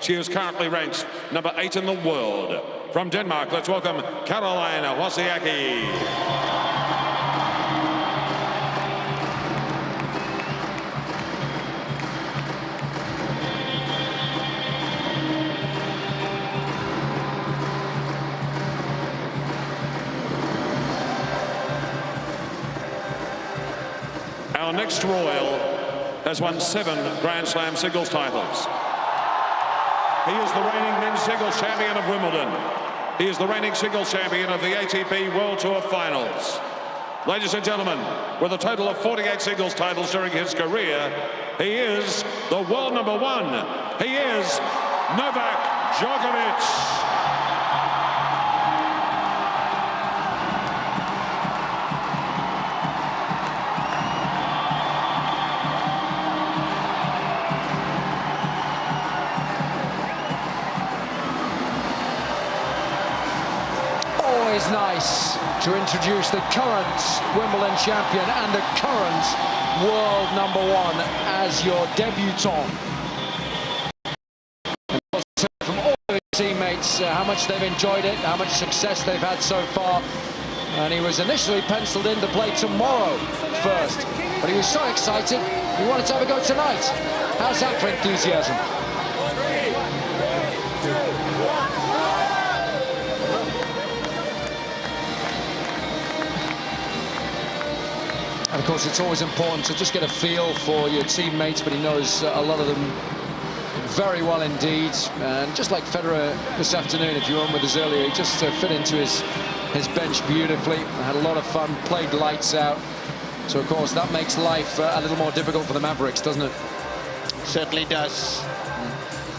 She is currently ranked number 8 in the world. From Denmark, let's welcome Caroline Wozniacki. Our next royal has won 7 Grand Slam singles titles. He is the reigning men's singles champion of Wimbledon. He is the reigning singles champion of the ATP World Tour Finals. Ladies and gentlemen, with a total of 48 singles titles during his career, he is the world number 1. He is Novak Djokovic. Always nice to introduce the current Wimbledon champion and the current world number 1 as your debutant. And also from all of his teammates how much they've enjoyed it, how much success they've had so far. And he was initially penciled in to play tomorrow first, but he was so excited he wanted to have a go tonight. How's that for enthusiasm? And of course, it's always important to just get a feel for your teammates, but he knows a lot of them very well indeed. And just like Federer this afternoon, if you were on with us earlier, he just fit into his bench beautifully. Had a lot of fun, played lights out. So, of course, that makes life a little more difficult for the Mavericks, doesn't it? Certainly does.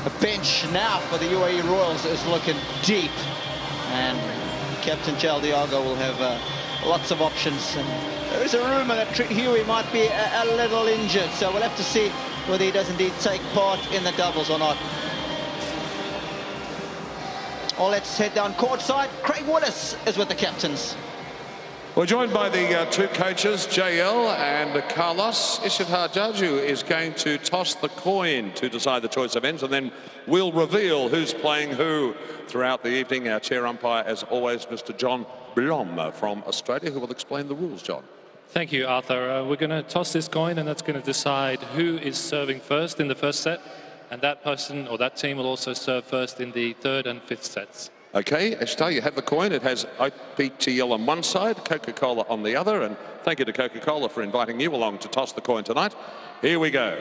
The bench now for the UAE Royals is looking deep. And Captain Diago will have lots of options. And there is a rumour that Huey might be a little injured, so we'll have to see whether he does indeed take part in the doubles or not. Well, let's head down courtside. Craig Willis is with the captains. We're joined by the 2 coaches, JL and Carlos. Ishita Jaju is going to toss the coin to decide the choice of ends, and then we'll reveal who's playing who throughout the evening. Our chair umpire, as always, Mr. John Blom from Australia, who will explain the rules. John. Thank you, Arthur. We're going to toss this coin, and that's going to decide who is serving first in the first set, and that person or that team will also serve first in the 3rd and 5th sets. Okay, Ishtar, you have the coin. It has IPTL on one side, Coca-Cola on the other, and thank you to Coca-Cola for inviting you along to toss the coin tonight. Here we go.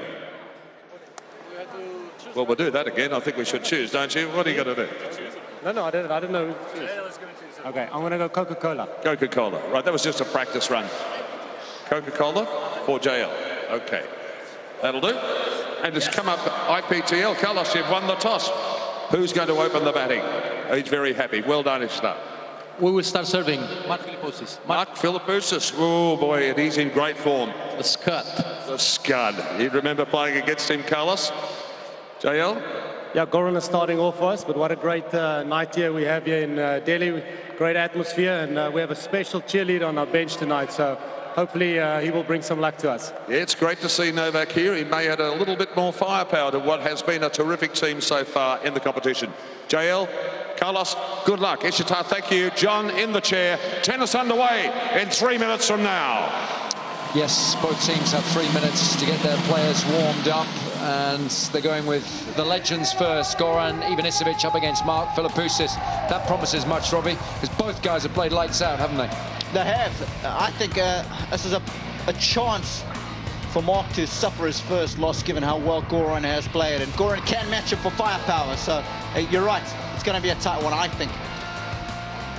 Well, we'll do that again. I think we should choose, don't you? What are you going to do? No, I didn't know who to choose. Okay, I'm going to go Coca-Cola. Coca-Cola. Right, that was just a practice run. Coca-Cola for JL. Okay, that'll do. And it's come up IPTL. Carlos, you've won the toss. Who's going to open the batting? He's very happy. Well done, Ishtar. We will start serving Mark Philippoussis. Mark Philippoussis. Oh, boy, and he's in great form. The Scud. The Scud. You remember playing against him, Carlos? JL? Yeah, Goran is starting off for us, but what a great night here we have here in Delhi. Great atmosphere, and we have a special cheerleader on our bench tonight, so hopefully he will bring some luck to us. Yeah, it's great to see Novak here. He may add a little bit more firepower to what has been a terrific team so far in the competition. JL, Carlos, good luck. Ishita, thank you. John in the chair. Tennis underway in 3 minutes from now. Yes, both teams have 3 minutes to get their players warmed up, and they're going with the legends first. Goran Ivanisevic up against Mark Philippoussis. That promises much, Robbie, because both guys have played lights out, haven't they? They have. I think this is a chance for Mark to suffer his first loss, given how well Goran has played. And Goran can match him for firepower, so you're right. It's going to be a tight one, I think.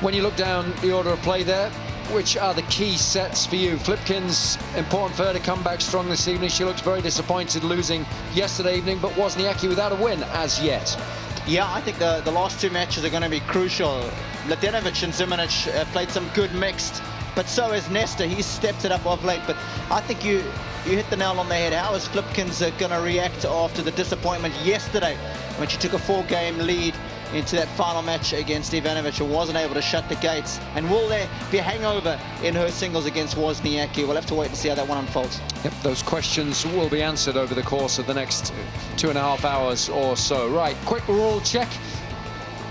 When you look down the order of play there, which are the key sets for you? Flipkins, important for her to come back strong this evening. She looks very disappointed losing yesterday evening, but Wozniacki without a win as yet. Yeah, I think the last 2 matches are going to be crucial. Mladenovic and Zimanic played some good mixed, but so has Nesta. He's stepped it up of late, but I think you hit the nail on the head. How is Flipkins going to react after the disappointment yesterday when she took a 4-game lead into that final match against Ivanovic and wasn't able to shut the gates. And will there be a hangover in her singles against Wozniacki? We'll have to wait and see how that one unfolds. Yep, those questions will be answered over the course of the next 2.5 hours or so. Right, quick rule check.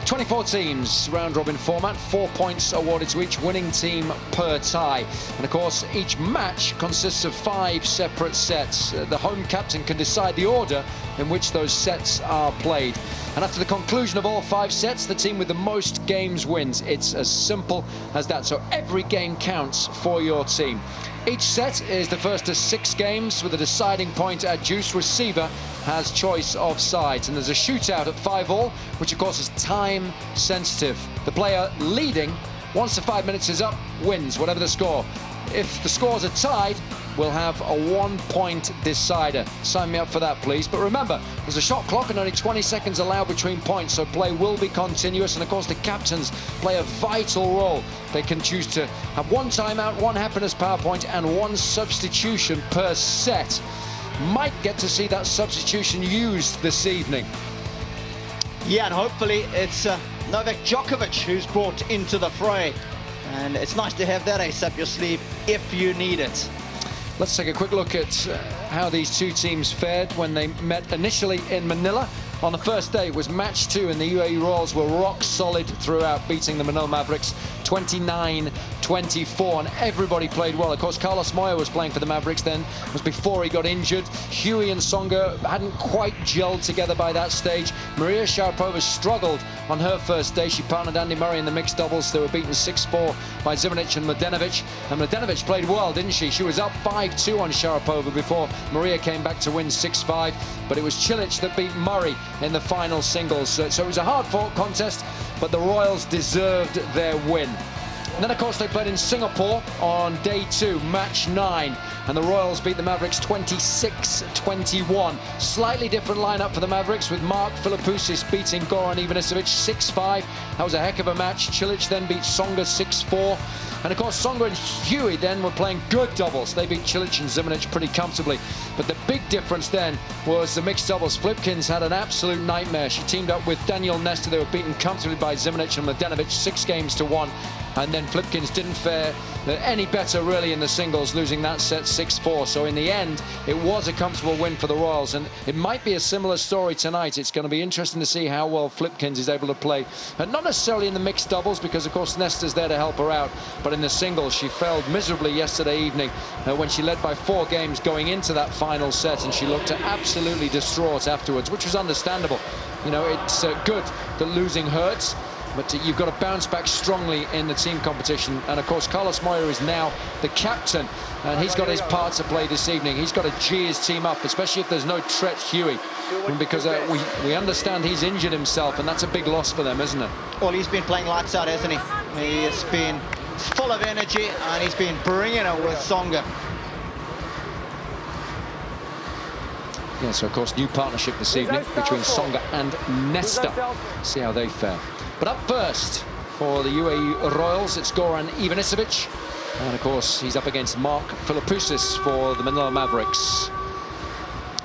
24 teams, round-robin format, 4 points awarded to each winning team per tie. And of course, each match consists of 5 separate sets. The home captain can decide the order in which those sets are played. And after the conclusion of all 5 sets, the team with the most games wins. It's as simple as that. So every game counts for your team. Each set is the first of 6 games with a deciding point at deuce. Receiver has choice of sides, and there's a shootout at 5-all, which of course is time sensitive. The player leading, once the 5 minutes is up, wins, whatever the score. If the scores are tied, we'll have a 1-point decider. Sign me up for that, please. But remember, there's a shot clock and only 20 seconds allowed between points, so play will be continuous. And of course, the captains play a vital role. They can choose to have 1 timeout, 1 happiness power point, and 1 substitution per set. Might get to see that substitution used this evening. Yeah, and hopefully it's Novak Djokovic who's brought into the fray. And it's nice to have that ace up your sleeve if you need it. Let's take a quick look at how these 2 teams fared when they met initially in Manila. On the first day, it was match 2, and the UAE Royals were rock solid throughout, beating the Manila Mavericks 29-24, and everybody played well. Of course, Carlos Moya was playing for the Mavericks then. It was before he got injured. Huey and Tsonga hadn't quite gelled together by that stage. Maria Sharapova struggled on her first day. She partnered Andy Murray in the mixed doubles. They were beaten 6-4 by Zivanic and Mladenovic. And Mladenovic played well, didn't she? She was up 5-2 on Sharapova before Maria came back to win 6-5. But it was Cilic that beat Murray in the final singles. So it was a hard-fought contest, but the Royals deserved their win. And then, of course, they played in Singapore on day 2, match 9, and the Royals beat the Mavericks 26-21. Slightly different lineup for the Mavericks, with Mark Philippoussis beating Goran Ivanisevic 6-5. That was a heck of a match. Cilic then beat Tsonga 6-4. And of course, Tsonga and Huey then were playing good doubles. They beat Cilic and Zivanic pretty comfortably. But the big difference then was the mixed doubles. Flipkins had an absolute nightmare. She teamed up with Daniel Nestor. They were beaten comfortably by Zivanic and Mladenovic 6-1. And then Flipkins didn't fare any better really in the singles, losing that set 6-4. So in the end, it was a comfortable win for the Royals, and it might be a similar story tonight. It's going to be interesting to see how well Flipkins is able to play, and not necessarily in the mixed doubles, because of course Nestor's there to help her out, but in the singles she failed miserably yesterday evening when she led by 4 games going into that final set, and she looked absolutely distraught afterwards, which was understandable. You know, it's good that losing hurts, but you've got to bounce back strongly in the team competition. And of course, Carlos Moya is now the captain, and he's got his part to play this evening. He's got to gee his team up, especially if there's no Tret Huey, because we understand he's injured himself, and that's a big loss for them, isn't it? Well, he's been playing lights out, hasn't he? He has been full of energy, and he's been bringing it with Tsonga. Yeah, so of course, new partnership this evening between Tsonga and Nestor. See how they fare. But up first for the UAE Royals, it's Goran Ivanisevic. And of course, he's up against Mark Philippoussis for the Manila Mavericks.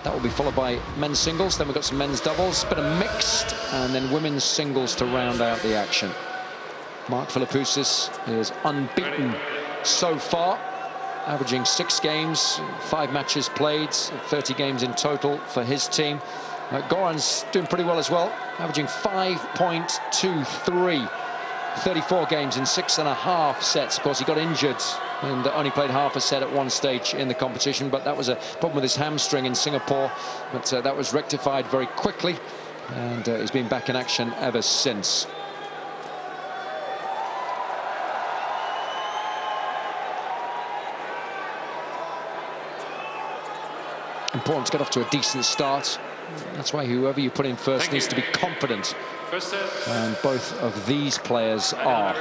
That will be followed by men's singles. Then we've got some men's doubles, bit of mixed, and then women's singles to round out the action. Mark Philippoussis is unbeaten so far, averaging 6 games, 5 matches played, 30 games in total for his team. Goran's doing pretty well as well, averaging 5.23, 34 games in 6.5 sets. Of course, he got injured and only played half a set at one stage in the competition, but that was a problem with his hamstring in Singapore, but that was rectified very quickly, and he's been back in action ever since. Important to get off to a decent start. That's why whoever you put in first needs to be confident. And both of these players are.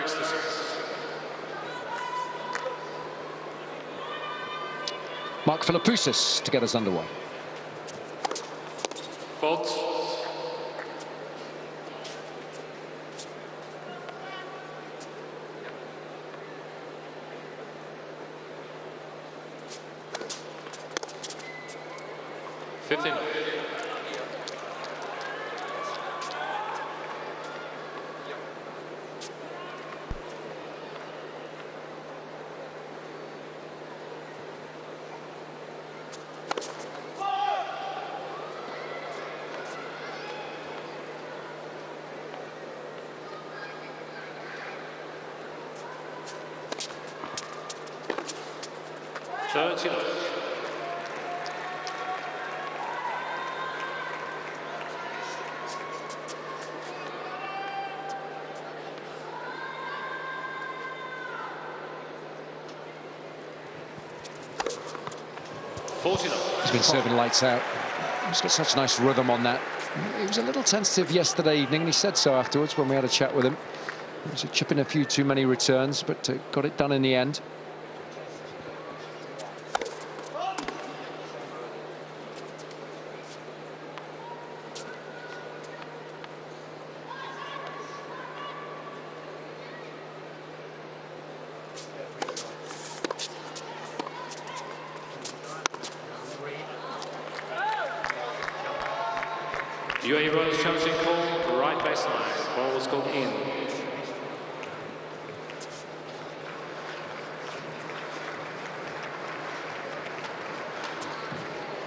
Mark Philippoussis to get us underway. Fault. 30. He's been serving lights out. He's got such nice rhythm on that. He was a little tentative yesterday evening, and he said so afterwards when we had a chat with him. He was chipping a few too many returns, but got it done in the end. UAE Royals challenging call, right baseline. Ball was called in.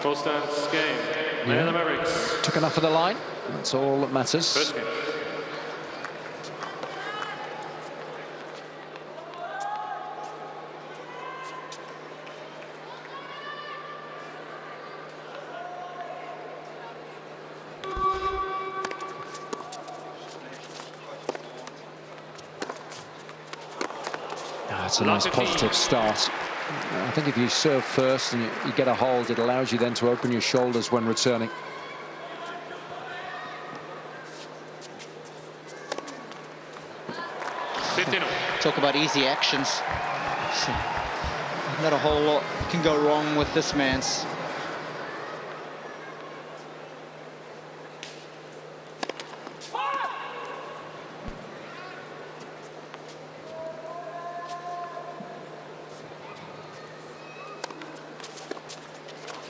Full stance game. Manila Mavericks. Took enough of the line. That's all that matters. First game. It's a nice positive start. I think if you serve first and you get a hold, it allows you then to open your shoulders when returning. Talk about easy actions. So, not a whole lot can go wrong with this man's.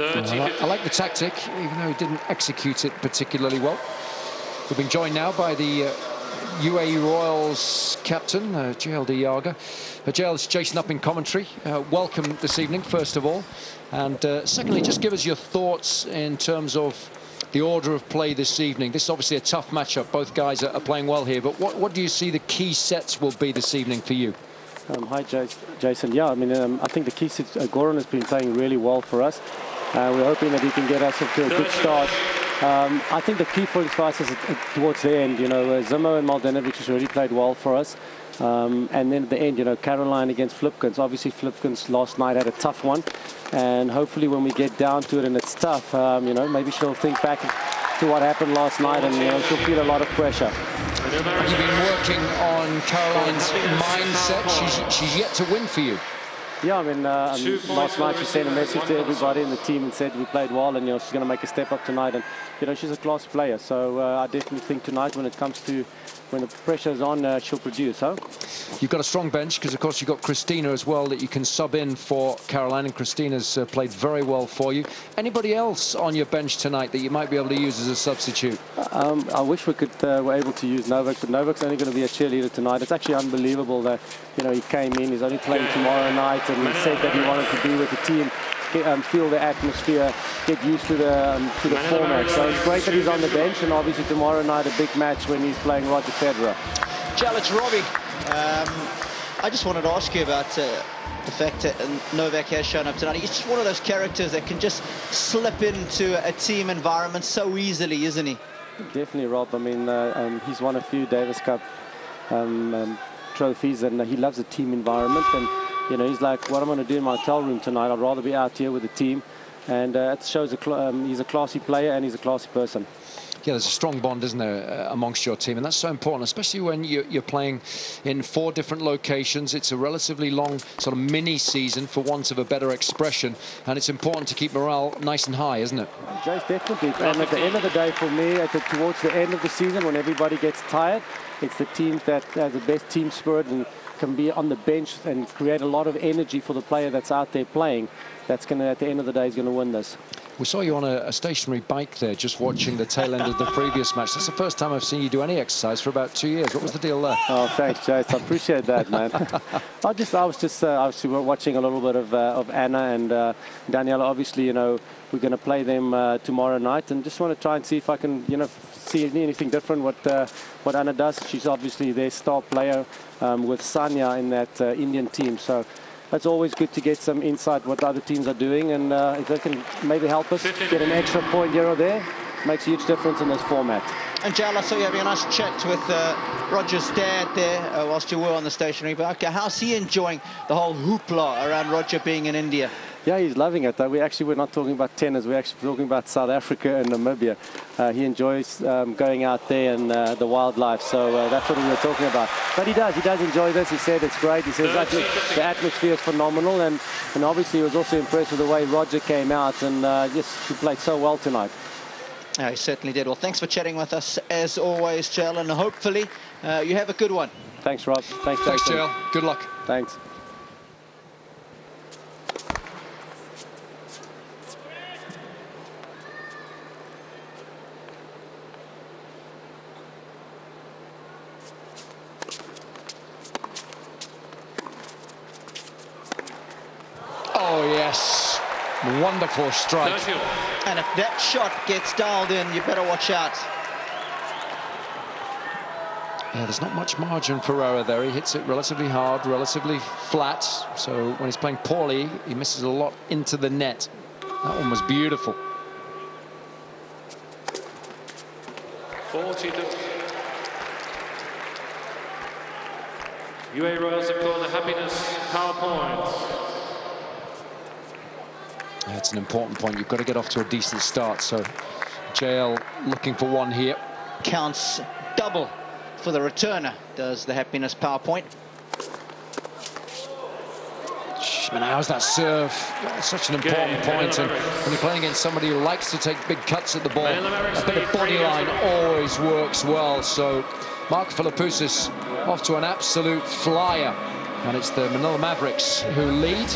I like the tactic, even though he didn't execute it particularly well. We've been joined now by the UAE Royals captain, JLD Yaga. JL, it's Jason up in commentary. Welcome this evening, first of all. And secondly, just give us your thoughts in terms of the order of play this evening. This is obviously a tough matchup. Both guys are playing well here. But what do you see the key sets will be this evening for you? Hi, Jason. Yeah, I mean, I think the key sets, Goran has been playing really well for us. We're hoping that he can get us off to a good start. I think the key for us is towards the end. You know, Zimmer and Maldenovic has really played well for us. And then at the end, you know, Caroline against Flipkins. Obviously, Flipkins last night had a tough one. And hopefully when we get down to it and it's tough, you know, maybe she'll think back to what happened last night and, you know, she'll feel a lot of pressure. Have you been working on Caroline's mindset? She's yet to win for you. Yeah, I mean, last night she sent a message to everybody in the team and said we played well, and, you know, she's going to make a step up tonight. And, you know, she's a class player. So I definitely think tonight when it comes to, when the pressure's on, she'll produce, huh? You've got a strong bench because, of course, you've got Christina as well that you can sub in for Caroline, and Christina's played very well for you. Anybody else on your bench tonight that you might be able to use as a substitute? I wish we could were able to use Novak, but Novak's only going to be a cheerleader tonight. It's actually unbelievable that, you know, he came in, he's only playing tomorrow night, and he said that he wanted to be with the team, feel the atmosphere, get used to the format. So it's great that he's on the bench, and obviously tomorrow night a big match when he's playing Roger Federer. Challenge, Robbie. I just wanted to ask you about the fact that Novak has shown up tonight. He's just one of those characters that can just slip into a team environment so easily, isn't he? Definitely, Rob. I mean, he's won a few Davis Cup trophies, and he loves a team environment. And, you know, he's like, what I'm going to do in my hotel room tonight, I'd rather be out here with the team. And it shows he's a classy player and he's a classy person. Yeah, there's a strong bond, isn't there, amongst your team, and that's so important, especially when you're playing in 4 different locations. It's a relatively long sort of mini season, for want of a better expression, and it's important to keep morale nice and high, isn't it? Jace, definitely. And at the end of the day, for me, towards the end of the season, when everybody gets tired, it's the teams that have the best team spirit and can be on the bench and create a lot of energy for the player that's out there playing. That's going to, at the end of the day, is going to win this. We saw you on a stationary bike there, just watching the tail end of the previous match. That's the first time I've seen you do any exercise for about 2 years. What was the deal there? Oh, thanks, Jace. I appreciate that, man. I was just obviously watching a little bit of Anna and Daniela. Obviously, you know, we're going to play them tomorrow night, and just want to try and see if I can, you know, see anything different what Anna does. She's obviously their star player with Sanya in that Indian team. So it's always good to get some insight what the other teams are doing, and if they can maybe help us get an extra point here or there, makes a huge difference in this format. And Jal, I saw you having a nice chat with Roger's dad there whilst you were on the stationary. But okay, how's he enjoying the whole hoopla around Roger being in India? Yeah, he's loving it. We're not talking about tennis. We're actually talking about South Africa and Namibia. He enjoys going out there and the wildlife. So that's what we were talking about. But he does enjoy this. He said it's great. He says the atmosphere is phenomenal. And obviously he was also impressed with the way Roger came out. And he played so well tonight. He certainly did. Well, thanks for chatting with us as always, Jal. And hopefully you have a good one. Thanks, Rob. Thanks, Jal. Good luck. Thanks. Oh, yes. Wonderful strike. And if that shot gets dialed in, you better watch out. Yeah, there's not much margin for Ferreira there. He hits it relatively hard, relatively flat. So when he's playing poorly, he misses a lot into the net. That one was beautiful. 42. UAE Royals have called the happiness power point. That's an important point. You've got to get off to a decent start. So JL looking for one here. Counts double for the returner, does the happiness power point. And how's that serve? Such an important point. And when you're playing against somebody who likes to take big cuts at the ball, a bit of body line always works well. So Mark Philippoussis off to an absolute flyer. And it's the Manila Mavericks who lead.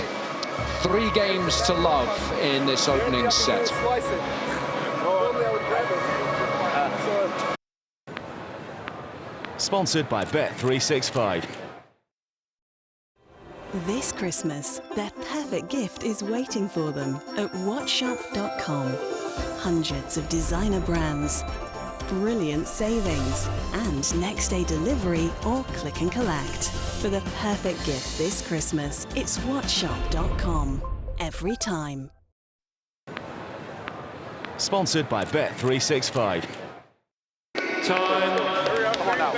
3 games to love in this opening set. Sponsored by Bet365. This Christmas, their perfect gift is waiting for them at watchshop.com. Hundreds of designer brands, brilliant savings, and next day delivery or click and collect. For the perfect gift this Christmas, it's watchshop.com. Every time. Sponsored by Bet365. Time. Come on now.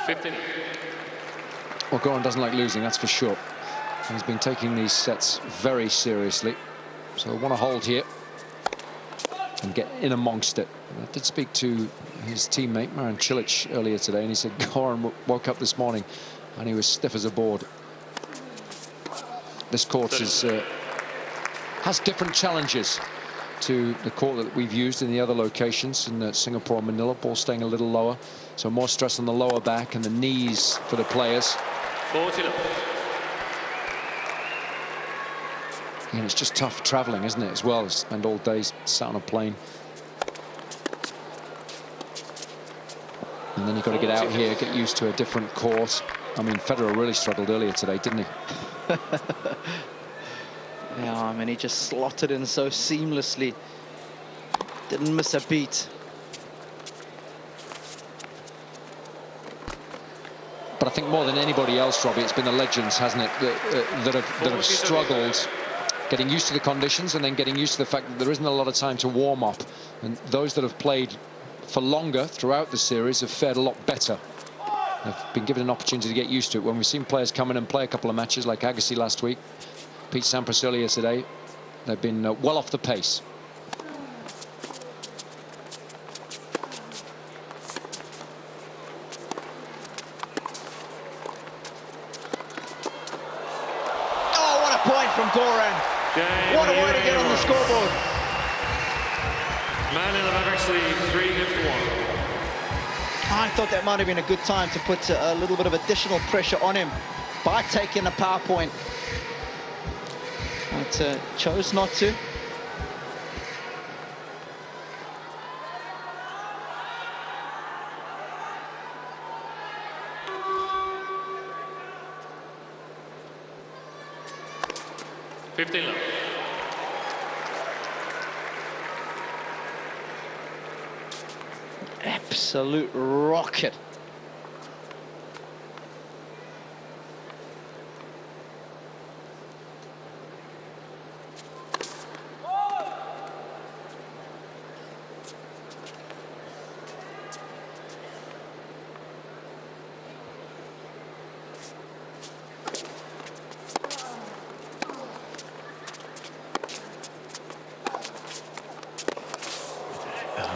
15. Well, Goran doesn't like losing, that's for sure. He's been taking these sets very seriously. So want to hold here and get in amongst it. I did speak to his teammate, Marin Cilic, earlier today, and he said Goran woke up this morning and he was stiff as a board. This court has different challenges to the court that we've used in the other locations in Singapore and Manila. Ball staying a little lower, so more stress on the lower back and the knees for the players. 40. And it's just tough traveling, isn't it, as well? Spend all day sat on a plane. And then you've got to get out here, get used to a different course. I mean, Federer really struggled earlier today, didn't he? Yeah, I mean, he just slotted in so seamlessly. Didn't miss a beat. But I think more than anybody else, Robbie, it's been the legends, hasn't it, that have struggled getting used to the conditions and then getting used to the fact that there isn't a lot of time to warm up. And those that have played for longer throughout the series have fared a lot better. They've been given an opportunity to get used to it. When we've seen players come in and play a couple of matches like Agassi last week, Pete Sampras earlier today, they've been well off the pace. Oh, what a point from Goran. What a way to get on the scoreboard. Manila Mavericks lead 3-1. I thought that might have been a good time to put a little bit of additional pressure on him by taking a power point. But chose not to. 15 love. Absolute rocket.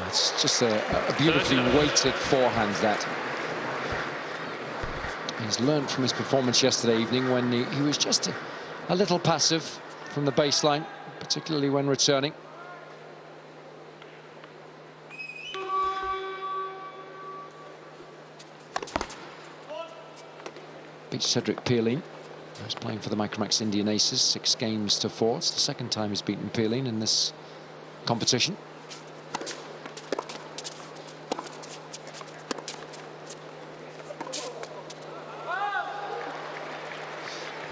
It's just a beautifully weighted forehand that. He's learned from his performance yesterday evening when he was just a little passive from the baseline, particularly when returning. Beats Cedric Pearline, who's playing for the Micromax Indian Aces, 6 games to 4. It's the second time he's beaten Pearline in this competition.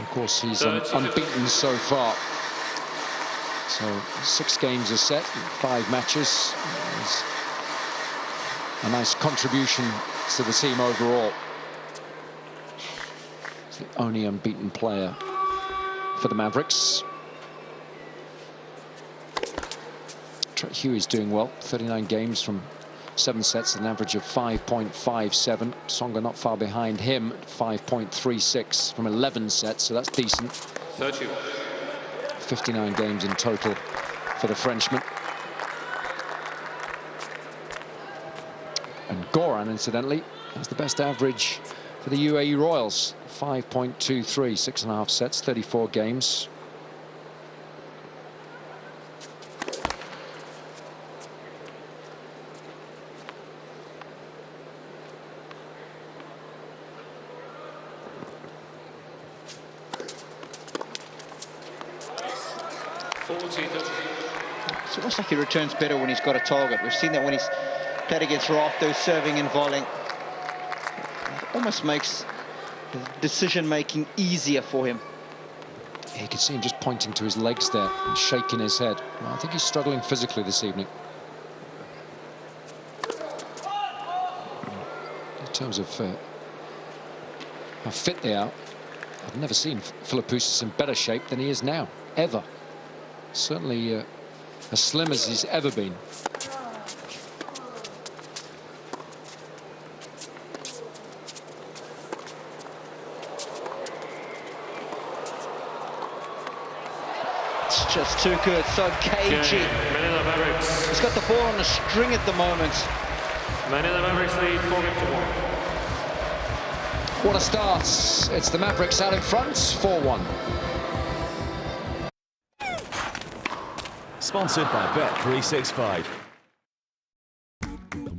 Of course, he's unbeaten so far. So 6 games a set, 5 matches. It's a nice contribution to the team overall. He's the only unbeaten player for the Mavericks. Trent Huey's doing well, 39 games from 7 sets, an average of 5.57. Tsonga not far behind him, 5.36 from 11 sets, so that's decent. 59 games in total for the Frenchman. And Goran, incidentally, has the best average for the UAE Royals, 5.23, 6.5 sets, 34 games. It's almost like he returns better when he's got a target. We've seen that when he's played against Rafto, serving and volleying. It almost makes the decision-making easier for him. Yeah, you can see him just pointing to his legs there and shaking his head. Well, I think he's struggling physically this evening. In terms of how fit they are, I've never seen Philippoussis in better shape than he is now, ever. Certainly as slim as he's ever been. It's just too good, so cagey. Manila Mavericks. He's got the ball on a string at the moment. Manila Mavericks lead 4-1. What a start. It's the Mavericks out in front, 4-1. Sponsored by Bet365.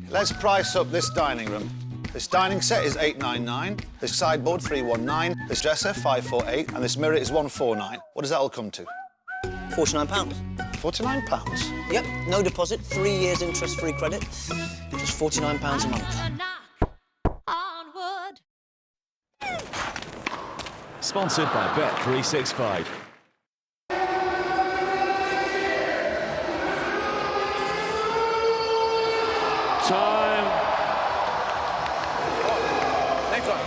Let's price up this dining room. This dining set is $899, this sideboard $319, this dresser $548, and this mirror is $149. What does that all come to? £49. £49? Yep, no deposit, 3 years interest-free credit, just £49 a month. Sponsored by Bet365. Time. Next one.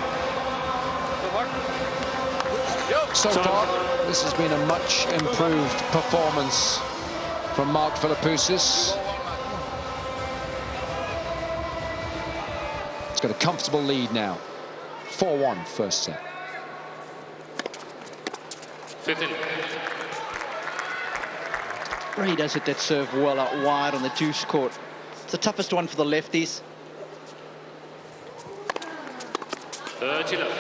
So far, this has been a much improved performance from Mark Philippoussis. He's got a comfortable lead now. 4-1 first set. 15. He does hit that serve well out wide on the deuce court. It's the toughest one for the lefties. 30 love.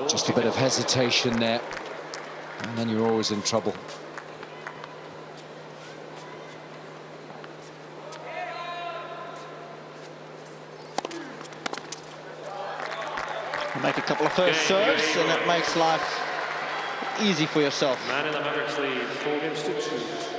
Just a bit of hesitation there And then you're always in trouble. Make a couple of first serves, and that makes life easy for yourself. Manila Mavericks lead 4-2.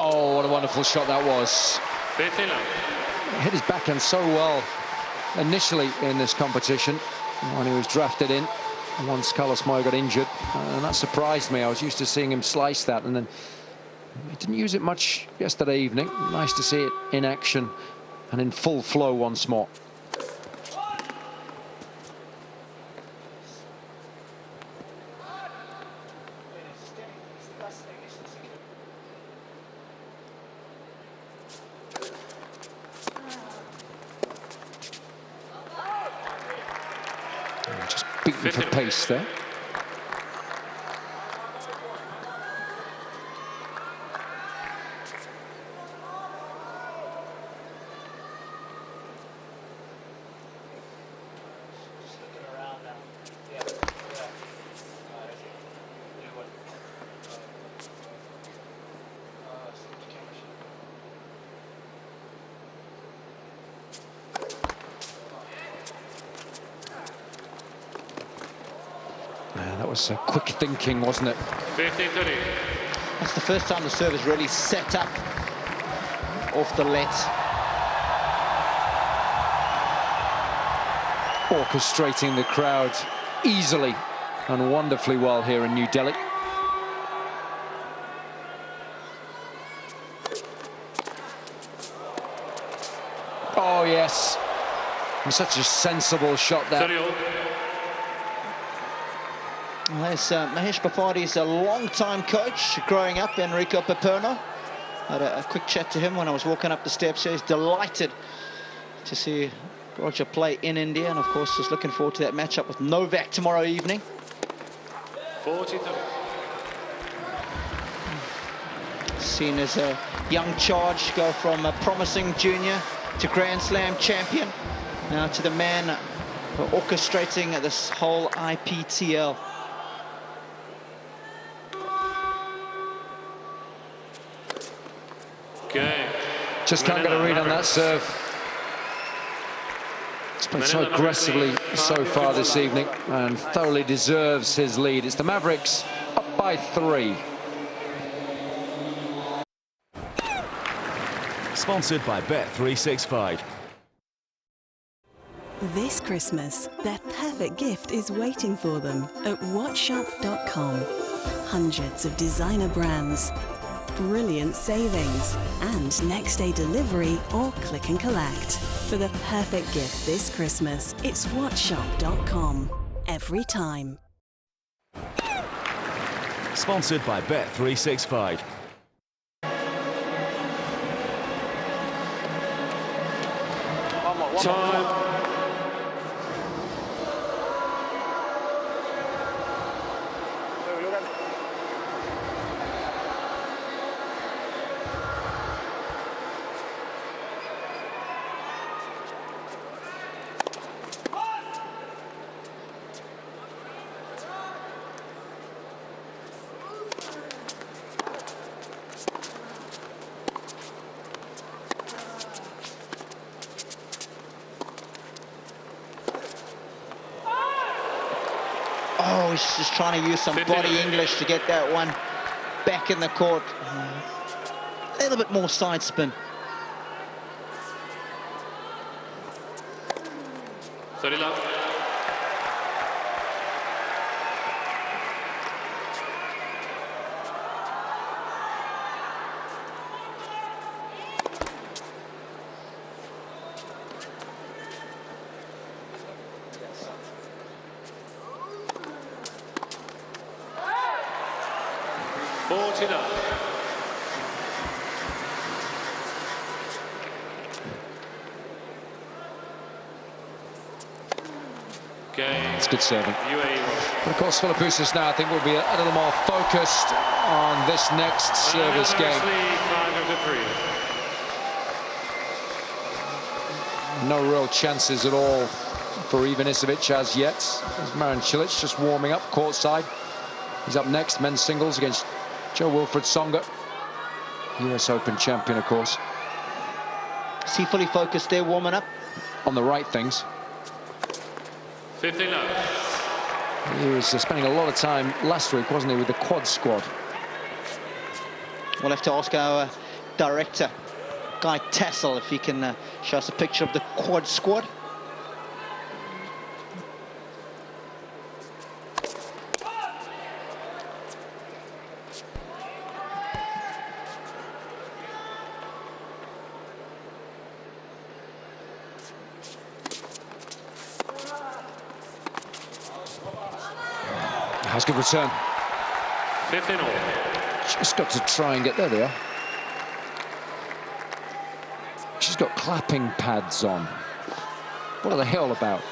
Oh, what a wonderful shot that was. 15 love. Hit his backhand so well initially in this competition when he was drafted in. Once Carlos Moyo got injured, and that surprised me. I was used to seeing him slice that, and then he didn't use it much yesterday evening. Nice to see it in action and in full flow once more. Just beaten for pace there. That was quick thinking, wasn't it? 15-30. That's the first time the serve is really set up off the let. Orchestrating the crowd easily and wonderfully well here in New Delhi. Oh, yes. And such a sensible shot there. There's Mahesh Bafadi's a long-time coach growing up, Enrico Paperno. Had a quick chat to him when I was walking up the steps here. He's delighted to see Roger play in India, and of course just looking forward to that matchup with Novak tomorrow evening. 40-30. Seen as a young charge go from a promising junior to Grand Slam champion, now to the man orchestrating this whole IPTL. Okay. Just can't get a read on that serve. He's played so aggressively so far this evening and thoroughly deserves his lead. It's the Mavericks up by 3. Sponsored by Bet365. This Christmas, their perfect gift is waiting for them at WhatShop.com. Hundreds of designer brands, brilliant savings, and next-day delivery or click and collect. For the perfect gift this Christmas, it's WhatShop.com. Every time. Sponsored by Bet365. Time. Oh, he's just trying to use some body English to get that one back in the court. A little bit more side spin. 30 love. 49. Okay. It's good serving. UAE. But of course, Philippoussis now, I think, will be a little more focused on this next service game. 5-3. No real chances at all for Ivanisevic as yet. There's Marin Cilic just warming up courtside. He's up next, men's singles against Joe Wilfred Songa, US Open champion, of course. Is he fully focused there, warming up? On the right things. 59. He was spending a lot of time last week, wasn't he, with the quad squad. We'll have to ask our director, Guy Tassel, if he can show us a picture of the quad squad. Has good return. 15 all. Just got to try and get there. They are. She's got clapping pads on. What are they all about?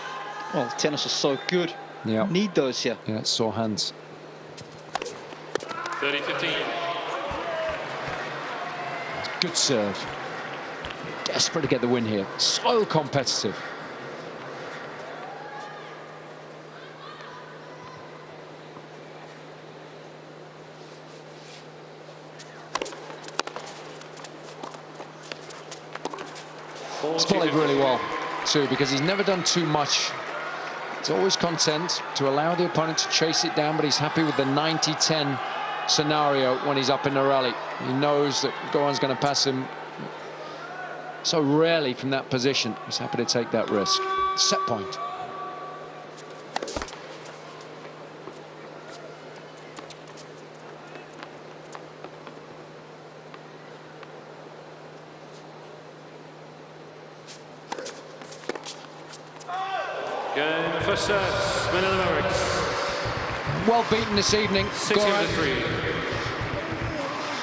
Well, tennis is so good. Yeah. Need those here. Yeah, it's sore hands. 30-15. Good serve. Desperate to get the win here. So competitive. He's played really well too, because he's never done too much. He's always content to allow the opponent to chase it down, but he's happy with the 90-10 scenario when he's up in the rally. He knows that Goran's going to pass him so rarely from that position. He's happy to take that risk. Set point. Game the first set, Manila Mavericks. Well beaten this evening. 16-3.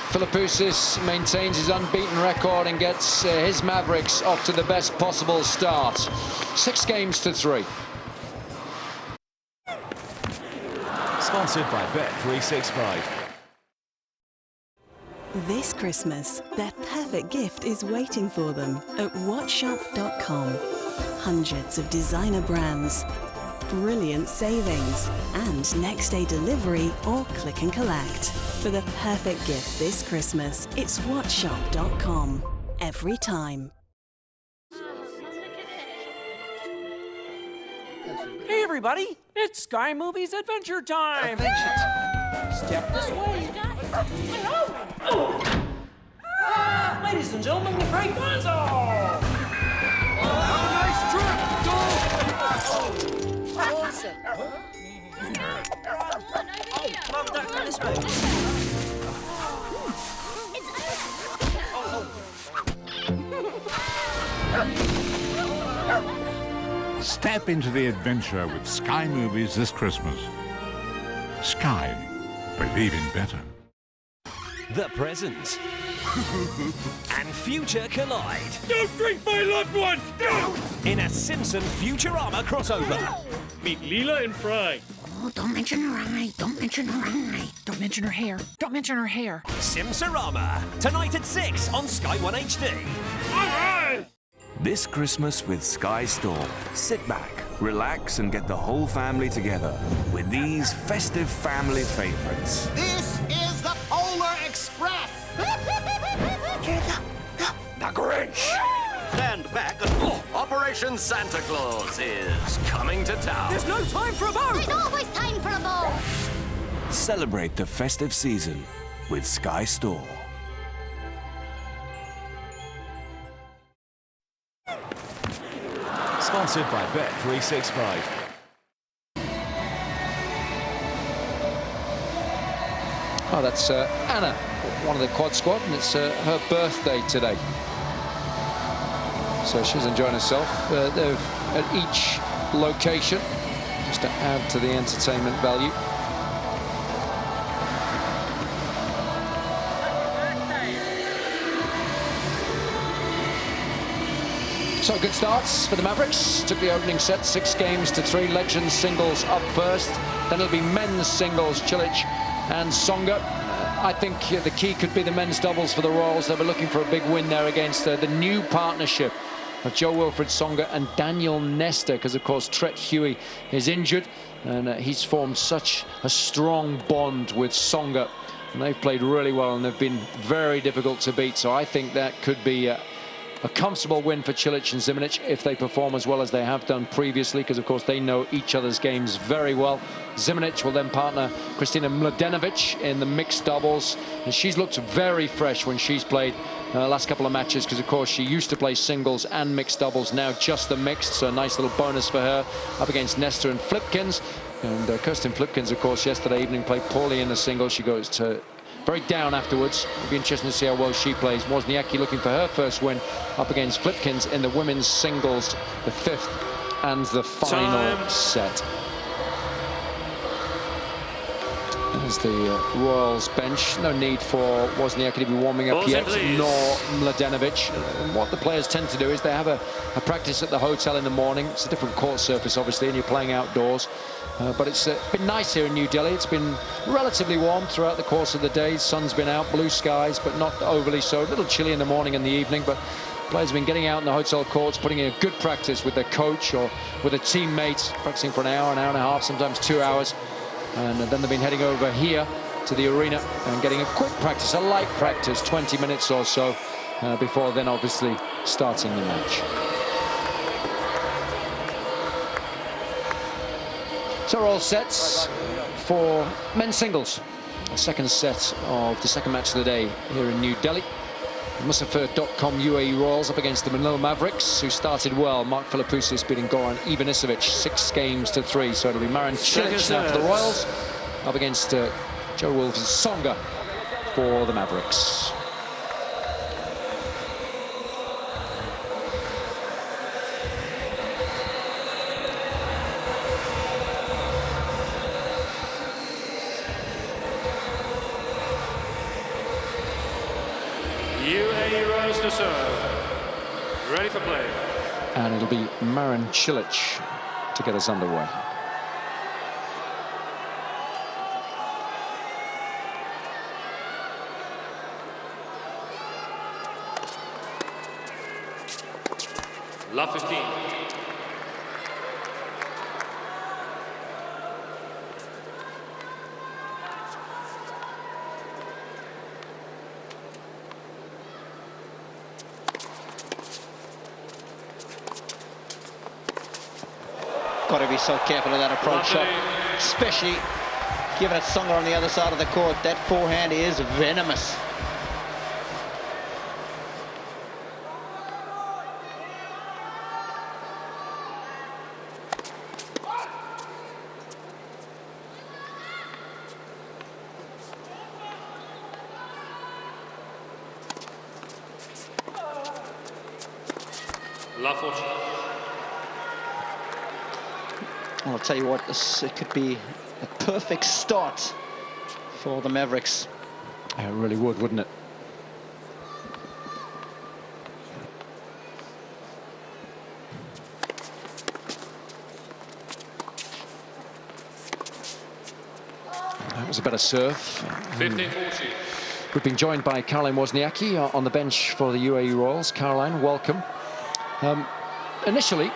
Philippoussis maintains his unbeaten record and gets his Mavericks off to the best possible start. 6-3. Sponsored by Bet365. This Christmas, their perfect gift is waiting for them at WhatShop.com. Hundreds of designer brands, brilliant savings, and next-day delivery or click and collect. For the perfect gift this Christmas, it's WhatShop.com. Every time. Hey everybody, it's Sky Movies Adventure Time! Step this way. Ladies and gentlemen, the Great Gonzo! Have a nice trip! Awesome. Mom, Dad, come this way. Step into the adventure with Sky Movies this Christmas. Sky, believe in better. The present and future collide. Don't drink my loved ones! Don't! In a Simpson Futurama crossover. Meet Leela and Fry. Oh, don't mention her eye. Don't mention her eye. Don't mention her hair. Don't mention her hair. Simsorama. Tonight at 6 on Sky One HD. All right! This Christmas with Sky Store. Sit back, relax, and get the whole family together with these festive family favorites. This is the Polar Express! The Grinch. Stand back. Operation Santa Claus is coming to town. There's no time for a boat! There's always time for a boat! Celebrate the festive season with Sky Store. Sponsored by Bet365. Oh, that's Anna, one of the quad squad, and it's her birthday today. So she's enjoying herself. They're at each location, just to add to the entertainment value. So good starts for the Mavericks. Took the opening set 6 games to 3. Legends singles up first. Then it'll be men's singles, Cilic and Tsonga. I think the key could be the men's doubles for the Royals. They were looking for a big win there against the new partnership of Jo-Wilfried Tsonga and Daniel Nestor, because of course Tret Huey is injured, and he's formed such a strong bond with Tsonga, and they've played really well and they've been very difficult to beat. So I think that could be a comfortable win for Cilic and Zimanic if they perform as well as they have done previously, because of course they know each other's games very well. Zimanic will then partner Kristina Mladenovic in the mixed doubles, and she's looked very fresh when she's played last couple of matches, because of course she used to play singles and mixed doubles, now just the mixed, so a nice little bonus for her up against Nestor and Flipkins. And Kirsten Flipkins, of course, yesterday evening played poorly in the singles. She goes to very down afterwards. It'll be interesting to see how well she plays. Wozniacki looking for her first win up against Flipkins in the women's singles, the 5th and the final set. There's the Royals bench. No need for Wozniacki to be warming up yet, nor Mladenovic. What the players tend to do is they have a practice at the hotel in the morning. It's a different court surface, obviously, and you're playing outdoors. But it's been nice here in New Delhi. It's been relatively warm throughout the course of the day. Sun's been out, blue skies, but not overly so. A little chilly in the morning and the evening, but players have been getting out in the hotel courts, putting in a good practice with their coach or with a teammate, practicing for an hour and a half, sometimes 2 hours. And then they've been heading over here to the arena and getting a quick practice, a light practice, 20 minutes or so, before then obviously starting the match. So all sets for men's singles. The second set of the second match of the day here in New Delhi. Musafir.com UAE Royals up against the Manila Mavericks, who started well. Mark Philippoussis beating Goran Ivanisevic 6 games to 3. So it'll be Marin Cilic now for the Royals up against Jo-Wilfried Tsonga for the Mavericks. UAE Royals to serve. Ready for play. And it'll be Marin Cilic to get us underway. Love 15. Got to be so careful of that approach shot, especially given it Tsonga on the other side of the court. That forehand is venomous. Love 14. I'll tell you what, it could be a perfect start for the Mavericks. It really would, wouldn't it? That was a better serve. 15-14. We've been joined by Caroline Wozniacki on the bench for the UAE Royals. Caroline, welcome. Initially,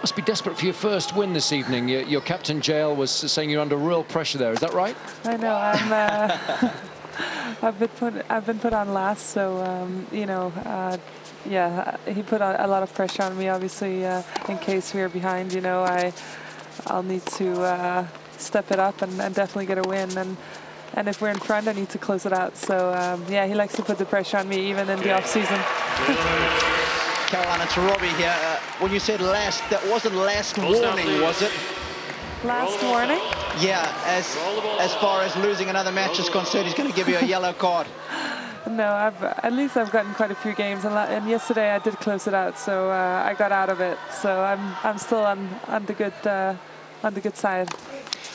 must be desperate for your first win this evening. Your captain Jael was saying you're under real pressure there. Is that right? I know. I've been put on last, so you know, yeah, he put a lot of pressure on me. Obviously, in case we are behind, you know, I'll need to step it up and definitely get a win. And if we're in front, I need to close it out. So yeah, he likes to put the pressure on me even in the off season. Caroline, it's Robbie here. When you said last, that wasn't last warning, was it? Last warning? Yeah, as far as losing another match is concerned, he's going to give you a yellow card. No, at least I've gotten quite a few games, and yesterday I did close it out, so I got out of it. So I'm still on the good side.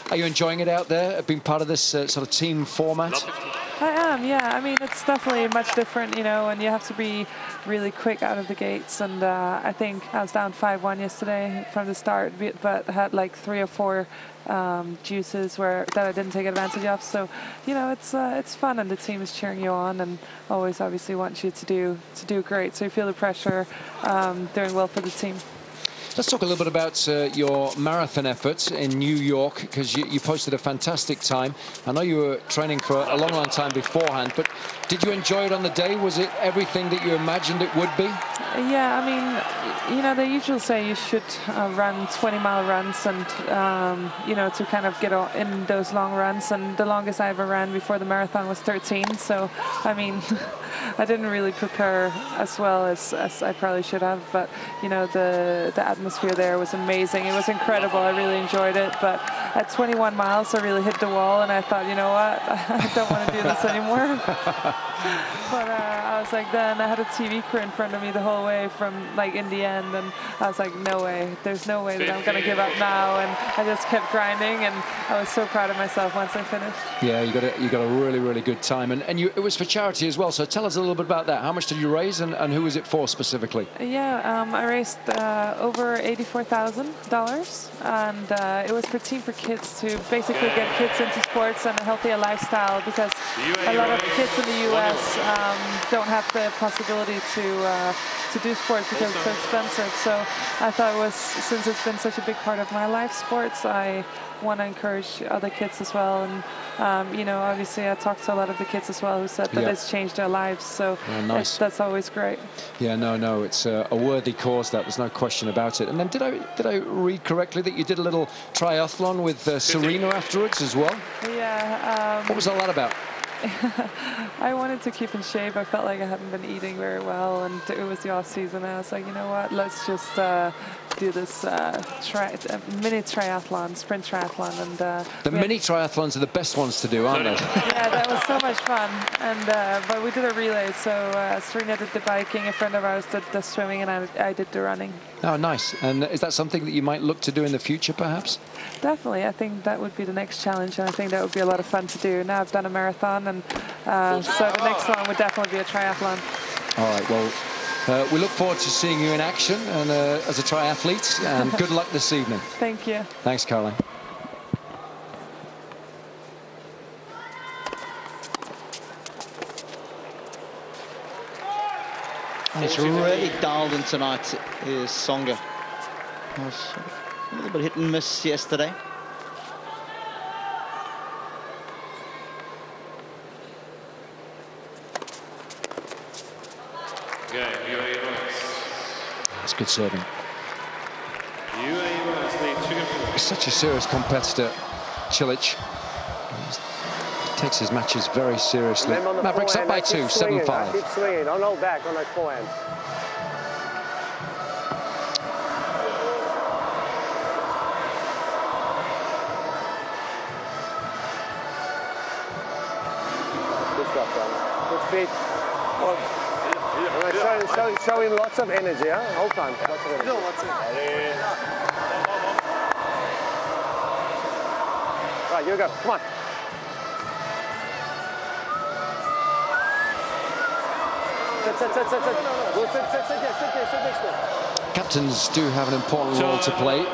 Are you enjoying it out there, being part of this sort of team format? I am, yeah. I mean, it's definitely much different, you know, and you have to be really quick out of the gates. And I think I was down 5-1 yesterday from the start, but had like 3 or 4 juices that I didn't take advantage of. So, you know, it's fun, and the team is cheering you on, and always obviously wants you to do great. So you feel the pressure, doing well for the team. Let's talk a little bit about your marathon efforts in New York, because you posted a fantastic time. I know you were training for a long, long time beforehand, but did you enjoy it on the day? Was it everything that you imagined it would be? Yeah, I mean, you know, they usually say you should run 20-mile runs, and you know, to kind of get in those long runs. And the longest I ever ran before the marathon was 13. So, I mean, I didn't really prepare as well as I probably should have. But you know, the atmosphere there was amazing. It was incredible. I really enjoyed it. But at 21 miles, I really hit the wall, and I thought, you know what, I don't want to do this anymore. But I was like, then I had a TV crew in front of me the whole way from like in the end, and I was like, no way, there's no way that I'm gonna give up now. And I just kept grinding, and I was so proud of myself once I finished. Yeah, you got a really, really good time, and it was for charity as well. So tell us a little bit about that. How much did you raise, and who was it for specifically? Yeah, I raised over $84,000, and it was for Team for Kids to basically get kids into sports and a healthier lifestyle, because a lot of kids in the U.S. Don't have the possibility to do sports because it's so expensive. So I thought since it's been such a big part of my life, sports, I want to encourage other kids as well. And you know, obviously I talked to a lot of the kids as well who said that it's changed their lives. So nice. That's always great. Yeah, no, it's a worthy cause. There's no question about it. And then did I read correctly that you did a little triathlon with Serena afterwards as well? Yeah. What was all that about? I wanted to keep in shape. I felt like I hadn't been eating very well, and it was the off season. I was like, you know what, let's just do this mini triathlon, sprint triathlon. And the mini triathlons are the best ones to do, aren't they? Yeah, that was so much fun. And but we did a relay. So Serena did the biking, a friend of ours did the swimming, and I did the running. Oh, nice. And is that something that you might look to do in the future, perhaps? Definitely. I think that would be the next challenge, and I think that would be a lot of fun to do. Now I've done a marathon, and so the next one would definitely be a triathlon. All right, well, we look forward to seeing you in action and as a triathlete, and good luck this evening. Thank you. Thanks, Caroline. He's really dialed in tonight, is Songa. Was a little bit hit and miss yesterday. Okay, UAE bonus. That's good serving. UAE bonus lead 2-4. He's such a serious competitor, Cilic. He takes his matches very seriously. Mavericks up by 2, 7-5. Keep swinging. Don't hold back on that forehand. Good stuff, John. Good feet. Show him lots of energy, huh? Whole time. Lots of energy. Right, here we go. Come on. Sit next to him. Captains do have an important role to play.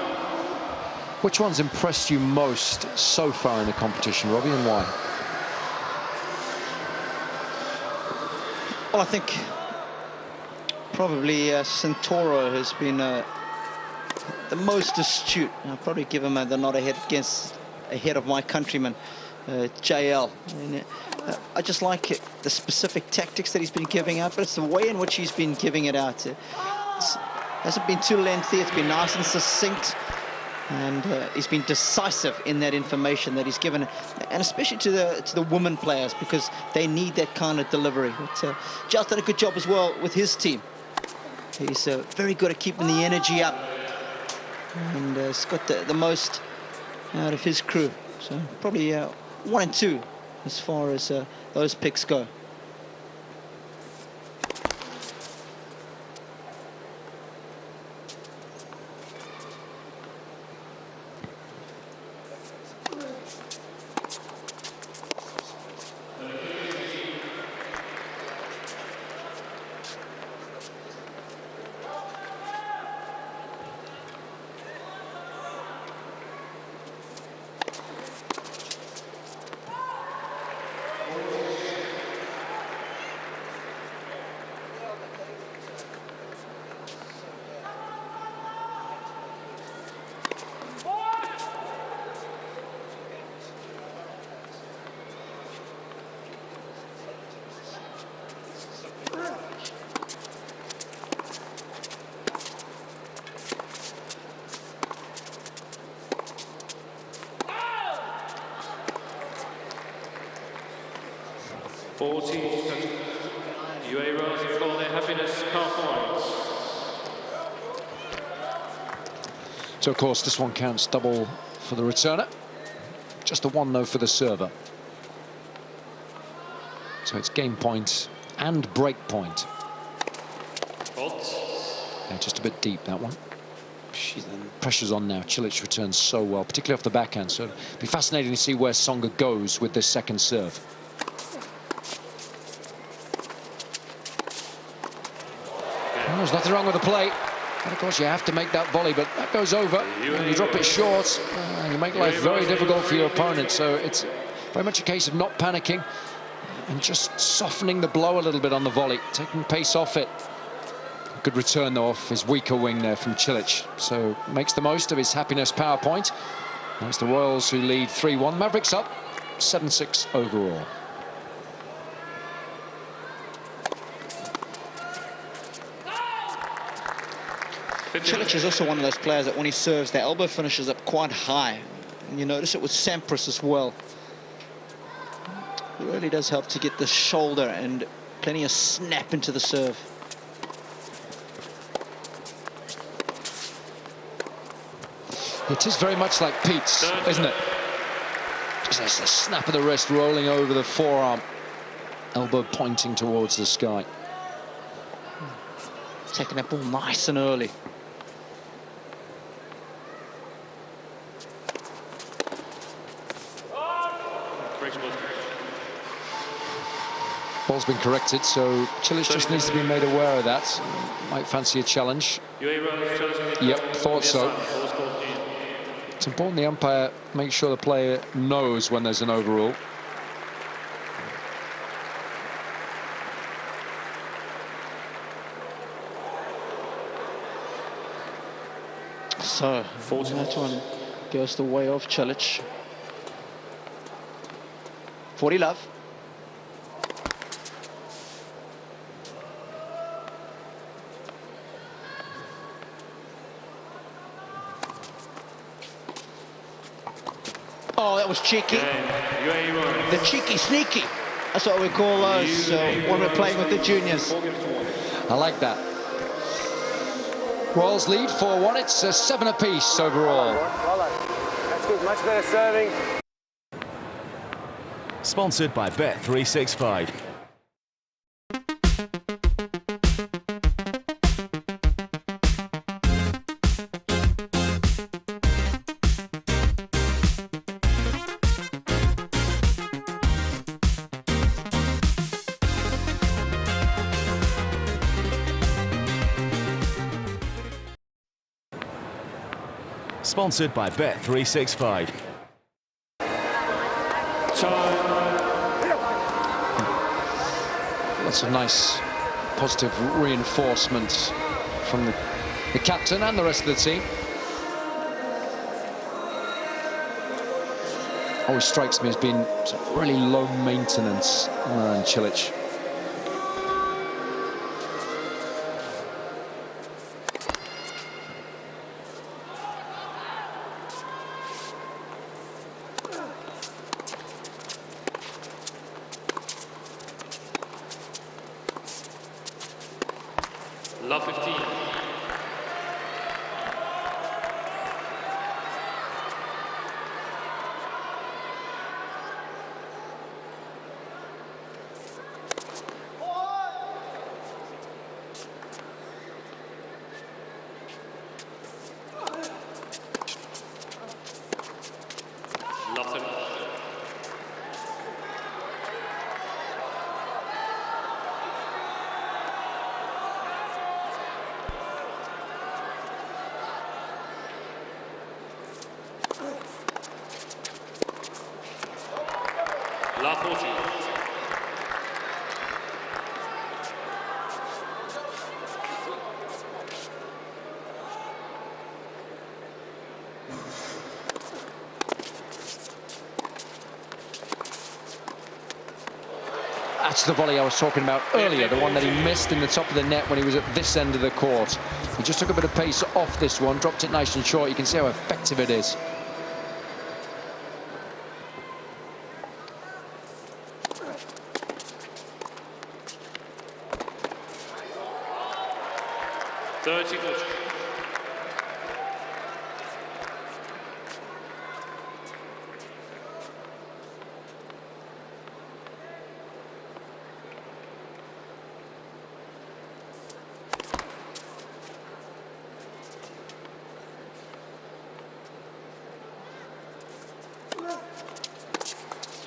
Which one's impressed you most so far in the competition, Robbie, and why? Well, I think probably Santoro has been the most astute. I'll probably give him the nod ahead of my countryman, JL. And, I just like it, the specific tactics that he's been giving out, but it's the way in which he's been giving it out. It hasn't been too lengthy, it's been nice and succinct, and he's been decisive in that information that he's given, and especially to the women players, because they need that kind of delivery. But Giles done a good job as well with his team. He's very good at keeping the energy up, and he's got the most out of his crew. So probably 1 and 2 as far as those picks go. 40. UAE Royals have called their happiness power points. So, of course, this one counts double for the returner. Just the one, though, for the server. So it's game point and break point. Yeah, just a bit deep, that one. Pressure's on now. Cilic returns so well, particularly off the backhand. So it'll be fascinating to see where Tsonga goes with this second serve. Well, there's nothing wrong with the play. And of course, you have to make that volley, but that goes over. And you drop it short, and you make life very difficult for your opponent. So it's very much a case of not panicking and just softening the blow a little bit on the volley, taking pace off it. Good return, though, off his weaker wing there from Cilic. So makes the most of his happiness power point. That's the Royals who lead 3-1. Mavericks up 7-6 overall. Cilic is also one of those players that when he serves, the elbow finishes up quite high. And you notice it with Sampras as well. It really does help to get the shoulder and plenty of snap into the serve. It is very much like Pete's, isn't it? Just a snap of the wrist rolling over the forearm. Elbow pointing towards the sky. Taking that ball nice and early. Ball's been corrected, so Cilic just needs to be made aware of that. Might fancy a challenge. Yep, thought so. It's important the umpire makes sure the player knows when there's an overrule. So, that one goes the way of Cilic. 40 love. Oh, that was cheeky. The cheeky sneaky. That's what we call those when we're playing with the juniors. I like that. Royals lead 4-1. It's a 7 apiece overall. That's good. Much better serving. Sponsored by Bet365. Sponsored by Bet365. Lots of nice positive reinforcement from the captain and the rest of the team. Always strikes me as being really low maintenance in Cilic. Love 15. Love 17. La 40. That's the volley I was talking about earlier, the one that he missed in the top of the net when he was at this end of the court. He just took a bit of pace off this one, dropped it nice and short. You can see how effective it is. 30-30.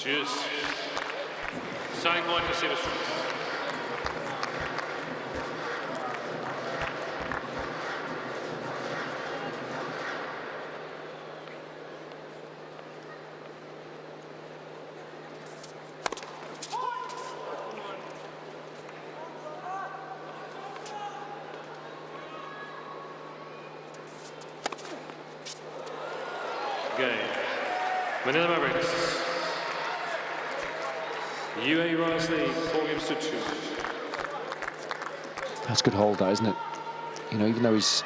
Cheers. Starting point, receiver strike. Game. Manila Mavericks. UAE Royals lead 4-2. That's good hold, that, isn't it? You know, even though he's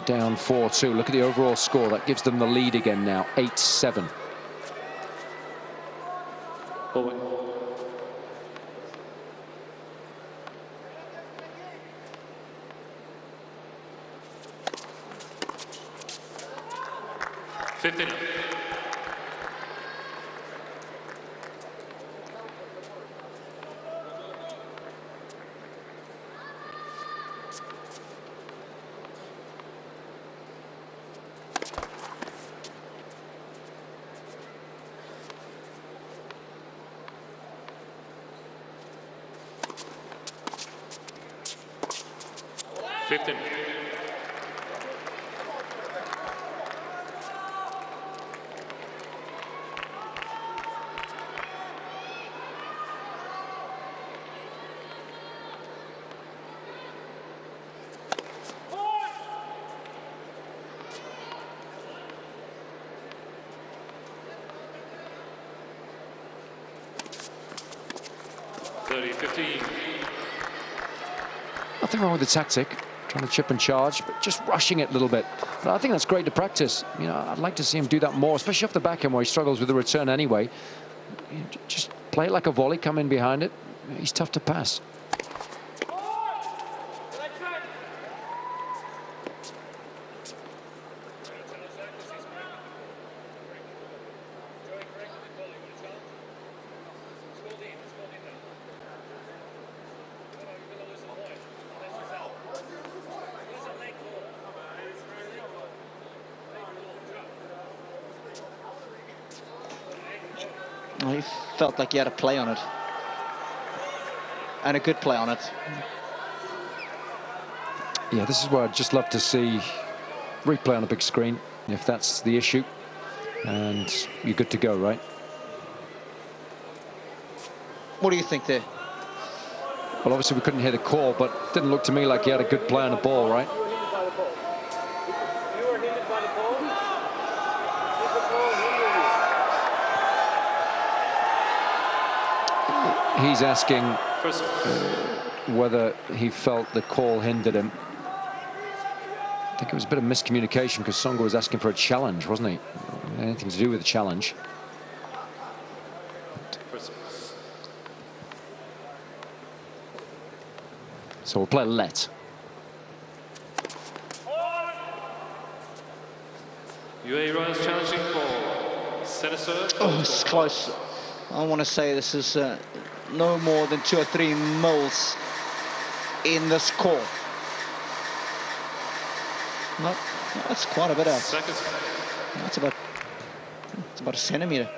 down 4-2, look at the overall score. That gives them the lead again now, 8-7. Forward. Nothing wrong with the tactic, trying to chip and charge, but just rushing it a little bit. But I think that's great to practice. You know, I'd like to see him do that more, especially off the back end where he struggles with the return anyway. Just play it like a volley, come in behind it. He's tough to pass. Well, he felt like he had a play on it. And a good play on it. Yeah, this is where I'd just love to see replay on a big screen, if that's the issue. And you're good to go, right? What do you think there? Well, obviously we couldn't hear the call, but it didn't look to me like he had a good play on the ball, right? He's asking whether he felt the call hindered him. I think it was a bit of miscommunication because Songa was asking for a challenge, wasn't he? Anything to do with the challenge. So we'll play let. UAE Royals challenging for center serve. Oh, it's close. I want to say this is no more than 2 or 3 mils in this call. No, that's quite a bit out. That's about, it's about a centimetre.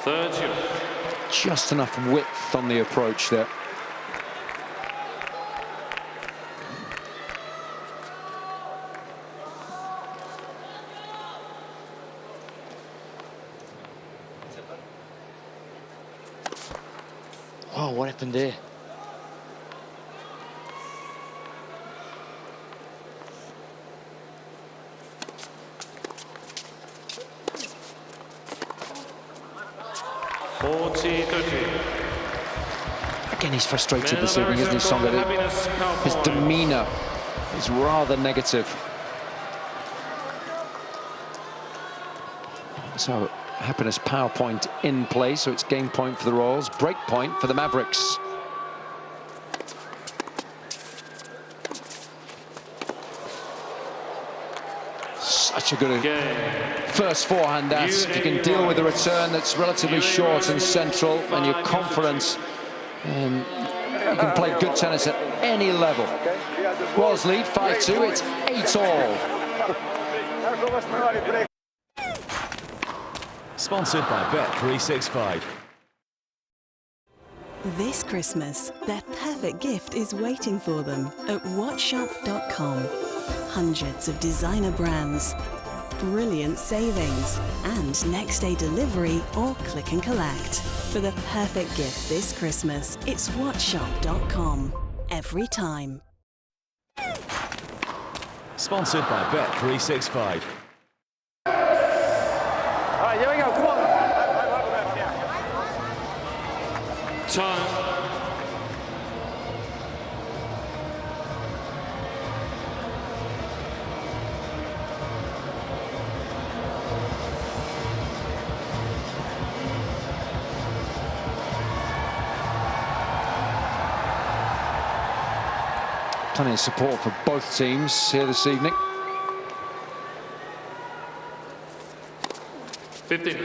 Third shot. Just enough width on the approach there. Oh, what happened there? Again, he's frustrated this evening, isn't he, Songa? His demeanour is rather negative. So Happiness power point in play, so it's game point for the Royals, break point for the Mavericks. Such a good first forehand as if you can deal with the return that's relatively short and central, and your confidence, and you can play good tennis at any level. Royals lead 5-2, it's 8-all. Sponsored by Bet365. This Christmas, their perfect gift is waiting for them at WhatShop.com. Hundreds of designer brands, brilliant savings, and next day delivery or click and collect. For the perfect gift this Christmas, it's WhatShop.com. Every time. Sponsored by Bet365. All right, here we go. Come on. Time. Plenty of support for both teams here this evening. 15.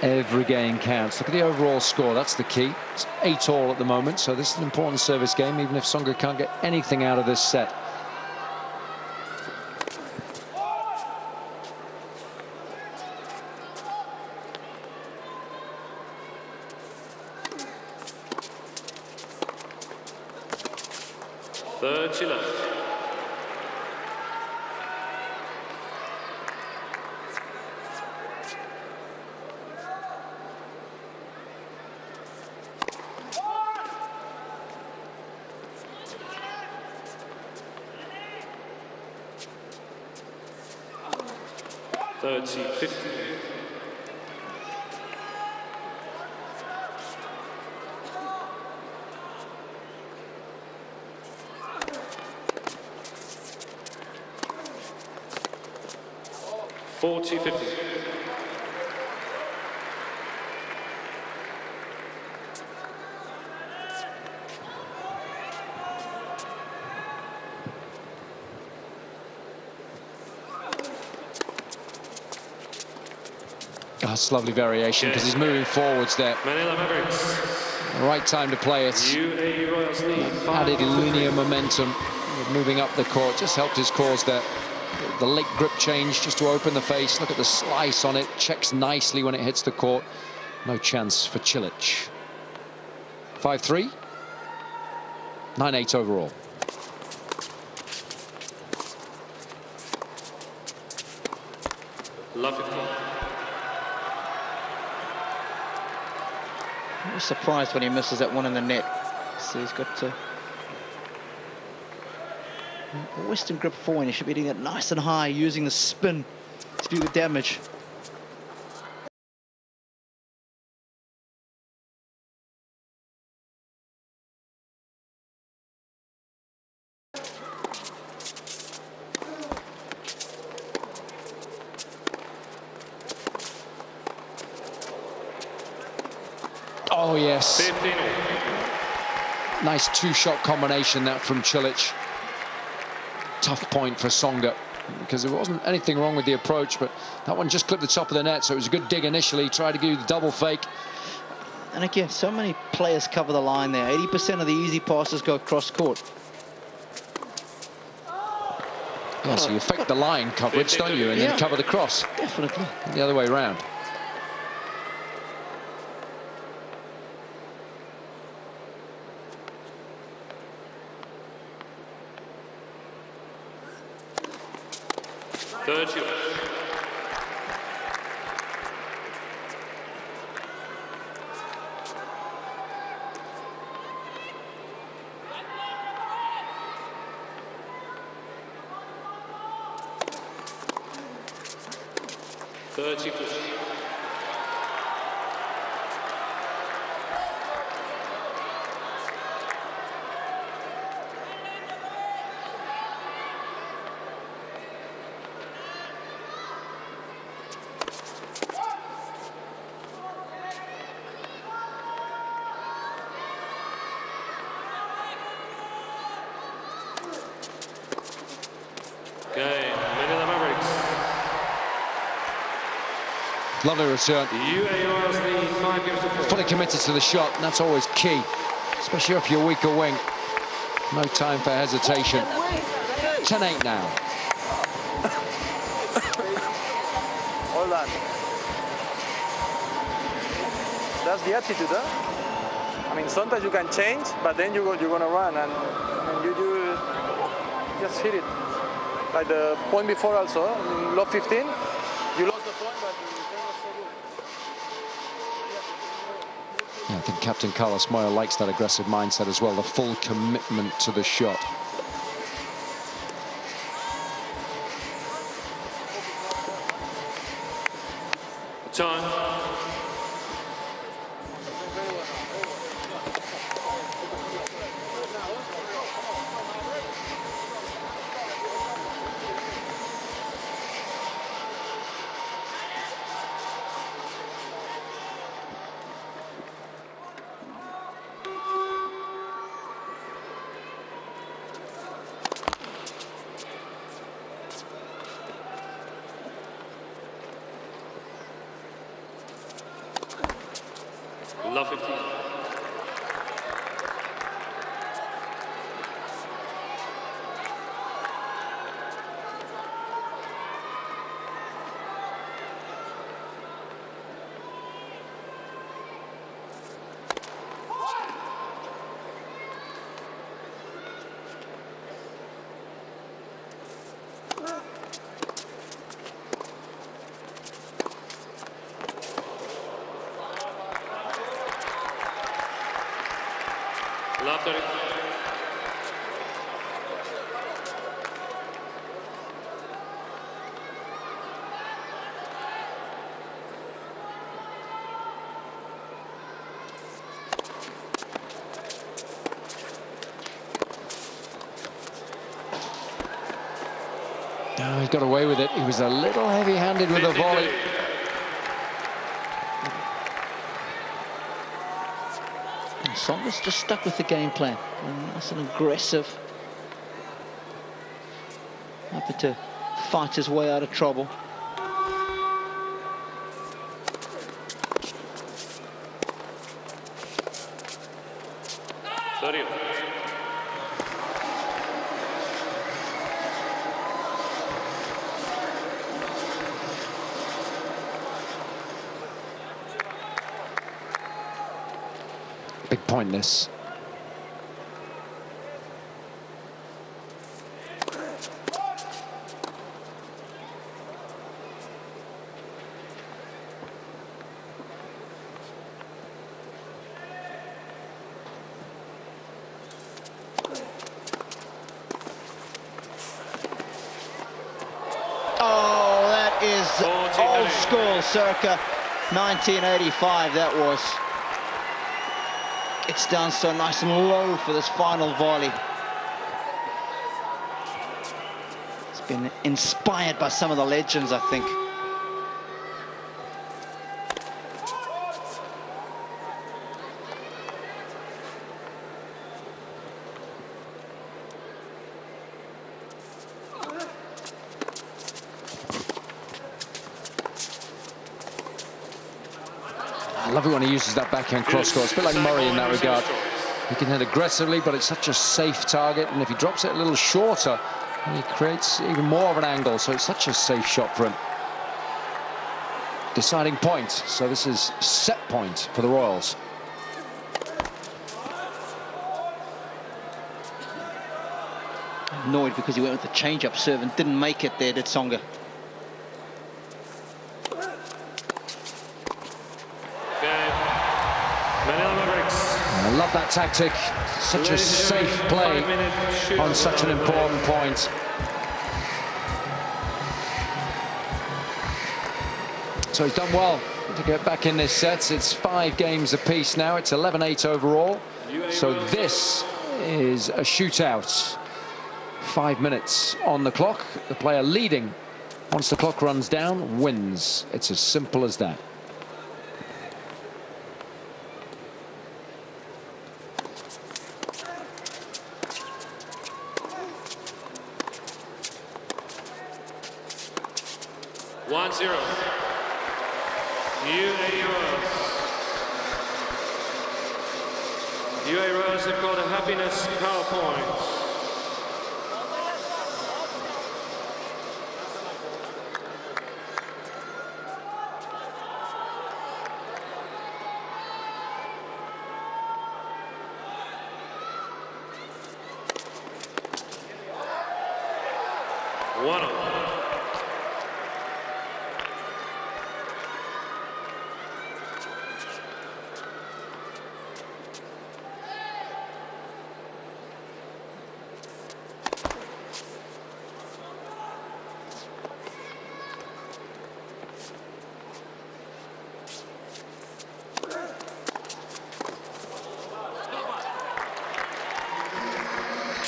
Every game counts. Look at the overall score. That's the key. It's 8-all at the moment, so this is an important service game, even if Tsonga can't get anything out of this set. Third Chile. Third seat, 50. That's lovely variation because he's moving forwards there. Manila Mavericks. Right time to play it. UAE Royals lead. Added linear momentum, moving up the court, just helped his cause there. The late grip change just to open the face. Look at the slice on it. Checks nicely when it hits the court. No chance for Cilic. 5-3. 9-8 overall. Love 15. I was surprised when he misses that one in the net. So he's got to Western grip forward. He should be hitting it nice and high, using the spin to do the damage. Oh, yes. 15. Nice two-shot combination that from Cilic. Tough point for Tsonga because there wasn't anything wrong with the approach, but that one just clipped the top of the net, so it was a good dig initially. Tried to do the double fake. And again, so many players cover the line there. 80% of the easy passes go across court. Yeah, so you fake the line coverage, don't you, and then cover the cross. Definitely. The other way around. Third Chile. Third Chile. Lovely return. UAE is the 5 games to 4. Fully committed to the shot, and that's always key, especially if you're weaker wing. No time for hesitation. 10-8 now. Hold on. That's the attitude, huh? I mean, sometimes you can change, but then you're going to run, and you just hit it. Like the point before also, in low 15, you lost the point, but the return was so good. Yeah, I think Captain Carlos Moya likes that aggressive mindset as well, the full commitment to the shot. Time. Love 15. Love 30. Oh, he got away with it. He was a little heavy-handed with the volley. Songa's just stuck with the game plan. That's an aggressive. Happy to fight his way out of trouble. Big point this. Oh, that is old school, circa 1985, that was. It's down so nice and low for this final volley. It's been inspired by some of the legends, I think. I love it when he uses that backhand cross court. It's a bit like Murray in that regard. He can hit aggressively, but it's such a safe target. And if he drops it a little shorter, he creates even more of an angle. So it's such a safe shot for him. Deciding point. So this is set point for the Royals. Annoyed because he went with the change-up serve and didn't make it there, did Tsonga. Manila Mavericks. I love that tactic. Such a safe play on such an important point. So he's done well to get back in this set. It's 5 games apiece now. It's 11-8 overall. So this is a shootout. 5 minutes on the clock. The player leading, once the clock runs down, wins. It's as simple as that. UAE Royals. UAE Royals have got a happiness PowerPoint. One of them.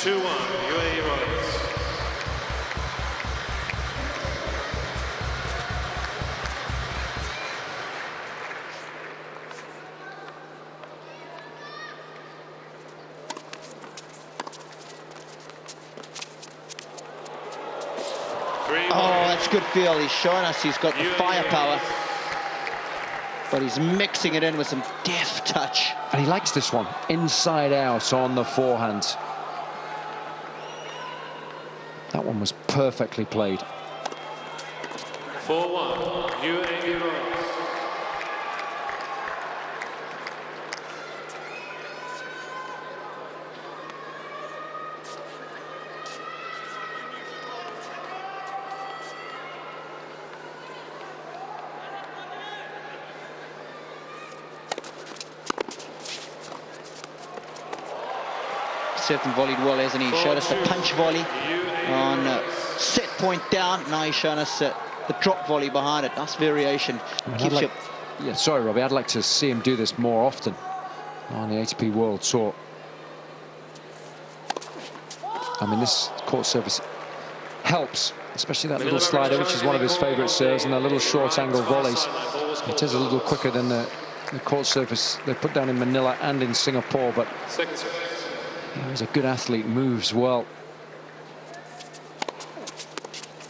UAE Royals. Oh, that's good feel. He's showing us he's got the firepower, but he's mixing it in with some deft touch. And he likes this one, inside out on the forehand. That one was perfectly played. 4-1, UAE Royals. Certainly volleyed well, hasn't he? Showed us the punch volley on set point down. Now he's shown us the drop volley behind it. Nice variation. Keeps you... Yeah, sorry, Robbie. I'd like to see him do this more often on the ATP World Tour. I mean, this court service helps, especially that little slider, which is one of his favourite serves, and the little short angle volleys. It is a little quicker than the court surface they put down in Manila and in Singapore, but he's a good athlete, moves well.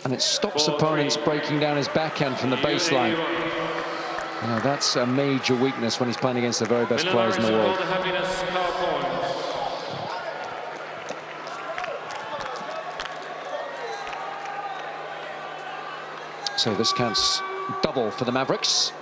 And it stops opponents breaking down his backhand from the baseline. You know, that's a major weakness when he's playing against the very best players in the world. So this counts double for the Mavericks.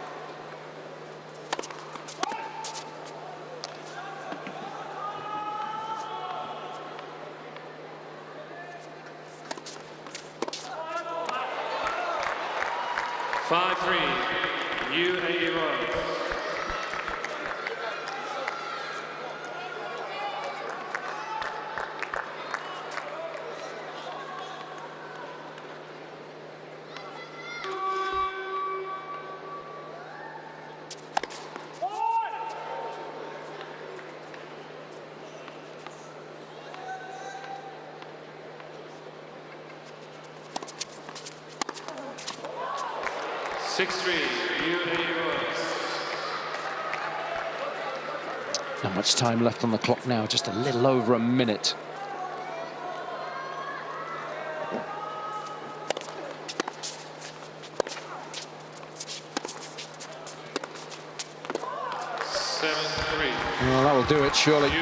UAE Royals. Not much time left on the clock now, just a little over a minute. Well, that will do it, surely.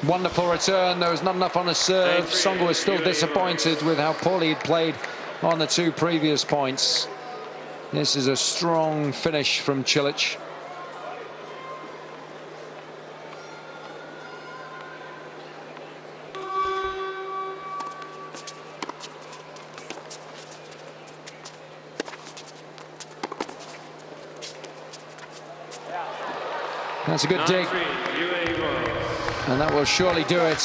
Wonderful return. There was not enough on the serve. Songa was still disappointed with how poorly he'd played on the two previous points. This is a strong finish from Cilic. That's a good dig. And that will surely do it.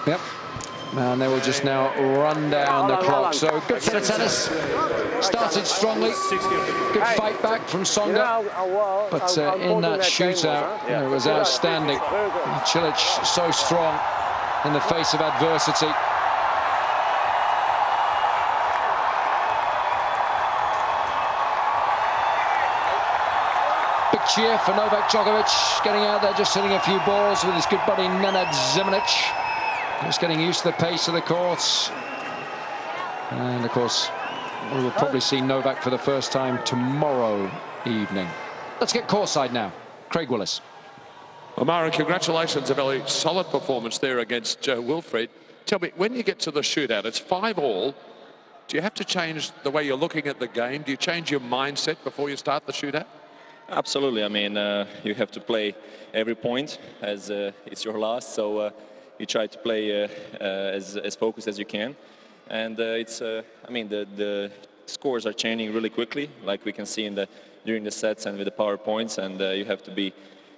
Yep. And they will just now run down the clock. So good bit of tennis. Started strongly. Good fight back from Songa. But in that shootout, it was outstanding. Cilic so strong in the face of adversity. cheer for Novak Djokovic, getting out there, just hitting a few balls with his good buddy Nenad Zimanic. Just getting used to the pace of the courts. And, of course, we will probably see Novak for the first time tomorrow evening. Let's get courtside now. Craig Willis. Well, Mara, congratulations. A very solid performance there against Joe Wilfried. Tell me, when you get to the shootout, it's 5-all. Do you have to change the way you're looking at the game? Do you change your mindset before you start the shootout? Absolutely. I mean, you have to play every point as it's your last. So you try to play as focused as you can. And I mean, the scores are changing really quickly, like we can see during the sets and with the power points. And you have to be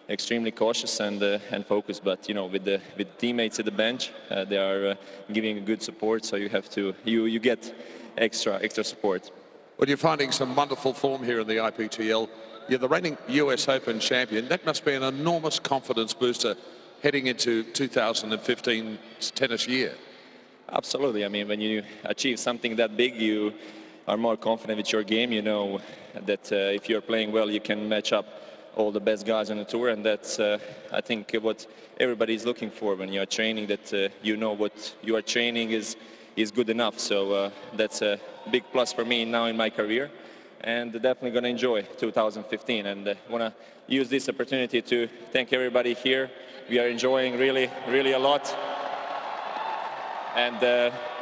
extremely cautious and focused. But you know, with teammates at the bench, they are giving a good support. So you have to you get extra support. Well, you're finding some wonderful form here in the IPTL. You're the reigning US Open champion. That must be an enormous confidence booster heading into 2015's tennis year. Absolutely. I mean, when you achieve something that big, you are more confident with your game. You know that if you're playing well, you can match up all the best guys on the tour, and that's I think what everybody is looking for when you are training. That you know what you are training is good enough. So that's a big plus for me now in my career, and definitely going to enjoy 2015. And want to use this opportunity to thank everybody here. We are enjoying really a lot. And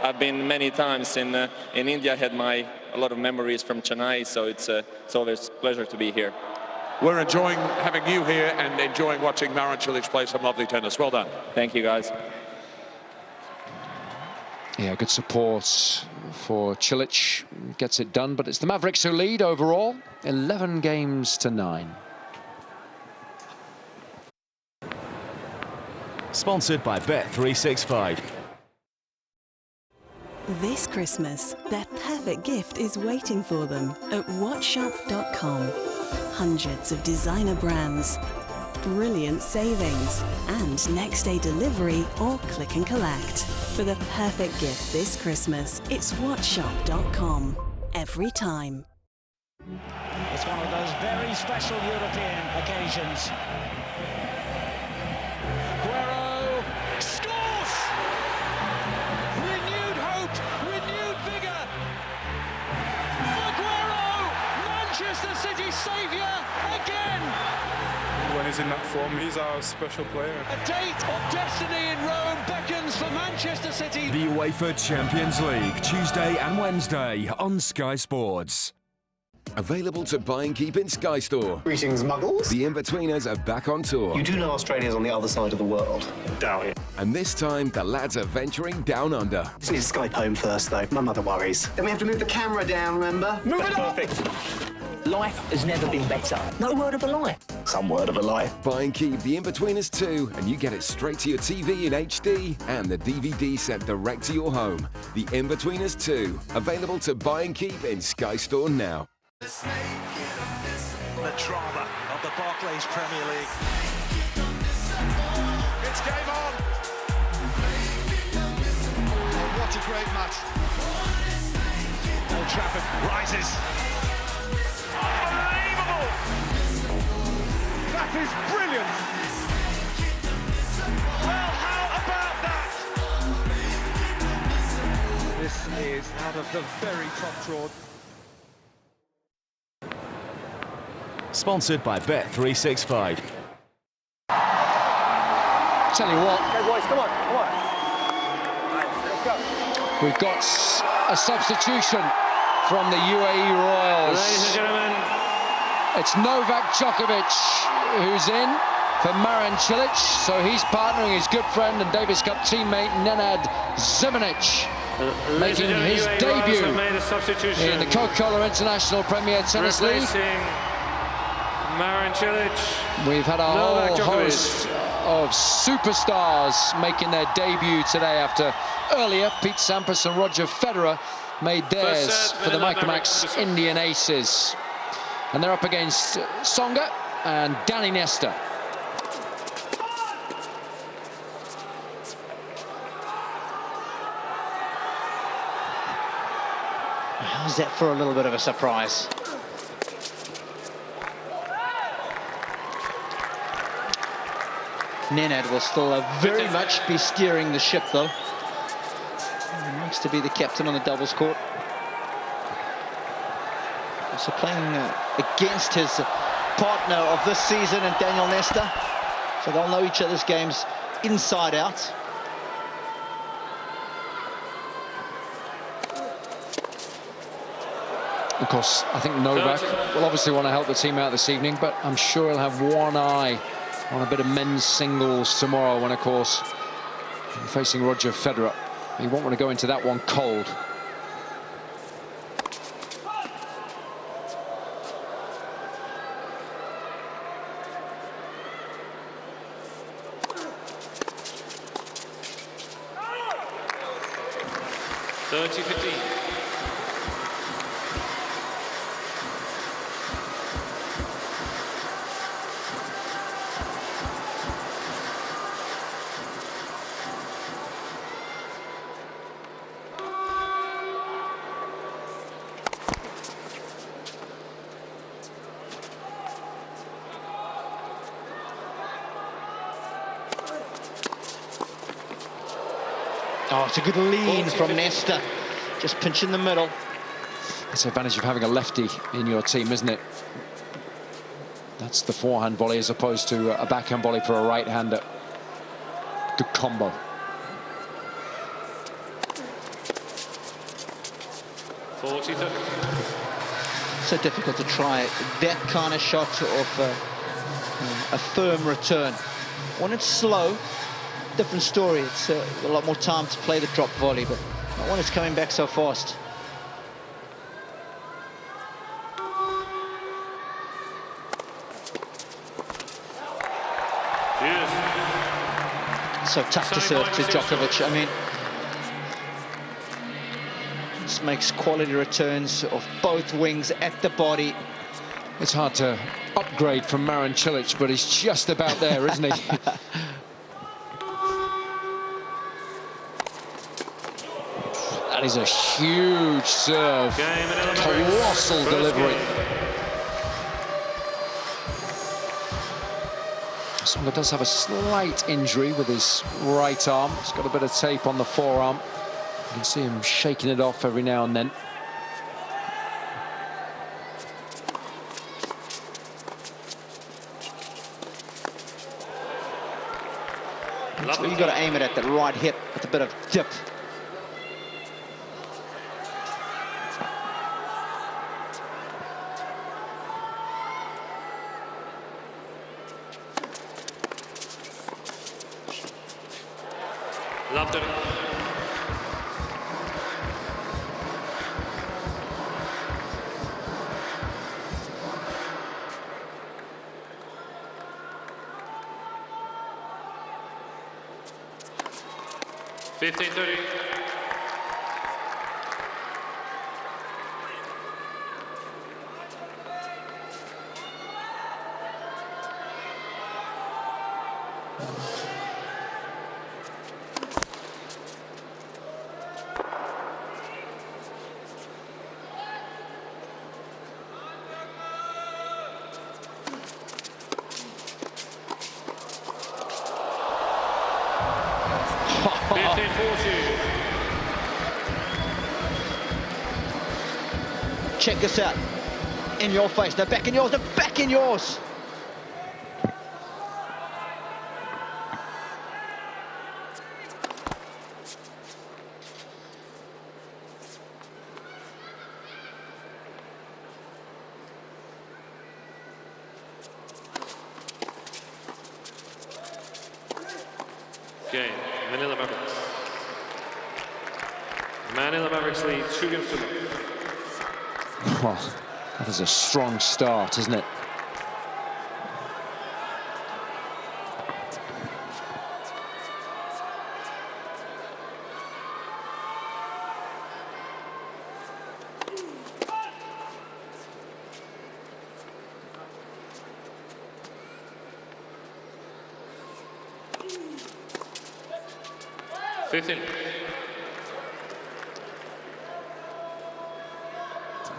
I've been many times in India. I had a lot of memories from Chennai, so it's always a pleasure to be here. We're enjoying having you here and enjoying watching Marin Cilic play some lovely tennis. Well done. Thank you, guys. Yeah, good support for Cilic. Gets it done, but it's the Mavericks who lead overall, 11 games to 9. Sponsored by Bet365. This Christmas, their perfect gift is waiting for them at WhatShop.com. Hundreds of designer brands, brilliant savings, and next-day delivery or click and collect. For the perfect gift this Christmas, it's WhatShop.com. Every time. It's one of those very special European occasions. Aguero scores! Renewed hope, renewed vigour. Aguero, Manchester City saviour again. When he's in that form, he's our special player. A date of destiny in Rome beckons for Manchester City. The UEFA Champions League, Tuesday and Wednesday on Sky Sports. Available to buy and keep in Sky Store. Greetings, Muggles. The In-Betweeners are back on tour. You do know Australia's on the other side of the world. Doubt it. And this time, the lads are venturing down under. Just need to Skype home first, though. My mother worries. Then we have to move the camera down, remember? Move it up! Perfect. Life has never been better. No word of a lie. Some word of a lie. Buy and keep The In-Betweeners 2, and you get it straight to your TV in HD and the DVD sent direct to your home. The In-Betweeners 2, available to buy and keep in Sky Store now. The drama of the Barclays Premier League. It's game on. Oh, what a great match. Old Trafford rises. Unbelievable! That is brilliant. Well, how about that? This is out of the very top drawer. Sponsored by Bet365. Tell you what. Okay, boys, come on. Let's go. We've got a substitution from the UAE Royals. Ladies and gentlemen. It's Novak Djokovic who's in for Marin Cilic. So he's partnering his good friend and Davis Cup teammate Nenad Zimanic. Making his debut in the Coca-Cola International Premier Tennis League. Marin Cilic. We've had a whole host of superstars making their debut today after earlier Pete Sampras and Roger Federer made theirs for the Micromax Indian Aces. And they're up against Tsonga and Danny Nesta. How's that for a little bit of a surprise? Nenad will still very much be steering the ship, though. He likes to be the captain on the doubles court. Also playing against his partner of this season, and Daniel Nesta. So they'll know each other's games inside out. Of course, I think Novak will obviously want to help the team out this evening, but I'm sure he'll have one eye on a bit of men's singles tomorrow when, of course, facing Roger Federer. He won't want to go into that one cold. Oh, it's a good lean from Nesta. Just pinch in the middle. That's the advantage of having a lefty in your team, isn't it? That's the forehand volley as opposed to a backhand volley for a right-hander. Good combo. So difficult to try that kind of shot off a firm return. When it's slow, different story. It's a lot more time to play the drop volley, but not when it's coming back so fast. So tough to serve to Djokovic. I mean, this makes quality returns of both wings at the body. It's hard to upgrade from Marin Cilic, but he's just about there, isn't he? That is a huge serve. Colossal delivery. Tsonga does have a slight injury with his right arm. He's got a bit of tape on the forearm. You can see him shaking it off every now and then. So you've got to aim it at the right hip with a bit of dip. Loved it. $15-30. Check this out. In your face. They're back in yours. They're back in yours. Game, Manila Mavericks. Manila Mavericks lead 2 games to 0. Oh, that is a strong start, isn't it?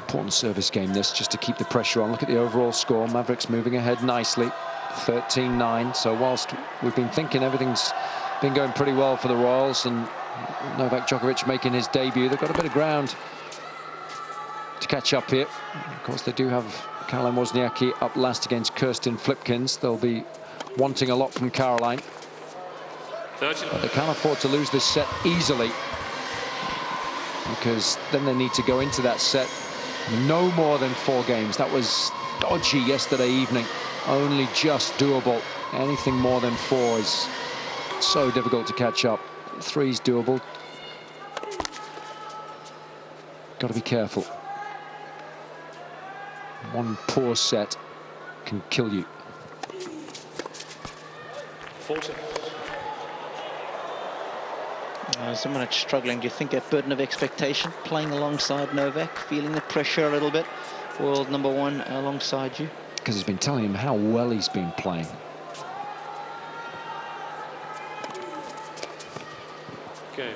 Important service game this, just to keep the pressure on. Look at the overall score. Mavericks moving ahead nicely. 13-9. So whilst we've been thinking everything's been going pretty well for the Royals and Novak Djokovic making his debut, they've got a bit of ground to catch up here. Of course, they do have Caroline Wozniacki up last against Kirsten Flipkins. They'll be wanting a lot from Caroline. But they can't afford to lose this set easily, because then they need to go into that set no more than 4 games. That was dodgy yesterday evening, only just doable. Anything more than 4 is so difficult to catch up. 3's doable. Got to be careful. One poor set can kill you. 40. Someone that's struggling, do you think that burden of expectation, playing alongside Novak, feeling the pressure a little bit, world number 1 alongside you? Because he's been telling him how well he's been playing. Okay.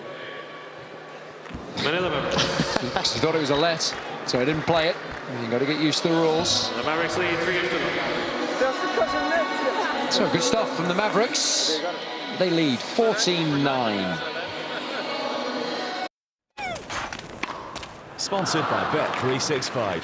Manila Mavericks. He thought it was a let, so he didn't play it. You've got to get used to the rules. The Mavericks lead 3-2. So good stuff from the Mavericks. They lead 14-9. Sponsored by Bet365.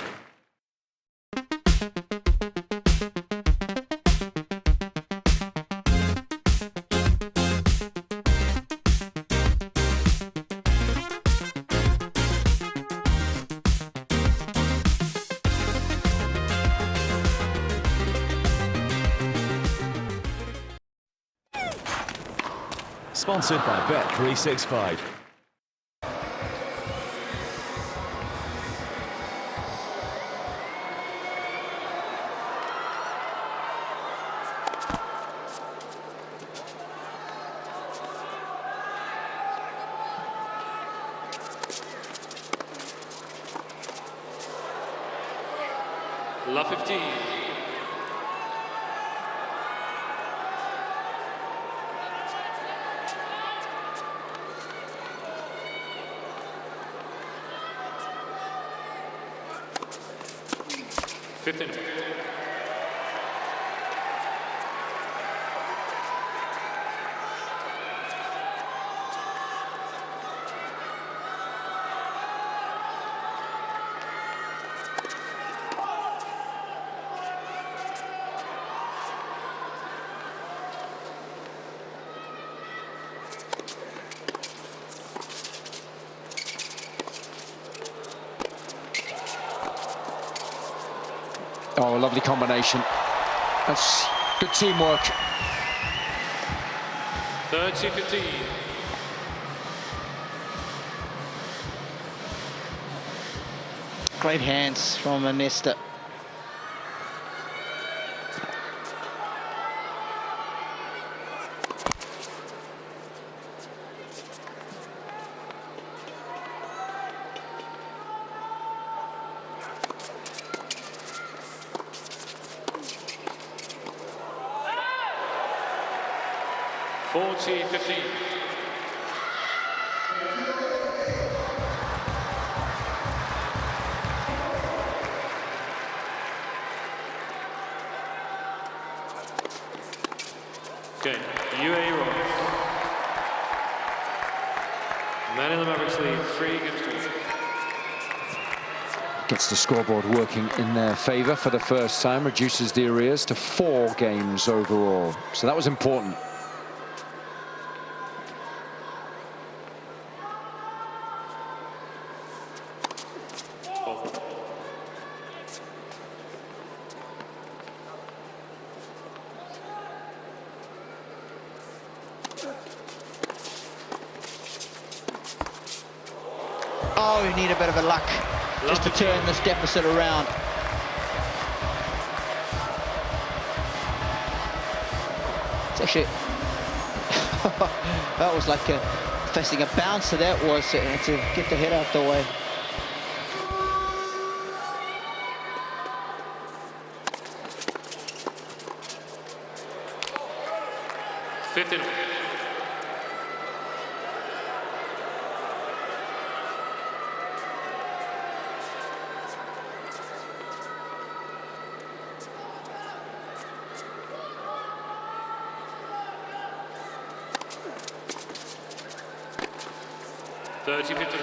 Sponsored by Bet365. La 15. Oh, a lovely combination. That's good teamwork. 30-15. Great hands from Nesta. Okay, UAE Royals. Manila Mavericks lead 3-2. Gets the scoreboard working in their favour for the first time, reduces the arrears to 4 games overall. So that was important. Oh, we need a bit of a luck just to turn this deficit around. It's actually that was like facing a bouncer. That was to get the head out the way. 30-50.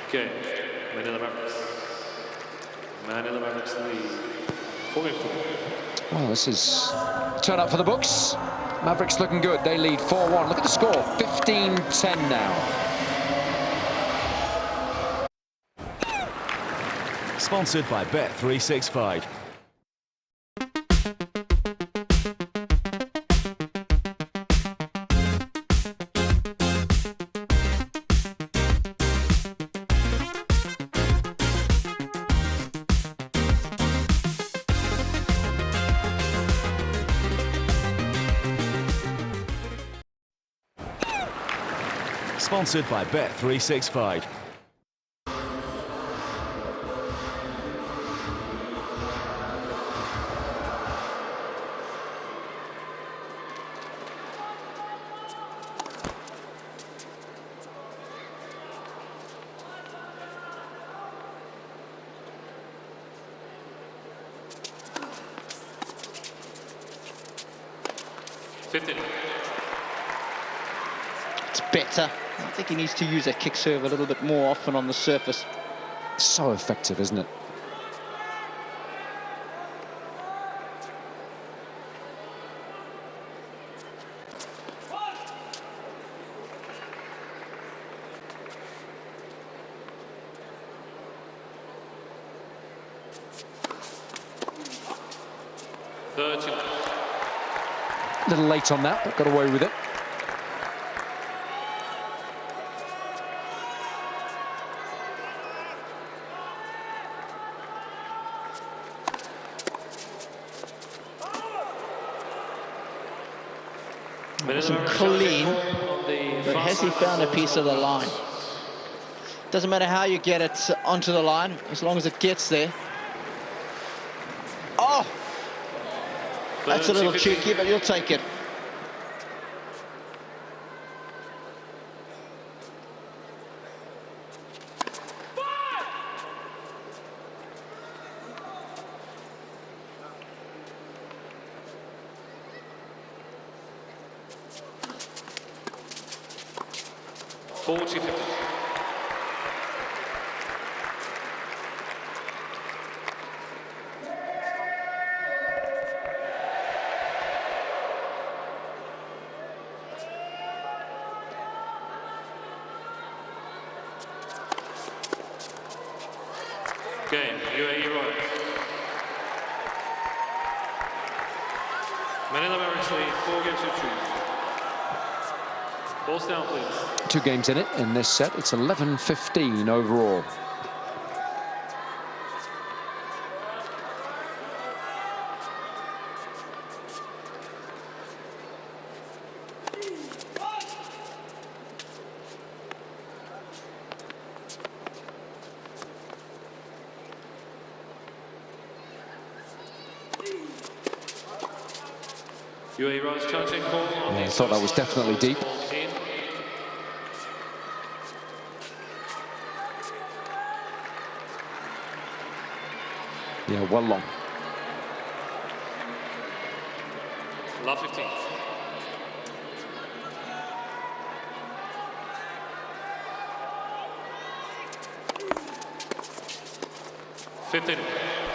Okay, Manila Mavericks. Manila Mavericks lead. 4-4. Well, this is turn up for the books. Mavericks looking good. They lead 4-1. Look at the score, 15-10 now. Sponsored by Bet365. Sponsored by Bet365. It's better. I think he needs to use that kick serve a little bit more often on the surface. So effective, isn't it? A little late on that, but got away with it. Wasn't clean, but has he found a piece of the line? Doesn't matter how you get it onto the line, as long as it gets there. Oh! That's a little cheeky, but you'll take it. Game, UAE Royals. Manila Mavericks lead 4 games to 2. Balls down, please. 2 games in it in this set. It's 11-15 overall. UAE Royals charging call on I thought that was definitely deep. Yeah, well long. Love 15.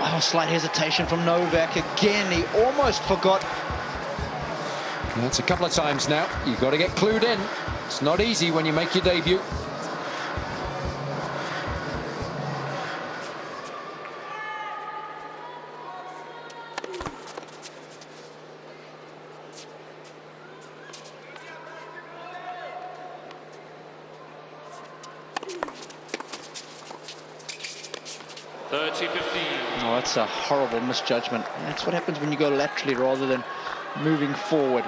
Oh, slight hesitation from Novak again. He almost forgot. That's a couple of times now. You've got to get clued in. It's not easy when you make your debut. 30-15. Oh, that's a horrible misjudgment. That's what happens when you go laterally rather than moving forward.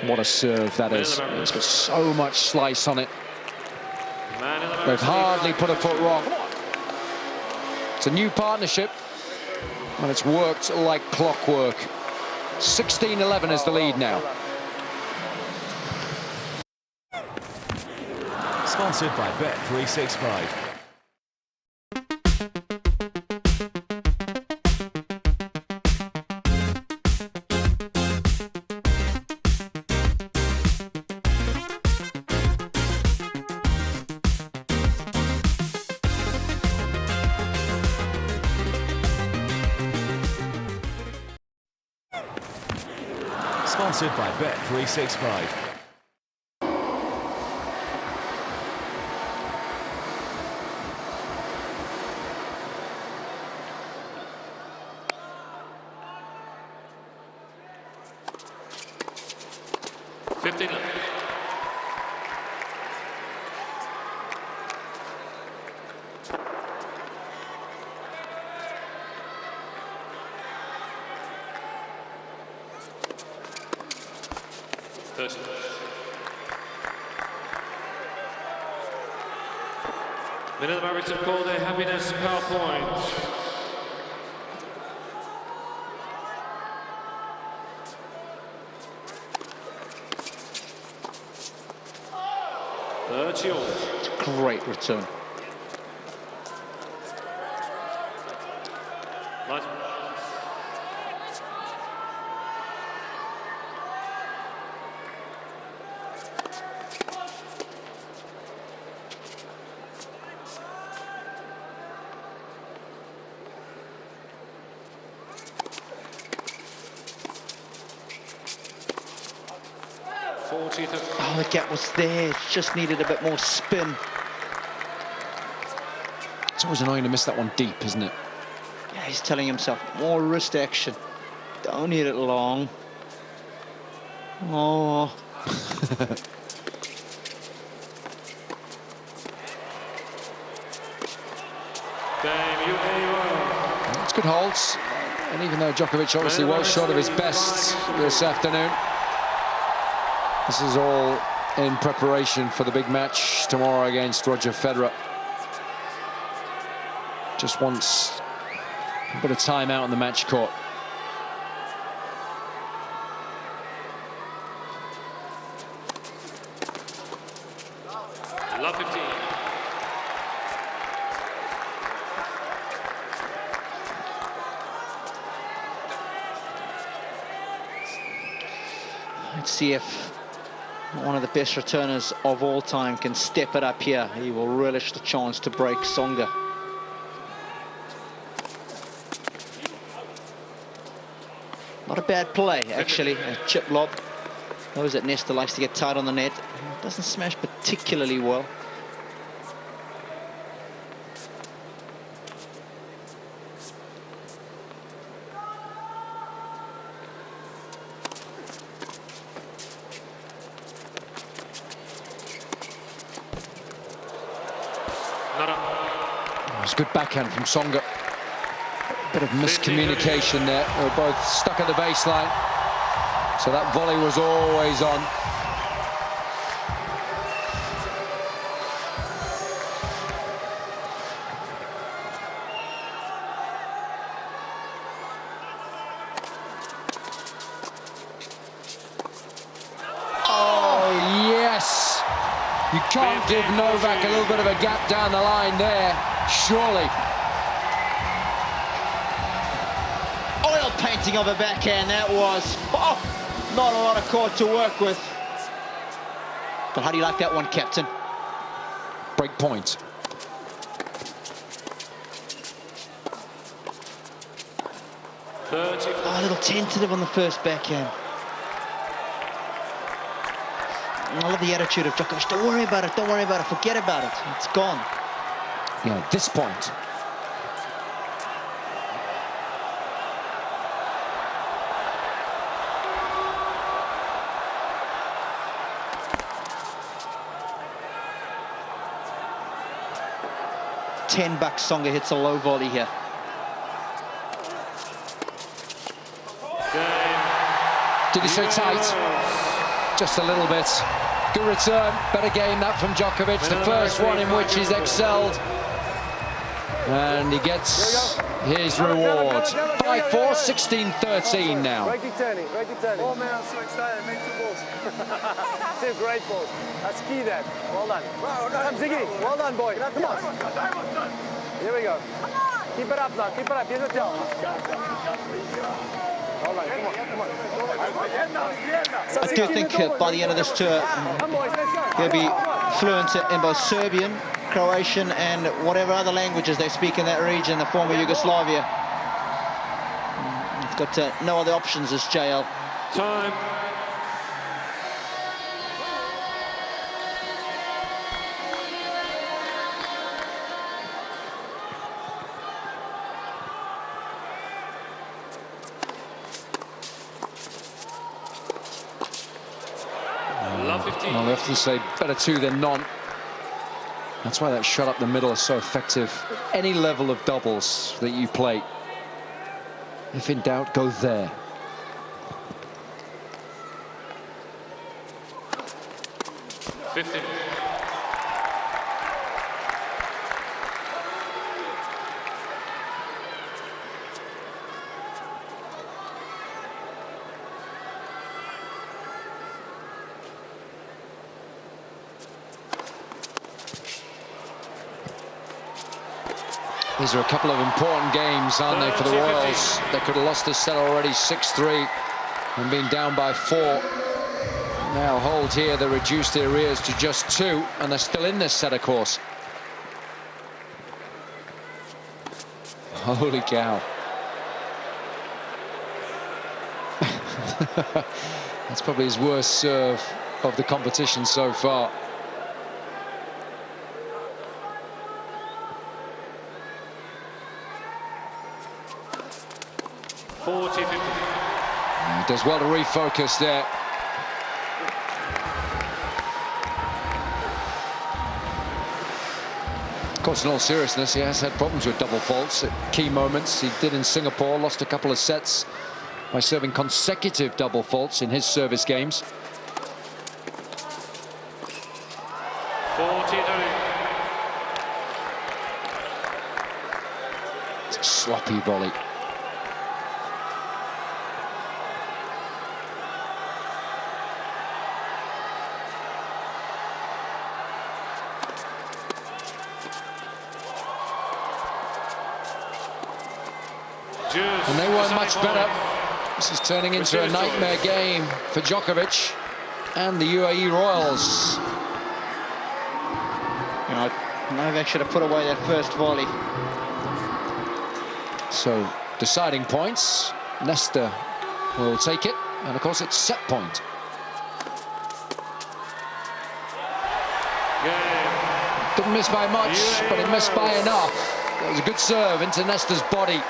What a serve that is. It's got so much slice on it. They've hardly put a foot wrong. It's a new partnership, and it's worked like clockwork. 16-11 is the lead now. Sponsored by Bet365. Sponsored by Bet365. Manila Mavericks have called their happiness PowerPoint. Great return. Nice. Oh, the gap was there. It just needed a bit more spin. It's always annoying to miss that one deep, isn't it? Yeah, he's telling himself, more wrist action. Don't hit it long. Oh. It's good holds. And even though Djokovic obviously was short of his best this afternoon, this is all in preparation for the big match tomorrow against Roger Federer. Just wants a bit of time out on the match court. Love 15. Let's see if one of the best returners of all time can step it up here. He will relish the chance to break Tsonga. Not a bad play, actually. A chip lob. Knows that Nesta likes to get tight on the net. Doesn't smash particularly well. It's good backhand from Tsonga. Bit of miscommunication there. They were both stuck at the baseline. So that volley was always on. Oh, yes! You can't give Novak a little bit of a gap down the line there, surely. Oil painting of a backhand, that was. Oh, not a lot of court to work with. But how do you like that one, Captain? Break point. Oh, a little tentative on the first backhand. I love the attitude of Djokovic. Don't worry about it, don't worry about it, forget about it. It's gone. Yeah, at this point. $10 Tsonga hits a low volley here. Did he say tight? Just a little bit. Good return. Better game that from Djokovic. The first one in which he's excelled. And he gets his reward. 5-4, 16-13 now. Righty turning, righty turning. Oh man, I'm so excited. I made 2 balls. 2 great balls. That's key there. Well done. Come, Ziggy. Well done, boy. Come on. Here we go. Keep it up now. Keep it up. Here's the tell. Well done. Come on. Come on. I do think by the end of this tour, he'll be fluent in both Serbian, Croatian, and whatever other languages they speak in that region, the former Yugoslavia. He's got no other options as JL. Time. Well, we often say better 2 than none. That's why that shot up the middle is so effective. Any level of doubles that you play, if in doubt, go there. These are a couple of important games, aren't they, for the Royals? They could have lost this set already 6-3 and been down by 4. Now hold here, they reduced their arrears to just 2, and they're still in this set, of course. Holy cow. That's probably his worst serve of the competition so far. He does well to refocus there. Of course, in all seriousness, he has had problems with double faults at key moments. He did in Singapore, lost a couple of sets by serving consecutive double faults in his service games. 40. It's a sloppy volley. And they weren't much better. This is turning into a nightmare game for Djokovic and the UAE Royals. You know, Novak should have put away that first volley. So, deciding points. Nesta will take it. And, of course, it's set point. Didn't miss by much, but he missed by enough. That was a good serve into Nesta's body.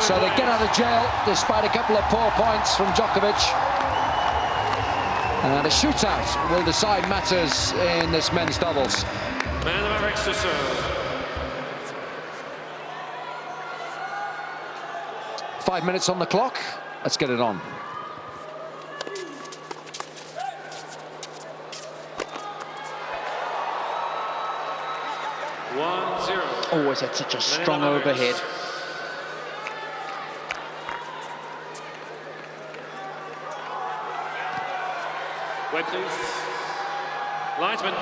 So they get out of jail despite a couple of poor points from Djokovic. And a shootout will decide matters in this men's doubles. And the Mavericks to serve. 5 minutes on the clock. Let's get it on. Always had such a strong overhead. Wait, please. Linesman.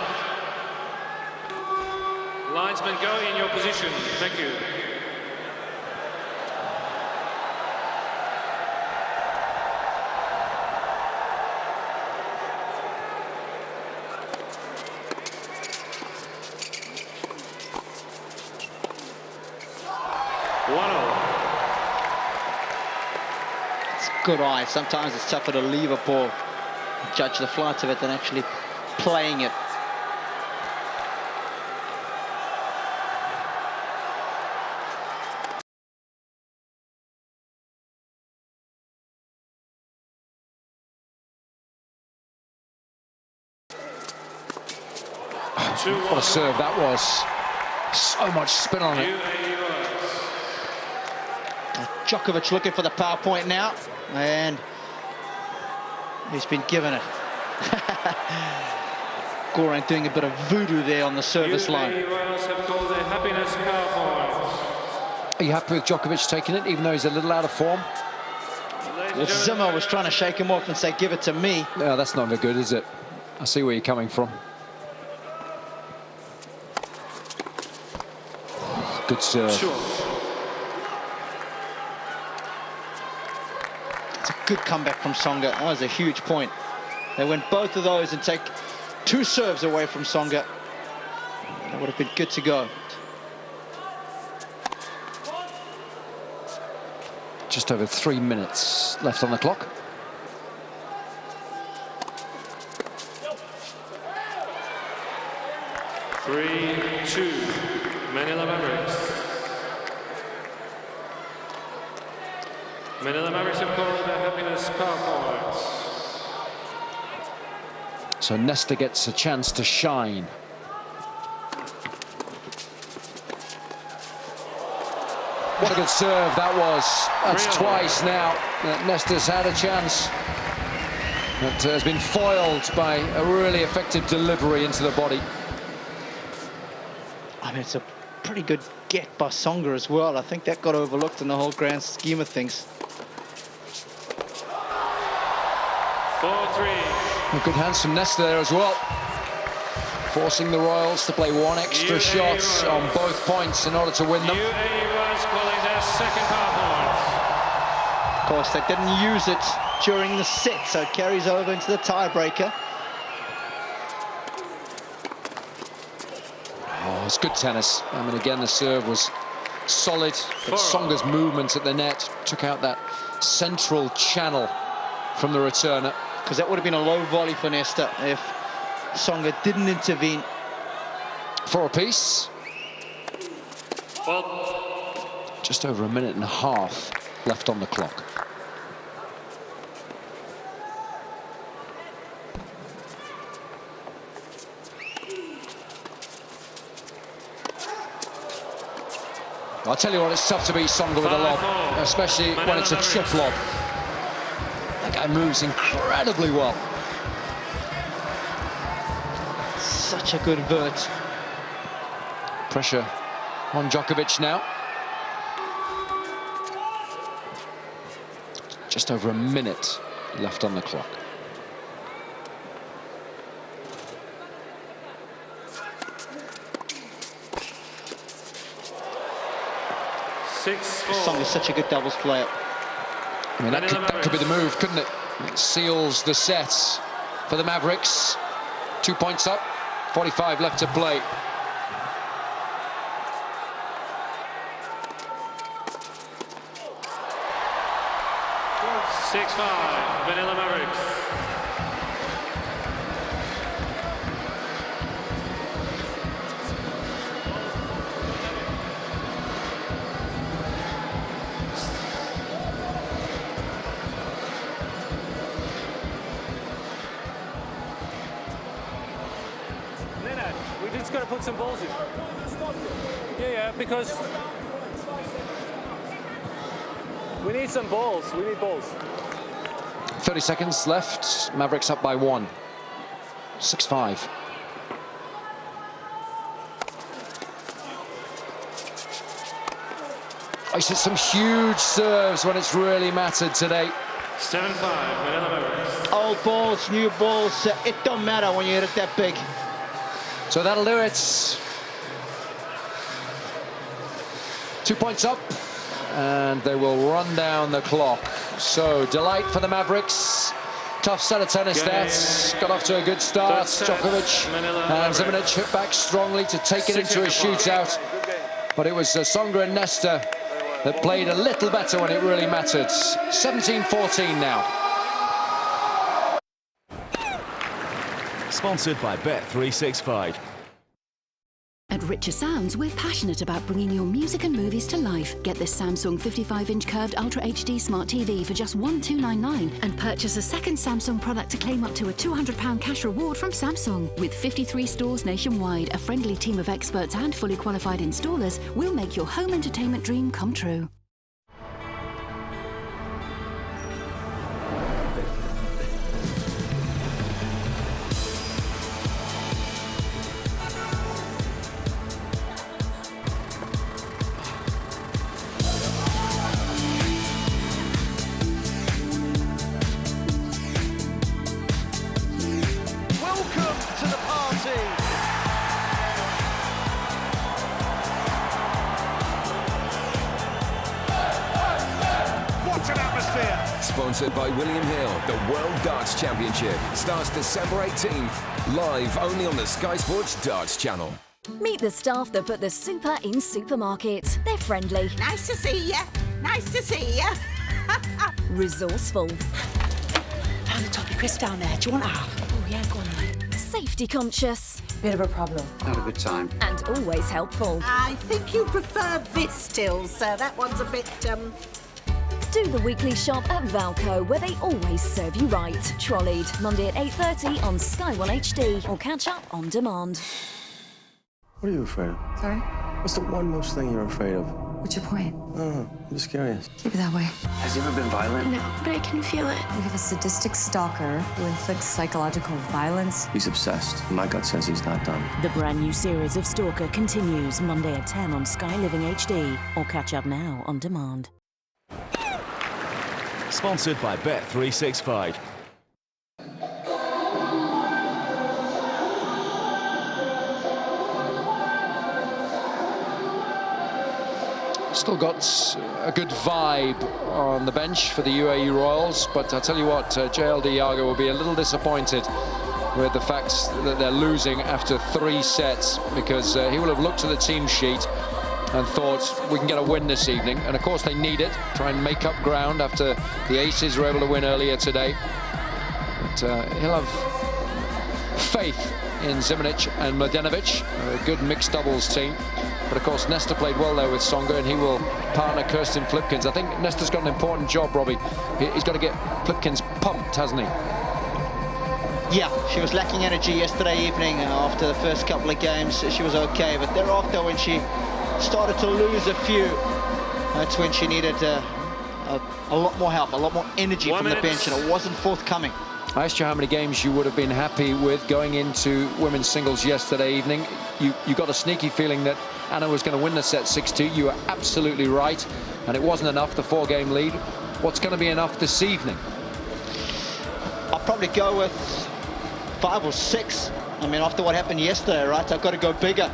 Linesman, go in your position. Thank you. good eye. Sometimes it's tougher to leave a ball, judge the flight of it, than actually playing it. What a serve that was. So much spin on it. Djokovic looking for the power point now, and he's been given it. Goran doing a bit of voodoo there on the service line. Are you happy with Djokovic taking it, even though he's a little out of form? Well, Zimmer was trying to shake him off and say, give it to me. No, that's not very good, is it? I see where you're coming from. Good serve. Sure. It's a good comeback from Tsonga. That was a huge point. They win both of those and take 2 serves away from Tsonga. That would have been good to go. Just over 3 minutes left on the clock. Three, 2, Manila Mavericks. Manila Mavericks have called the happiness power points. So Nesta gets a chance to shine. What a good serve that was. That's twice now that Nesta's had a chance. But has been foiled by a really effective delivery into the body. I mean, it's a pretty good get by Tsonga as well. I think that got overlooked in the whole grand scheme of things. 4-3. A good hands from Nesta there as well. Forcing the Royals to play 1 extra shot on both points in order to win them. UAE was calling their second power point. Of course, they didn't use it during the set, so it carries over into the tiebreaker. Oh, it's good tennis. I mean, again, the serve was solid, but Tsonga's movement at the net took out that central channel from the returner. Because that would have been a low volley for Nesta if Tsonga didn't intervene. For a piece. Well, just over 1.5 minutes left on the clock. I'll tell you what, it's tough to beat Tsonga with a lob, especially when it's a chip lob. That guy moves incredibly well. Such a good vert. Pressure on Djokovic now. Just over 1 minute left on the clock. Tsonga is such a good doubles player. I mean, that could be the move, couldn't it? It seals the set for the Mavericks. 2 points up, 45 left to play. Manila Mavericks. We just got to put some balls in. Yeah, because we need some balls. We need balls. 30 seconds left. Mavericks up by 1. 6-5. He's hit some huge serves when it's really mattered today. 7-5, Manila Mavericks. Old balls, new balls, it don't matter when you hit it that big. So that'll do it. 2 points up, and they will run down the clock. So delight for the Mavericks. Tough set of tennis stats. Got off to a good start. Djokovic and Zimmerich hit back strongly to take it into a shootout. But it was Tsonga and Nesta that played a little better when it really mattered. 17-14 now. Sponsored by Bet365. At Richer Sounds, we're passionate about bringing your music and movies to life. Get this Samsung 55-inch curved Ultra HD Smart TV for just $1,299 and purchase a second Samsung product to claim up to a £200 cash reward from Samsung. With 53 stores nationwide, a friendly team of experts and fully qualified installers will make your home entertainment dream come true. Sponsored by William Hill, the World Darts Championship starts December 18th, live only on the Sky Sports Darts channel. Meet the staff that put the super in supermarkets. They're friendly. Nice to see ya. Nice to see ya. Resourceful. Found a toffee crisp down there. Do you want half? Oh, yeah, go on then. Safety conscious. Bit of a problem. Not a good time. And always helpful. I think you prefer this still, sir. That one's a bit, Do the weekly shop at Valco, where they always serve you right. Trolleyed, Monday at 8:30 on Sky One HD, or catch up on demand. What are you afraid of? Sorry? What's the one most thing you're afraid of? What's your point? I'm just curious. Keep it that way. Has he ever been violent? No, but I can feel it. We have a sadistic stalker who inflicts psychological violence. He's obsessed. My gut says he's not done. The brand new series of Stalker continues Monday at 10 on Sky Living HD, or catch up now on demand. Sponsored by Bet365. Still got a good vibe on the bench for the UAE Royals, but I tell you what, JLD Yago will be a little disappointed with the fact that they're losing after 3 sets, because he will have looked at the team sheet and thought, we can get a win this evening. And of course they need it, try and make up ground after the Aces were able to win earlier today. But he'll have faith in Zimanic and Mladenovic, a good mixed doubles team. But of course Nesta played well there with Songa, and he will partner Kirsten Flipkins. I think Nesta's got an important job, Robbie. He's got to get Flipkins pumped, hasn't he? Yeah, she was lacking energy yesterday evening after the first couple of games. She was okay, but thereafter when she started to lose a few, that's when she needed a lot more help, a lot more energy from the bench, and it wasn't forthcoming. I asked you how many games you would have been happy with going into women's singles yesterday evening. You got a sneaky feeling that Anna was going to win the set 6-2. You were absolutely right, and it wasn't enough, the 4-game lead. What's going to be enough this evening? I'll probably go with 5 or 6. I mean, after what happened yesterday, right, I've got to go bigger.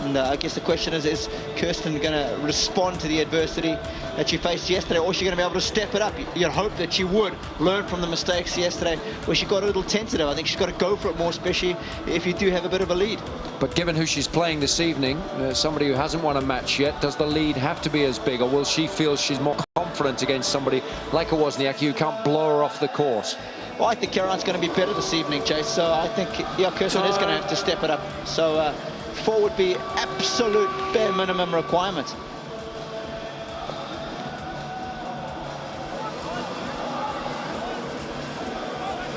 And I guess the question is Kirsten going to respond to the adversity that she faced yesterday, or is she going to be able to step it up? You'd hope that she would learn from the mistakes yesterday, where she got a little tentative. I think she's got to go for it more, especially if you do have a bit of a lead. But given who she's playing this evening, somebody who hasn't won a match yet, does the lead have to be as big, or will she feel she's more confident against somebody like a Wozniacki who can't blow her off the course? Well, I think Caroline's going to be better this evening, Chase, so I think, yeah, Kirsten is going to have to step it up. So 4 would be absolute bare minimum requirement.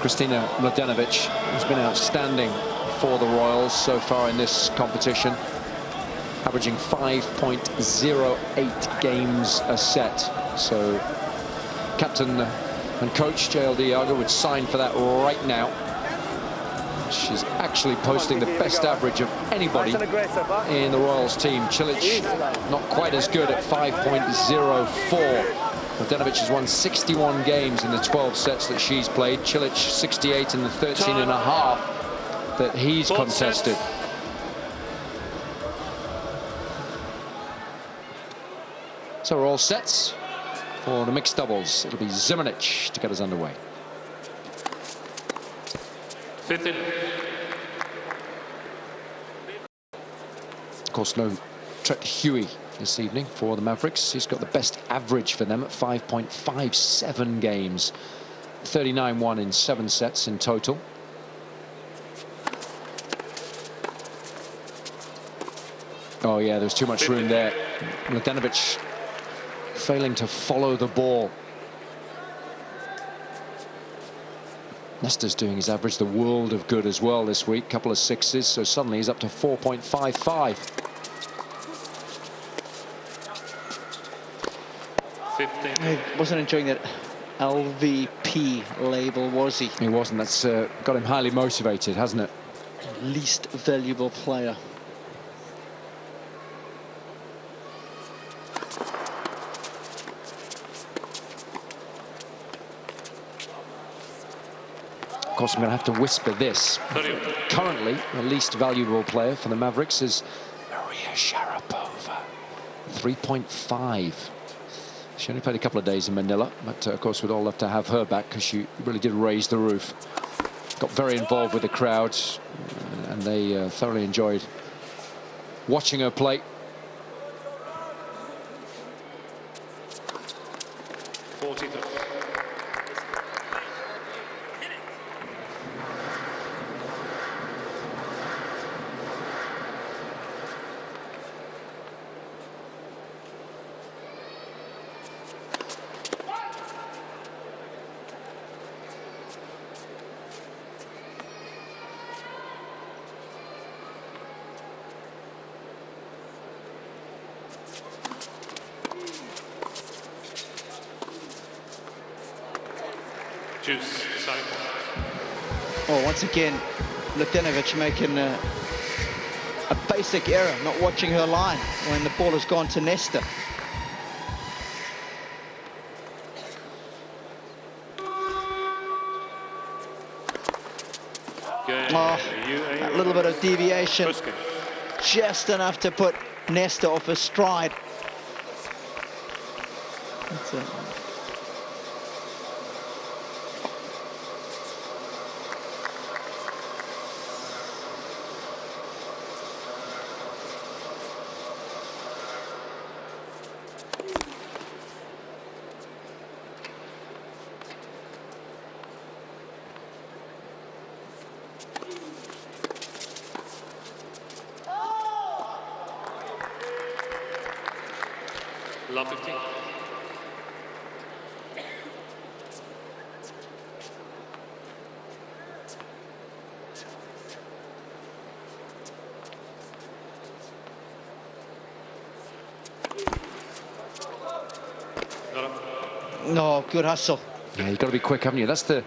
Kristina Mladenovic has been outstanding for the Royals so far in this competition, averaging 5.08 games a set. So captain and coach JLD Yago would sign for that right now. She's actually posting the best average of anybody in the Royals team. Cilic not quite as good at 5.04. Mladenovic has won 61 games in the 12 sets that she's played. Cilic 68 in the 13 and a half that he's contested. So we're all sets for the mixed doubles. It'll be Zimanic to get us underway. Of course, no Trent Huey this evening for the Mavericks. He's got the best average for them at 5.57 games. 39-1 in 7 sets in total. Oh yeah, there's too much room there. Mladenovic failing to follow the ball. Nestor's doing his average the world of good as well this week. Couple of sixes, so suddenly he's up to 4.55. 15. He wasn't enjoying that LVP label, was he? He wasn't. That's got him highly motivated, hasn't it? Least valuable player. Of course, I'm going to have to whisper this. Currently, the least valuable player for the Mavericks is Maria Sharapova. 3.5. She only played a couple of days in Manila, but of course we'd all love to have her back because she really did raise the roof. Got very involved with the crowd, and they thoroughly enjoyed watching her play. 40. Juice, deciding point. Oh, once again, Mladenovic making a basic error, not watching her line when the ball has gone to Nestor. Oh, a little bit of deviation, just enough to put Nestor off his stride. That's it. Love 15. No, good hustle. Yeah, you've got to be quick, haven't you? That's the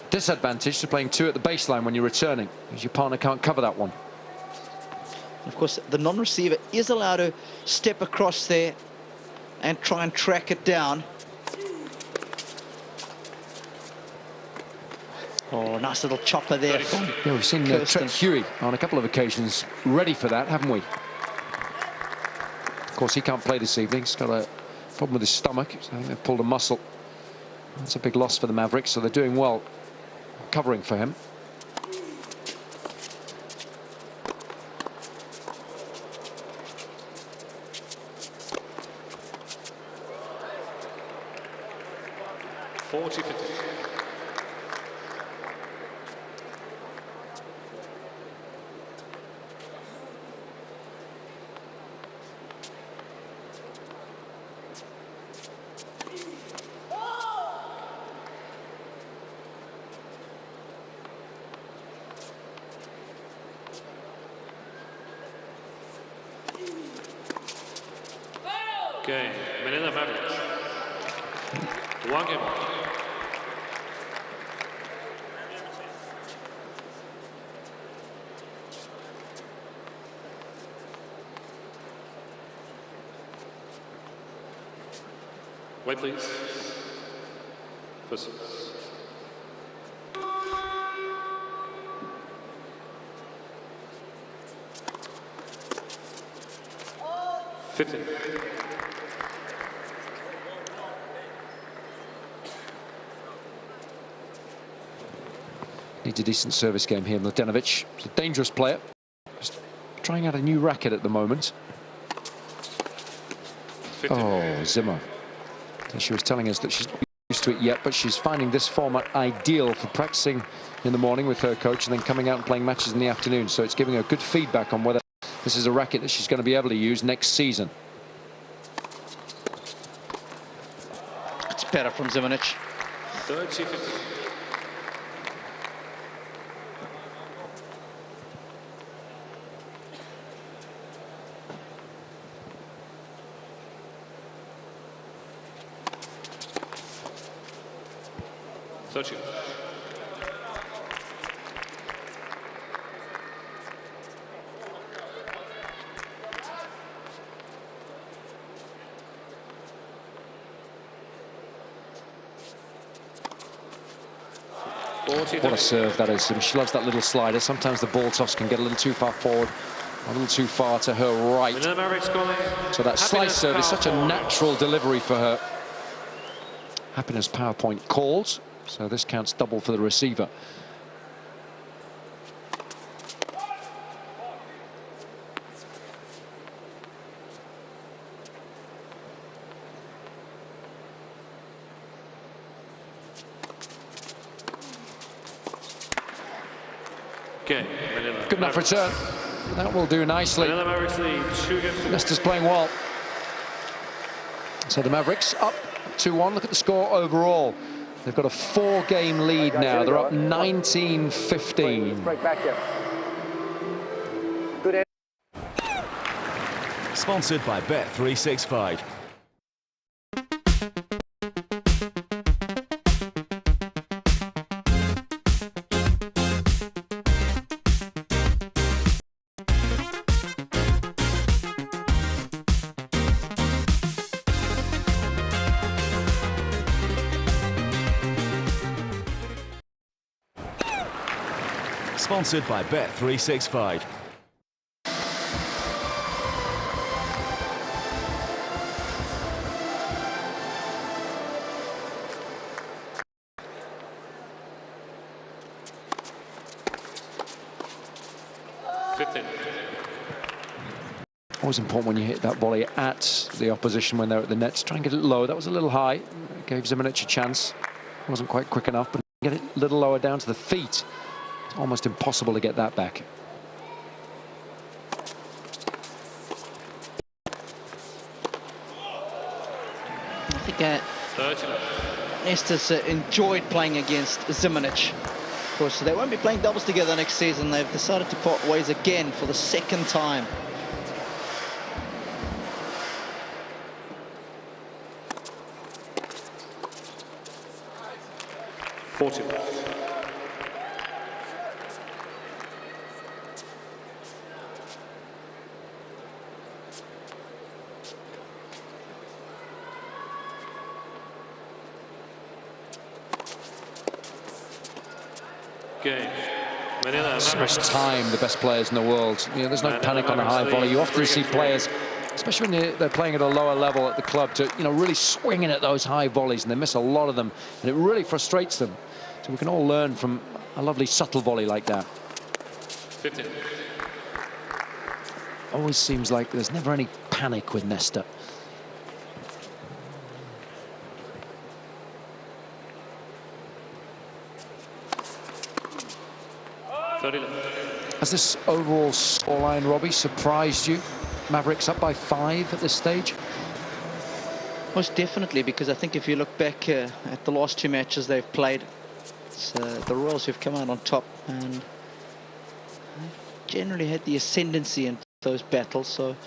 disadvantage to playing 2 at the baseline when you're returning, because your partner can't cover that one. Of course, the non-receiver is allowed to step across there and try and track it down. Oh, nice little chopper there. Yeah, we've seen Trent Huey on a couple of occasions ready for that, haven't we? Of course, he can't play this evening. He's got a problem with his stomach. So I think they've pulled a muscle. That's a big loss for the Mavericks, so they're doing well covering for him. Okay, Manila Mavericks. 1 game. Wait, please. First. Needs a decent service game here, Mladenovic. He's a dangerous player. Just trying out a new racket at the moment. Oh, Zimmer. She was telling us that she's not used to it yet, but she's finding this format ideal for practicing in the morning with her coach and then coming out and playing matches in the afternoon. So it's giving her good feedback on whether this is a racket that she's going to be able to use next season. It's better from Zimmerich. 30-50. Sochi. What a serve that is. She loves that little slider. Sometimes the ball toss can get a little too far forward, a little too far to her right. So that slice serve is such a natural delivery for her. Happiness power point called, so this counts double for the receiver. Okay, Manila. Good enough return. That will do nicely. Manila Mavericks lead 2-2. Leicester's playing well. So the Mavericks up 2-1. Look at the score overall. They've got a 4-game lead now. They're up 19-15. Break back here. Good end. Sponsored by Bet365. Sponsored by Bet365. Always important when you hit that volley at the opposition when they're at the nets. Try and get it low. That was a little high. It gave Zimmerich a chance. Wasn't quite quick enough, but get it a little lower down to the feet. It's almost impossible to get that back. I think Leicester's enjoyed playing against Zimmerich. Of course, they won't be playing doubles together next season. They've decided to part ways again for the second time. So much time, the best players in the world. You know, there's no panic on a high volley. You often see players, especially when they're playing at a lower level at the club, to really swinging at those high volleys, and they miss a lot of them, and it really frustrates them. So we can all learn from a lovely subtle volley like that. 15. Always seems like there's never any panic with Nesta. Has this overall scoreline, Robbie, surprised you? Mavericks up by 5 at this stage? Most definitely, because I think if you look back at the last 2 matches they've played, it's the Royals who've come out on top and generally had the ascendancy in those battles. So, of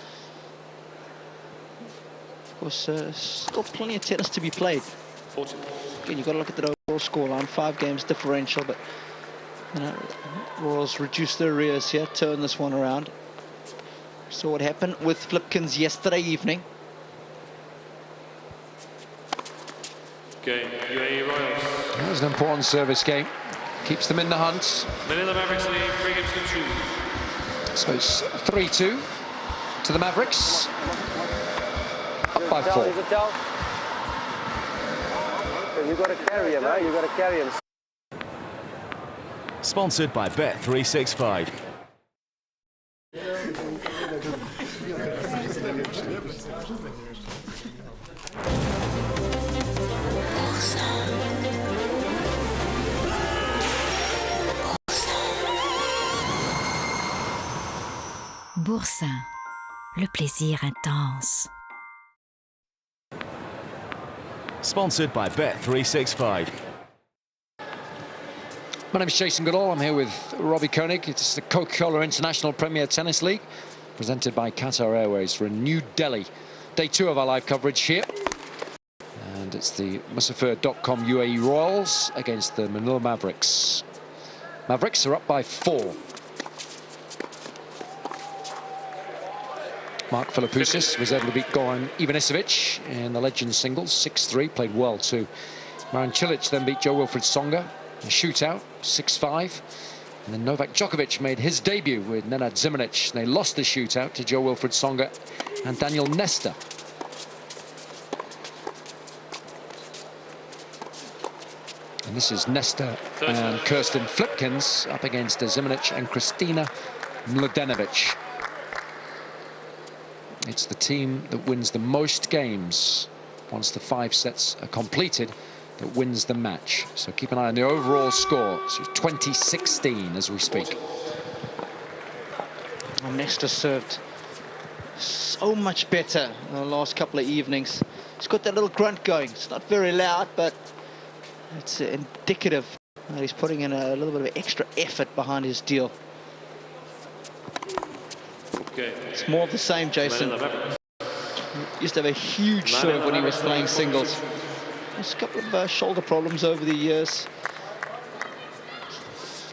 course, still plenty of tennis to be played. 40. Again, you've got to look at the overall scoreline, 5 games differential, but Royals reduced their arrears here, turn this one around. Saw what happened with Flipkins yesterday evening. Okay, UAE Royals. That was an important service game. Keeps them in the hunt. Manila Mavericks lead 3 games to 2. So it's 3-2 to the Mavericks. Up by 4. You got to carry him, huh? You got to carry him. Sponsored by Bet365. Boursin, le plaisir intense. Sponsored by Bet365. My name is Jason Goodall. I'm here with Robbie Koenig. It's the Coca-Cola International Premier Tennis League, presented by Qatar Airways for New Delhi. Day 2 of our live coverage here. And it's the Musafir.com UAE Royals against the Manila Mavericks. Mavericks are up by 4. Mark Philippoussis was able to beat Goran Ivanisevic in the Legends singles, 6-3, played well too. Marin Cilic then beat Joe-Wilfried Tsonga, a shootout, 6-5. And then Novak Djokovic made his debut with Nenad Zimonjic. They lost the shootout to Joe-Wilfried Tsonga and Daniel Nesta. And this is Nesta and Kirsten Flipkens up against Zimonjic and Kristina Mladenovic. It's the team that wins the most games once the 5 sets are completed that wins the match. So keep an eye on the overall score. So 20-16 as we speak. Well, Nesta served so much better in the last couple of evenings. He's got that little grunt going. It's not very loud, but it's indicative that he's putting in a little bit of extra effort behind his deal. It's more of the same, Jason. He used to have a huge serve when he was playing singles. There's a couple of shoulder problems over the years.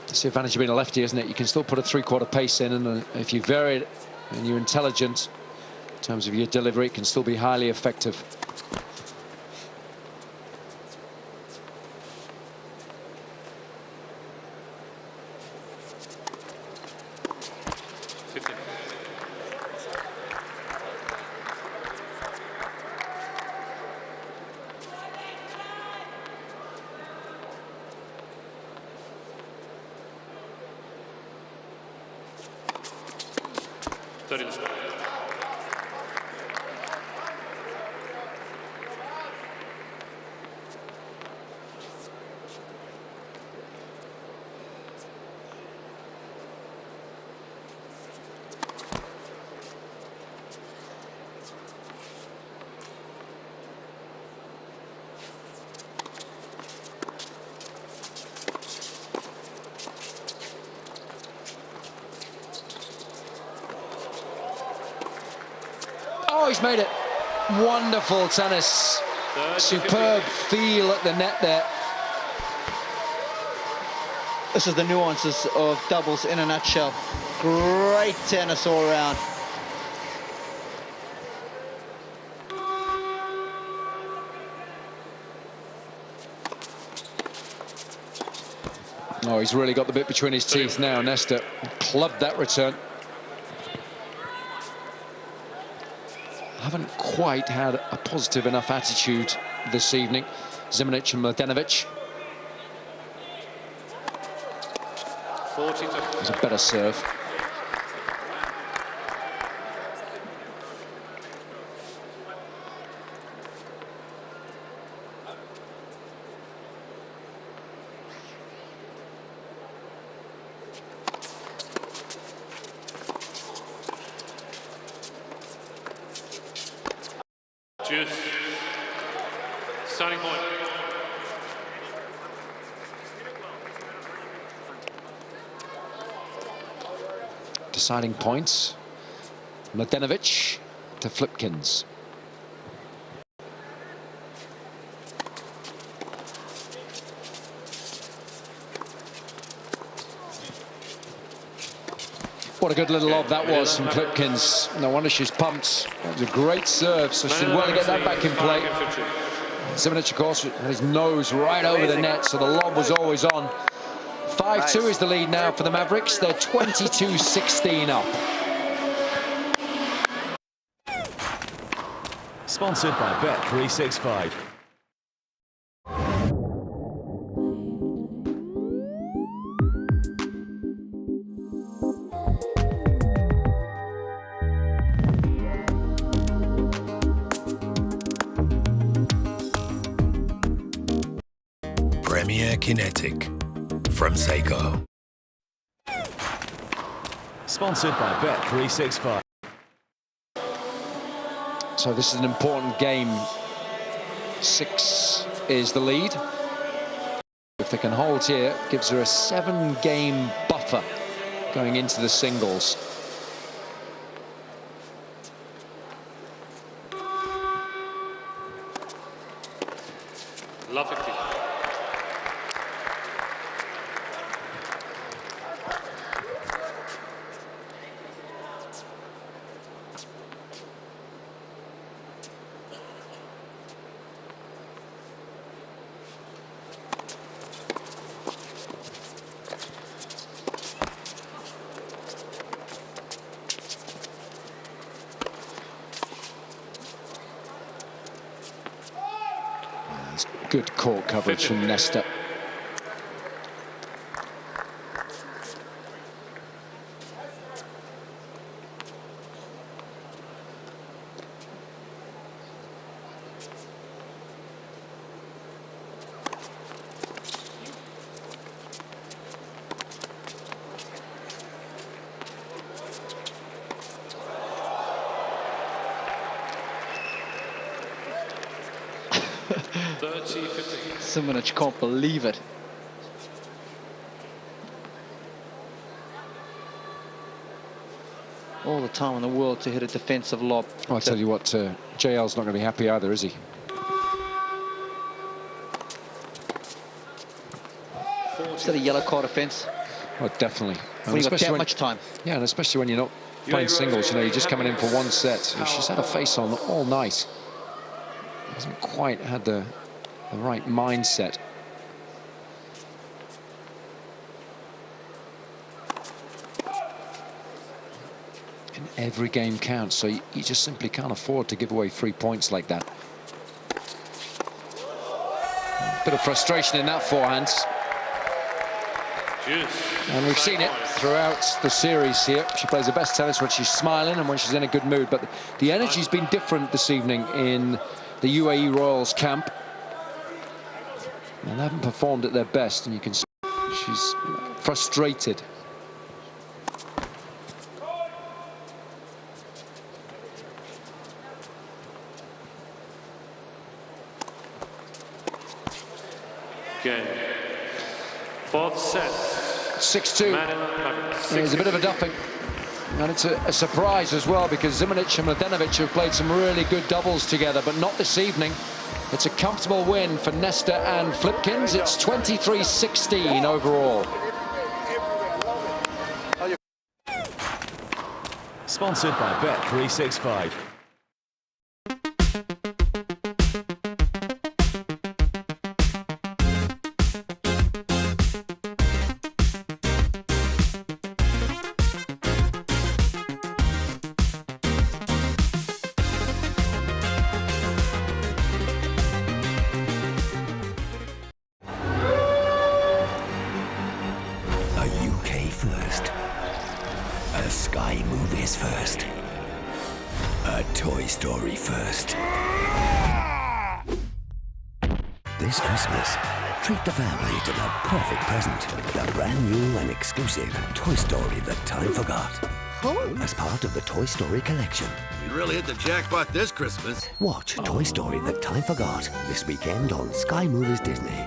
It's the advantage of being a lefty, isn't it? You can still put a 3/4 pace in, and if you vary it and you're intelligent in terms of your delivery, it can still be highly effective. Oh, he's made it. Wonderful tennis. Superb feel at the net there. This is the nuances of doubles in a nutshell. Great tennis all around. Oh, he's really got the bit between his teeth now. Nesta clubbed that return. Haven't quite had a positive enough attitude this evening. Zimonjic and Mladenovic. It was a better serve. Starting point. Deciding points. Mladenovic to Flipkens. What a good little lob that was from Flipkens. No wonder she's pumped. That was a great serve, so she did well to get that back in play. Zimonjic, of course, had his nose right over the net, so the lob was always on. 5-2 is the lead now for the Mavericks. They're 22-16 up. Sponsored by Bet365. Premier Kinetic from Seiko. Sponsored by Bet365. So this is an important game. 6 is the lead. If they can hold here, it gives her a 7-game buffer going into the singles. Love 50. Good court coverage from Nesta. Simonic can't believe it. All the time in the world to hit a defensive lob. Well, I tell you what, JL's not going to be happy either, is he? Is that a yellow card offence? Oh, definitely. When you've got that much time. Yeah, and especially when you're not playing singles, you know, you're just coming in for one set. She's had a face on all night. Hasn't quite had the right mindset. And every game counts, so you just simply can't afford to give away 3 points like that. Bit of frustration in that forehand. And we've seen it throughout the series here. She plays the best tennis when she's smiling and when she's in a good mood. But the energy's been different this evening in the UAE Royals camp. And they haven't performed at their best, and you can see she's frustrated. Game. Fourth set. 6-2. There's a bit of a duffing. And it's a surprise as well, because Zimanic and Mladenovic have played some really good doubles together, but not this evening. It's a comfortable win for Nesta and Flipkins. It's 23-16 overall. Sponsored by Bet365. Sky Movies first. A Toy Story first. This Christmas, treat the family to the perfect present. The brand new and exclusive Toy Story That Time Forgot. As part of the Toy Story collection. You really hit the jackpot this Christmas. Watch Toy Story That Time Forgot this weekend on Sky Movies Disney.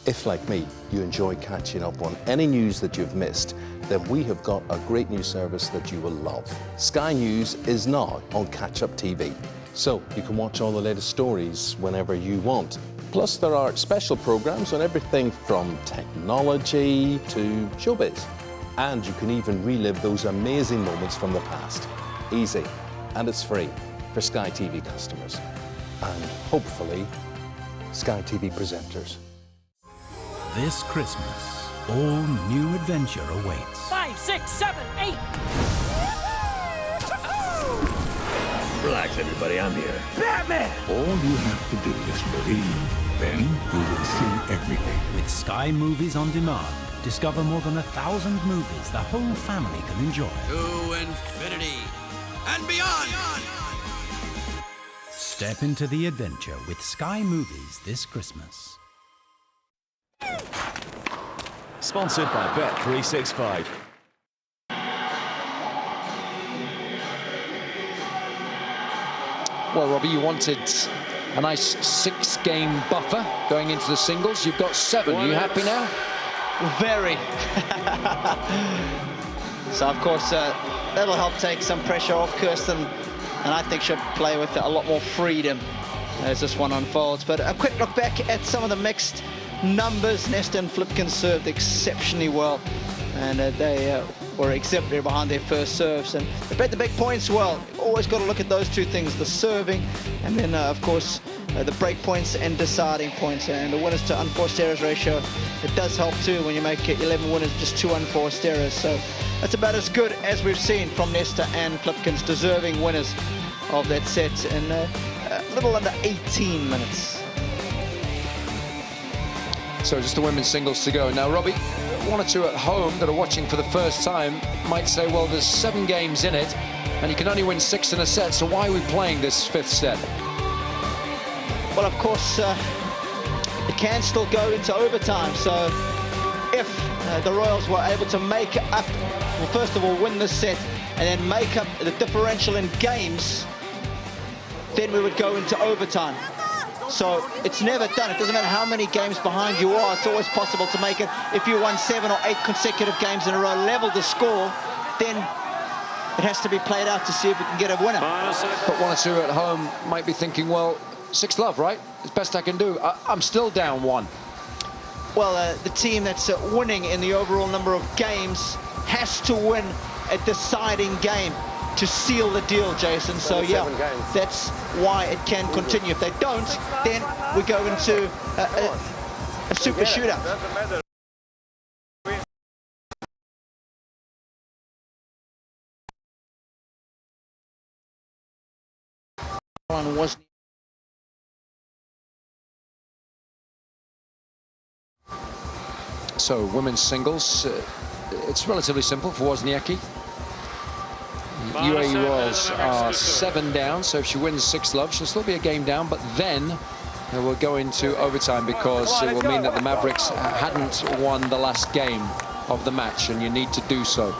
If, like me, you enjoy catching up on any news that you've missed, then we have got a great new service that you will love. Sky News is now on Catch Up TV, so you can watch all the latest stories whenever you want. Plus, there are special programs on everything from technology to showbiz. And you can even relive those amazing moments from the past. Easy, and it's free for Sky TV customers. And hopefully, Sky TV presenters. This Christmas, all new adventure awaits. 5, 6, 7, 8. Relax, everybody, I'm here. Batman! All you have to do is believe. Then you will see everything. With Sky Movies On Demand, discover more than 1,000 movies the whole family can enjoy. To infinity and beyond! Step into the adventure with Sky Movies this Christmas. Sponsored by Bet365. Well, Robbie, you wanted a nice 6-game buffer going into the singles. You've got 7. Are you happy now? Very. So, of course, that'll help take some pressure off Kirsten, and I think she'll play with a lot more freedom as this one unfolds. But a quick look back at some of the mixed numbers. Nesta and Flipkens served exceptionally well, and they were exemplary behind their first serves, and they bet the big points well. Always got to look at those two things, the serving, and then, of course, the break points and deciding points, and the winners to unforced errors ratio. It does help too when you make 11 winners, just 2 unforced errors. So that's about as good as we've seen from Nesta and Flipkens, deserving winners of that set in a little under 18 minutes. So just the women's singles to go. Now, Robbie, 1 or 2 at home that are watching for the first time might say, well, there's 7 games in it, and you can only win 6 in a set, so why are we playing this 5th set? Well, of course, it can still go into overtime. So if the Royals were able to make up, well, first of all, win this set, and then make up the differential in games, then we would go into overtime. So it's never done. It doesn't matter how many games behind you are. It's always possible to make it. If you won 7 or 8 consecutive games in a row, level the score, then it has to be played out to see if we can get a winner. But 1 or 2 at home might be thinking, well, 6 love, right? It's best I can do. I'm still down 1. Well, the team that's winning in the overall number of games has to win a deciding game to seal the deal, Jason. So, yeah, that's why it can continue. If they don't, then we go into a super shootout. So, women's singles, it's relatively simple for Wozniacki. UAE Royals are 7 down, so if she wins 6 love, she'll still be a game down, but then we'll go into overtime because it will mean that the Mavericks hadn't won the last game of the match, and you need to do so.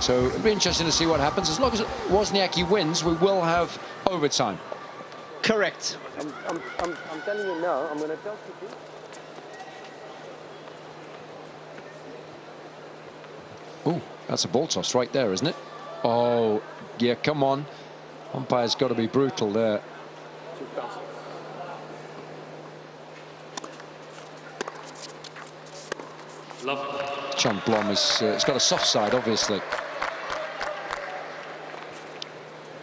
So it'll be interesting to see what happens. As long as Wozniacki wins, we will have overtime. Correct. I'm telling you now, I'm going to tell you. Ooh, that's a ball toss right there, isn't it? Oh, yeah, come on. Umpire's got to be brutal there. John Blom is it's got a soft side, obviously.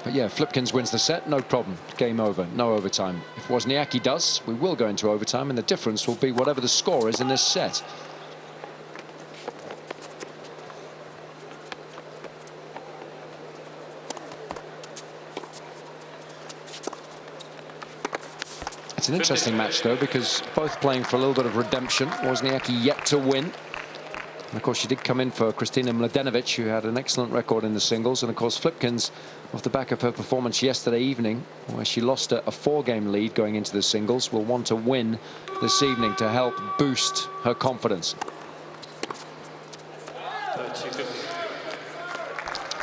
But yeah, Flipkens wins the set, no problem. Game over, no overtime. If Wozniacki does, we will go into overtime, and the difference will be whatever the score is in this set. It's an interesting match, though, because both playing for a little bit of redemption. Wozniacki yet to win. And, of course, she did come in for Kristina Mladenovic, who had an excellent record in the singles. And, of course, Flipkens, off the back of her performance yesterday evening, where she lost a 4-game lead going into the singles, will want to win this evening to help boost her confidence.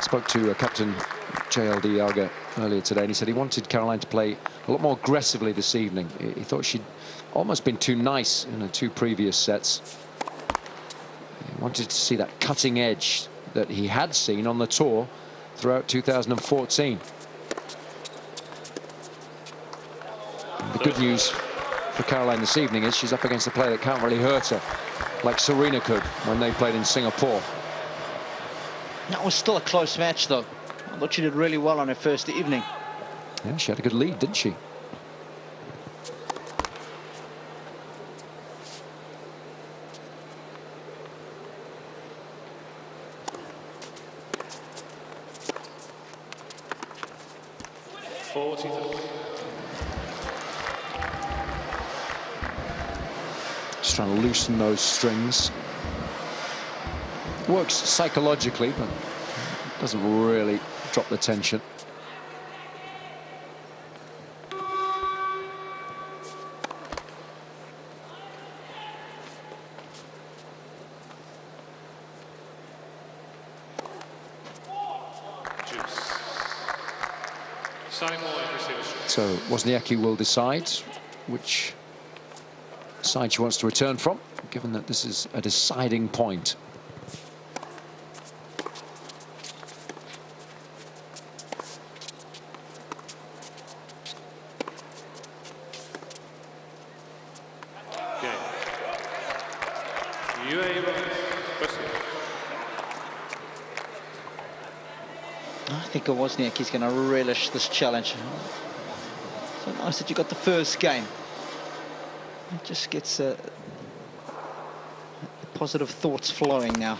Spoke to Captain JLD Yaga earlier today, and he said he wanted Caroline to play a lot more aggressively this evening. He thought she'd almost been too nice in her 2 previous sets. He wanted to see that cutting edge that he had seen on the tour throughout 2014. And the good news for Caroline this evening is she's up against a player that can't really hurt her, like Serena could when they played in Singapore. That was still a close match, though. I thought she did really well on her first evening. Yeah, she had a good lead, didn't she? Just trying to loosen those strings. Works psychologically, but doesn't really drop the tension. So Wozniacki will decide which side she wants to return from, given that this is a deciding point. UAE I think Wozniacki's going to relish this challenge. So nice that you got the first game. It just gets the positive thoughts flowing now.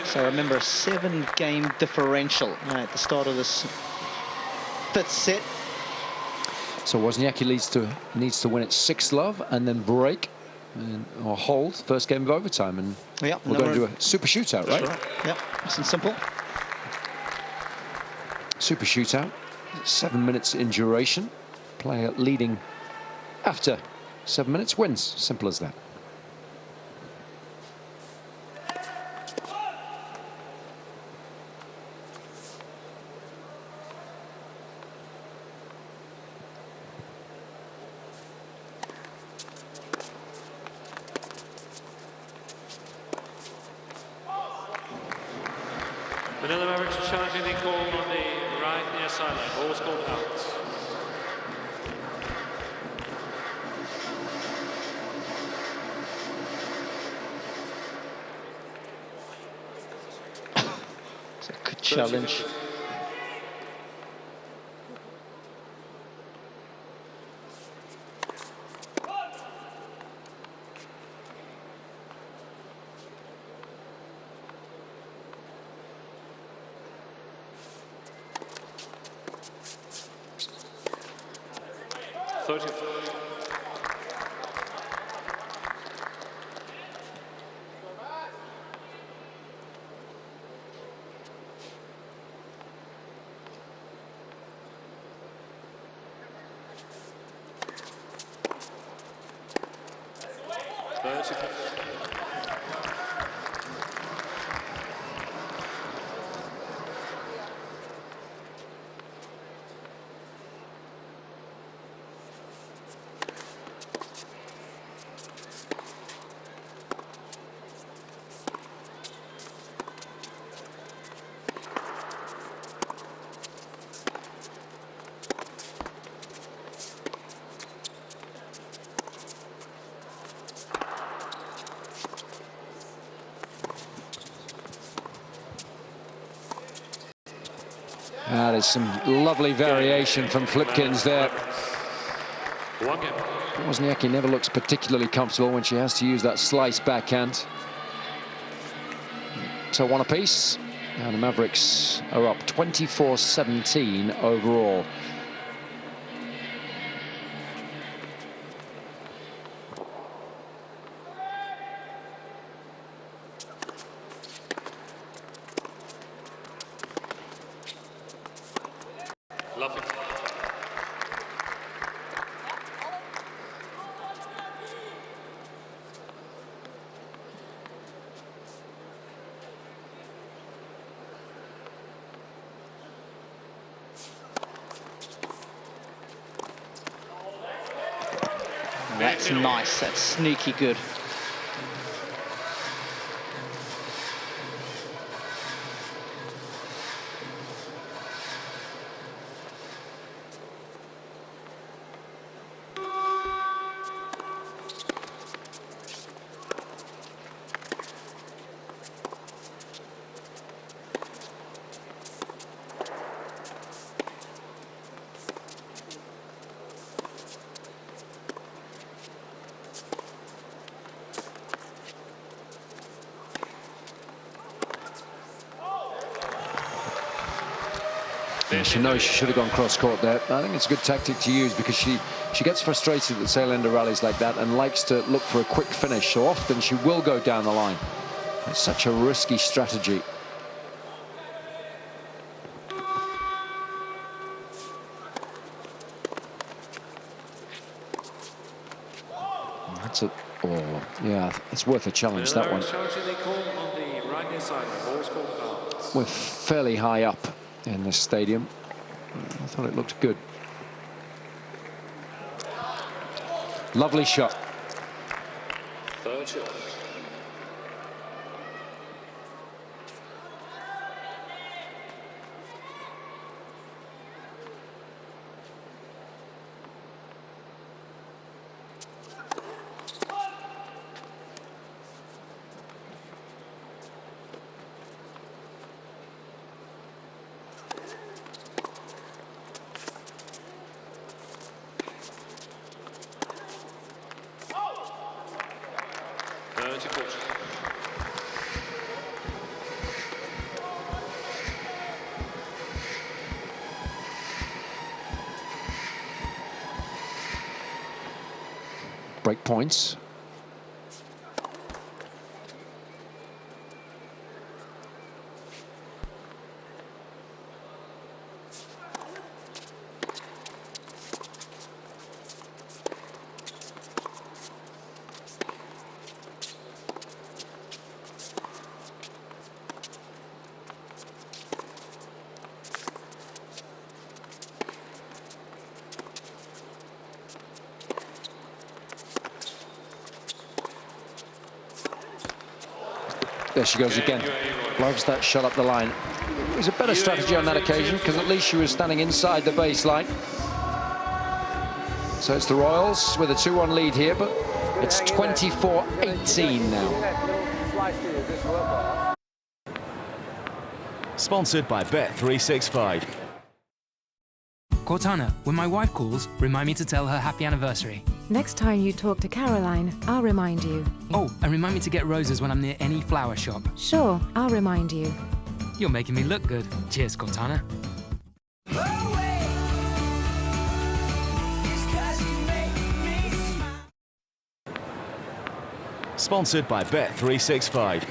So remember, a 7-game differential at the start of this 5th set. So Wozniacki needs to win at 6-love and then break or hold first game of overtime, and yep, we're going to do a super shootout, right? Yep, nice and simple. Super shootout, 7 minutes in duration. Player leading after 7 minutes wins. Simple as that. Manila Mavericks challenging the call on the right near sideline. Ball's called out. It's a good challenge. There's some lovely variation from Flipkins there. Wozniacki never looks particularly comfortable when she has to use that slice backhand. So 1 apiece. Now the Mavericks are up 24-17 overall. That's nice, that's sneaky good. She knows she should have gone cross-court there. I think it's a good tactic to use because she gets frustrated at the tail end of rallies like that and likes to look for a quick finish. So often she will go down the line. It's such a risky strategy. That's a, oh, yeah, it's worth a challenge, that one. We're fairly high up in this stadium. I thought it looked good. Lovely shot. Third shot. Break points. There she goes again. Loves that shot up the line. It was a better strategy on that occasion because at least she was standing inside the baseline. So it's the Royals with a 2-1 lead here, but it's 24-18 now. Sponsored by Bet365. Cortana, when my wife calls, remind me to tell her happy anniversary. Next time you talk to Caroline, I'll remind you. Oh, and remind me to get roses when I'm near any flower shop. Sure, I'll remind you. You're making me look good. Cheers, Cortana. Sponsored by Bet365.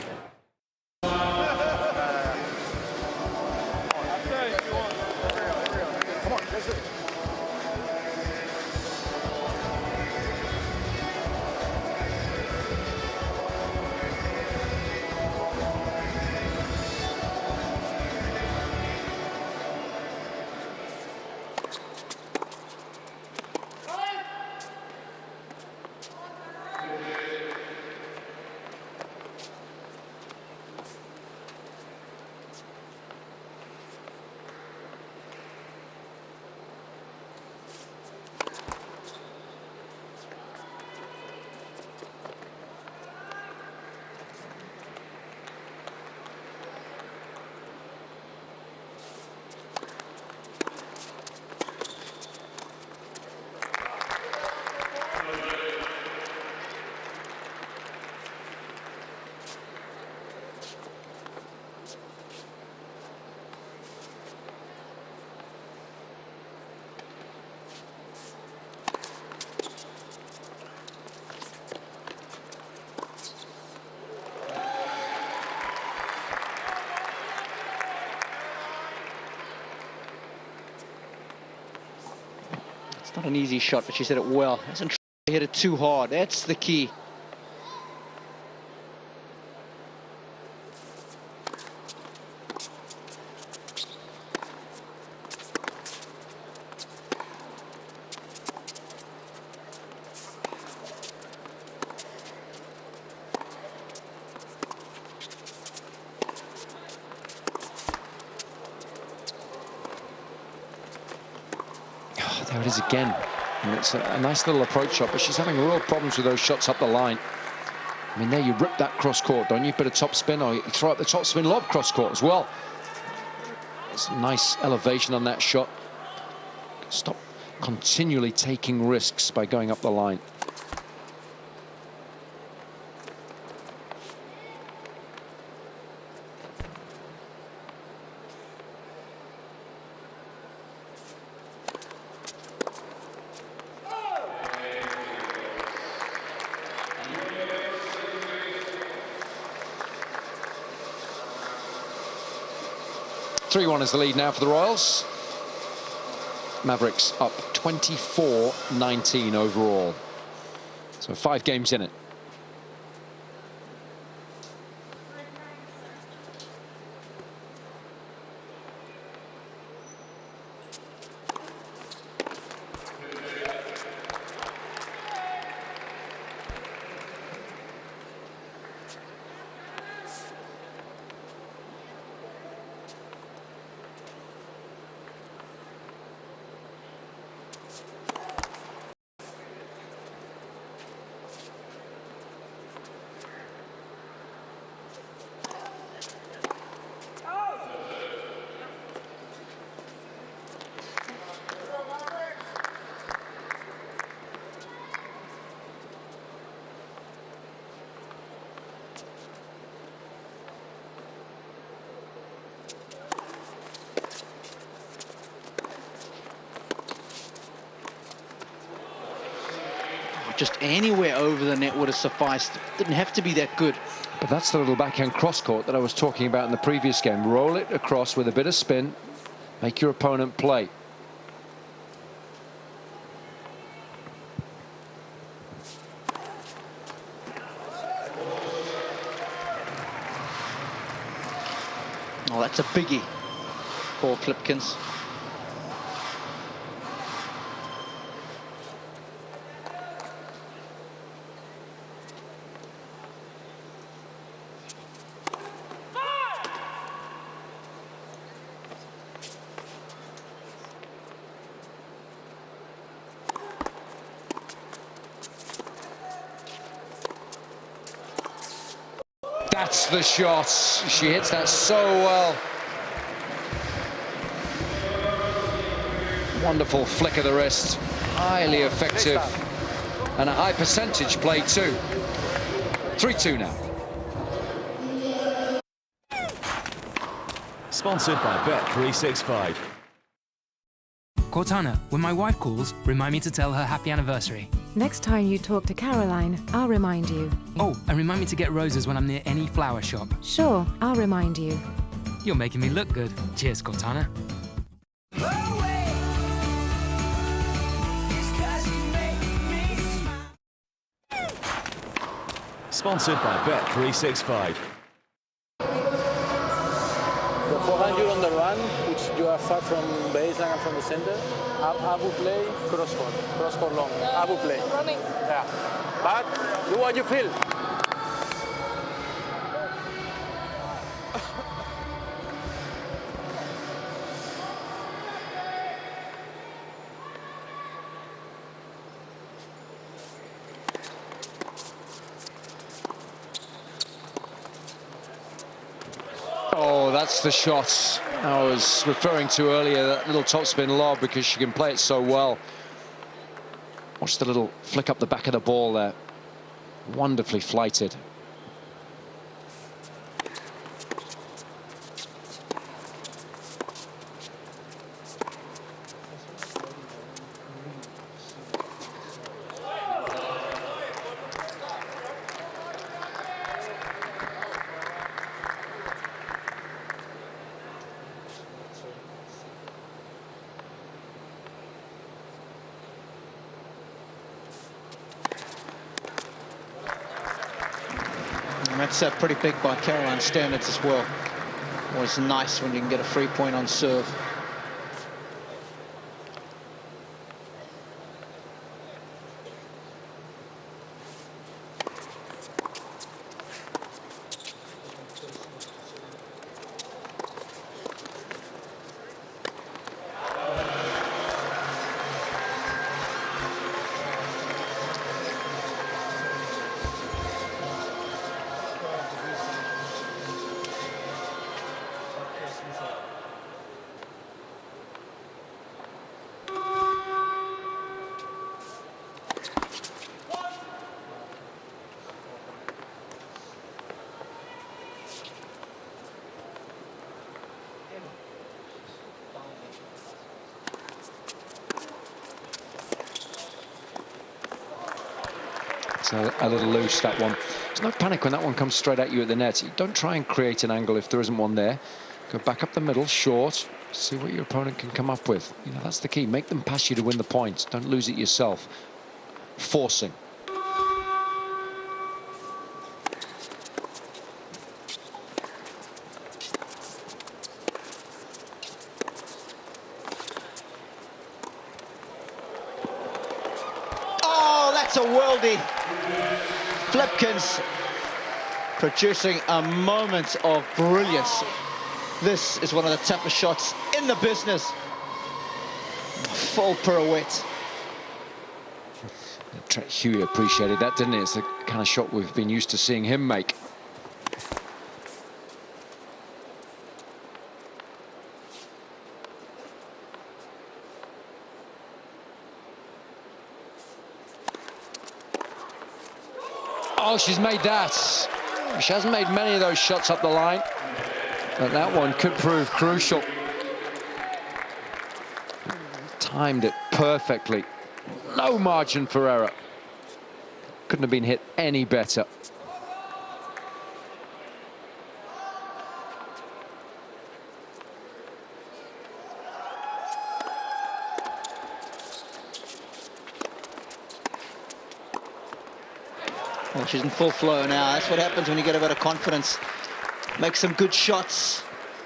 It's not an easy shot, but she hit it well. Hasn't hit it too hard. That's the key. There it is again. And it's a nice little approach shot, but she's having real problems with those shots up the line. I mean, there you rip that cross court, don't you? Bit of top spin, or you throw up the top spin lob cross court as well. It's a nice elevation on that shot. Stop continually taking risks by going up the line. 3-1 is the lead now for the Royals. Mavericks up 24-19 overall. So 5 games in it. Just anywhere over the net would have sufficed. Didn't have to be that good. But that's the little backhand cross court that I was talking about in the previous game. Roll it across with a bit of spin, make your opponent play. Oh, that's a biggie for Flipkins. That's the shot. She hits that so well. Wonderful flick of the wrist. Highly effective. And a high percentage play too. 3-2 now. Sponsored by Bet365. Cortana, when my wife calls, remind me to tell her happy anniversary. Next time you talk to Caroline, I'll remind you. Oh, and remind me to get roses when I'm near any flower shop. Sure, I'll remind you. You're making me look good. Cheers, Cortana. Sponsored by Bet365. The forehand you're on the run, which you are far from baseline and from the center. I would play cross court long. I would play. Running. Yeah. But do what you feel. Oh, that's the shot I was referring to earlier, that little topspin lob, because she can play it so well. Watch the little flick up the back of the ball there. Wonderfully flighted. And that's pretty big by Caroline standards as well. Always nice when you can get a free point on serve. It's a little loose, that one. There's no panic when that one comes straight at you at the net. You don't try and create an angle if there isn't one there. Go back up the middle, short. See what your opponent can come up with. You know, that's the key. Make them pass you to win the points. Don't lose it yourself. Forcing. Oh, that's a worldie. Flipkins producing a moment of brilliance. This is one of the toughest shots in the business. Full pirouette. Huey appreciated that, didn't he? It's the kind of shot we've been used to seeing him make. Oh, she's made that. She hasn't made many of those shots up the line, but that one could prove crucial. Timed it perfectly. No margin for error. Couldn't have been hit any better. Well, she's in full flow now. That's what happens when you get a bit of confidence. Make some good shots.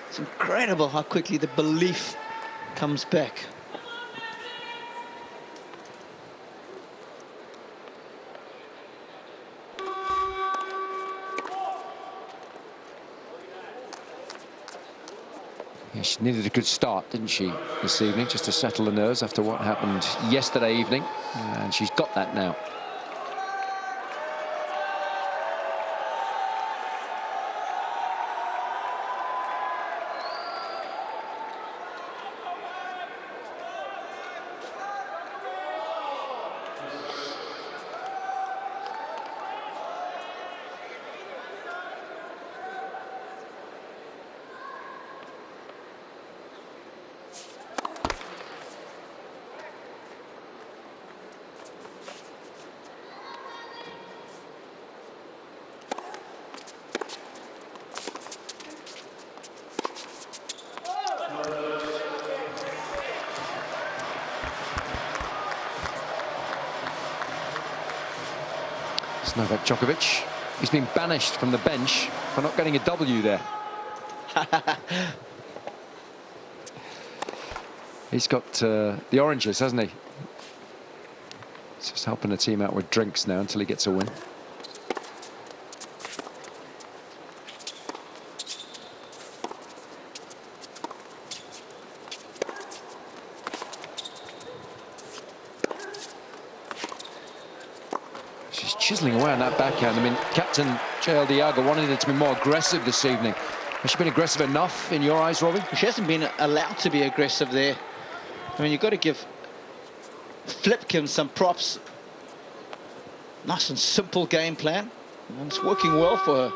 It's incredible how quickly the belief comes back. Yeah, she needed a good start, didn't she, this evening, just to settle the nerves after what happened yesterday evening. And she's got that now. Novak Djokovic, he's been banished from the bench for not getting a W there. He's got the oranges, hasn't he? He's just helping the team out with drinks now until he gets a win. Chiseling away on that backhand. I mean, Captain JL Diago wanted it to be more aggressive this evening. Has she been aggressive enough in your eyes, Robbie? She hasn't been allowed to be aggressive there. I mean, you've got to give Flipkins some props. Nice and simple game plan, and it's working well for her.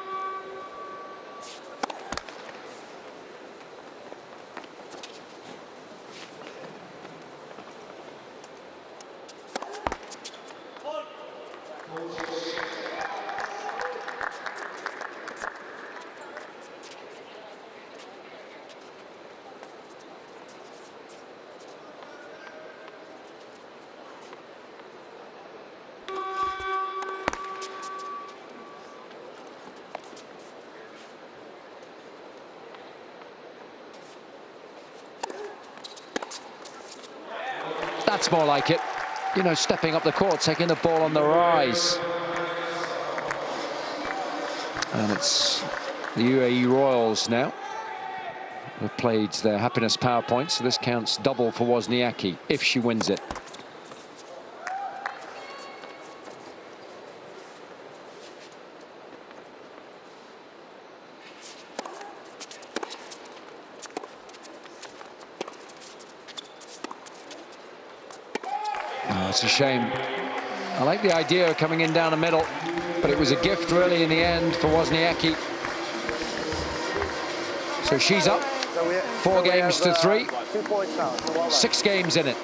That's more like it. You know, stepping up the court, taking the ball on the rise. And it's the UAE Royals now. They've played their happiness power point, so this counts double for Wozniacki if she wins it. It's a shame. I like the idea of coming in down the middle, but it was a gift really in the end for Wozniacki. So she's up 4 games to 3. 6 games in it.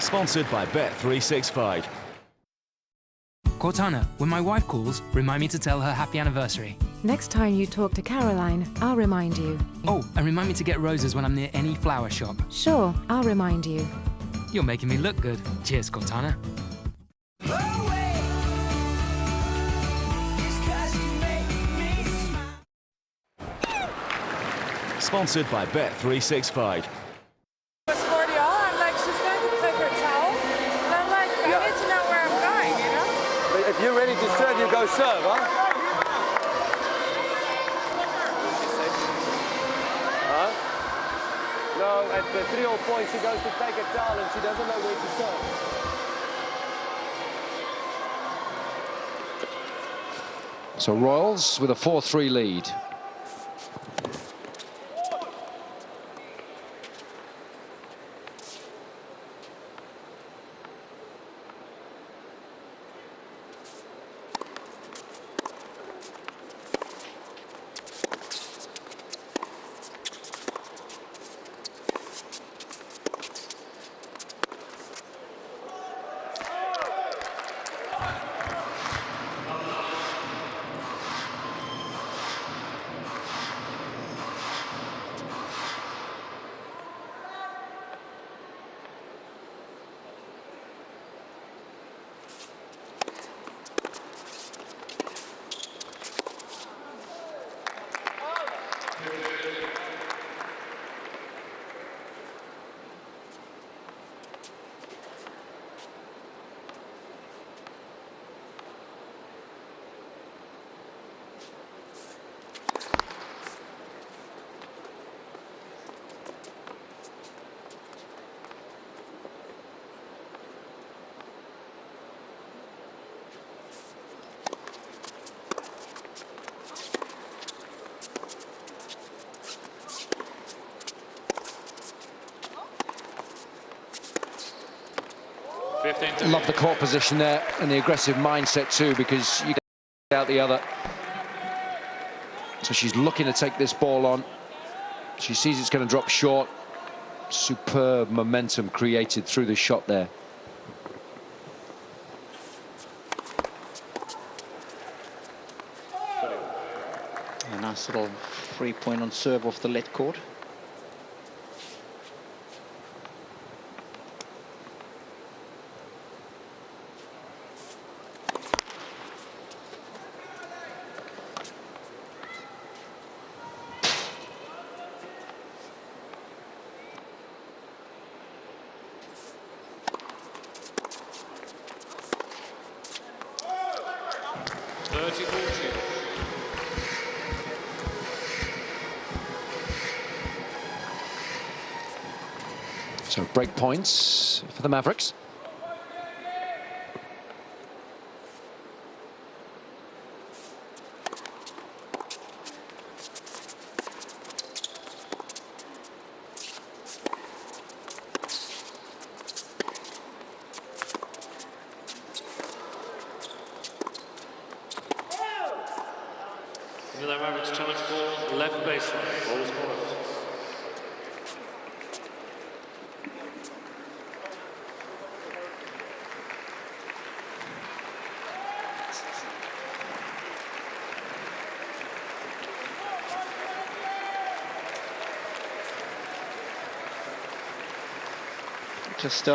Sponsored by Bet365. Cortana, when my wife calls, remind me to tell her happy anniversary. Next time you talk to Caroline, I'll remind you. Oh, and remind me to get roses when I'm near any flower shop. Sure, I'll remind you. You're making me look good. Cheers, Cortana. Sponsored by Bet365. I'm like, she's going to take her towel. And I'm like, I need to know where I'm going, you know? But if you're ready to serve, you go serve, huh? Huh? No, at the 3-all point, she goes to take a towel and she doesn't know where to serve. So Royals with a 4-3 lead. Love the court position there and the aggressive mindset too, because you get out the other. So she's looking to take this ball on. She sees it's going to drop short. Superb momentum created through the shot there. A nice little free point on serve off the left court. So break points for the Mavericks. Manila Mavericks challenge ball, left baseline, ball is correct. Just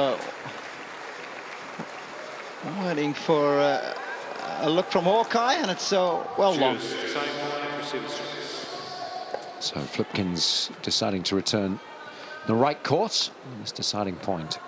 waiting for a look from Hawkeye, and it's well long. So Flipkins deciding to return the right court in this deciding point.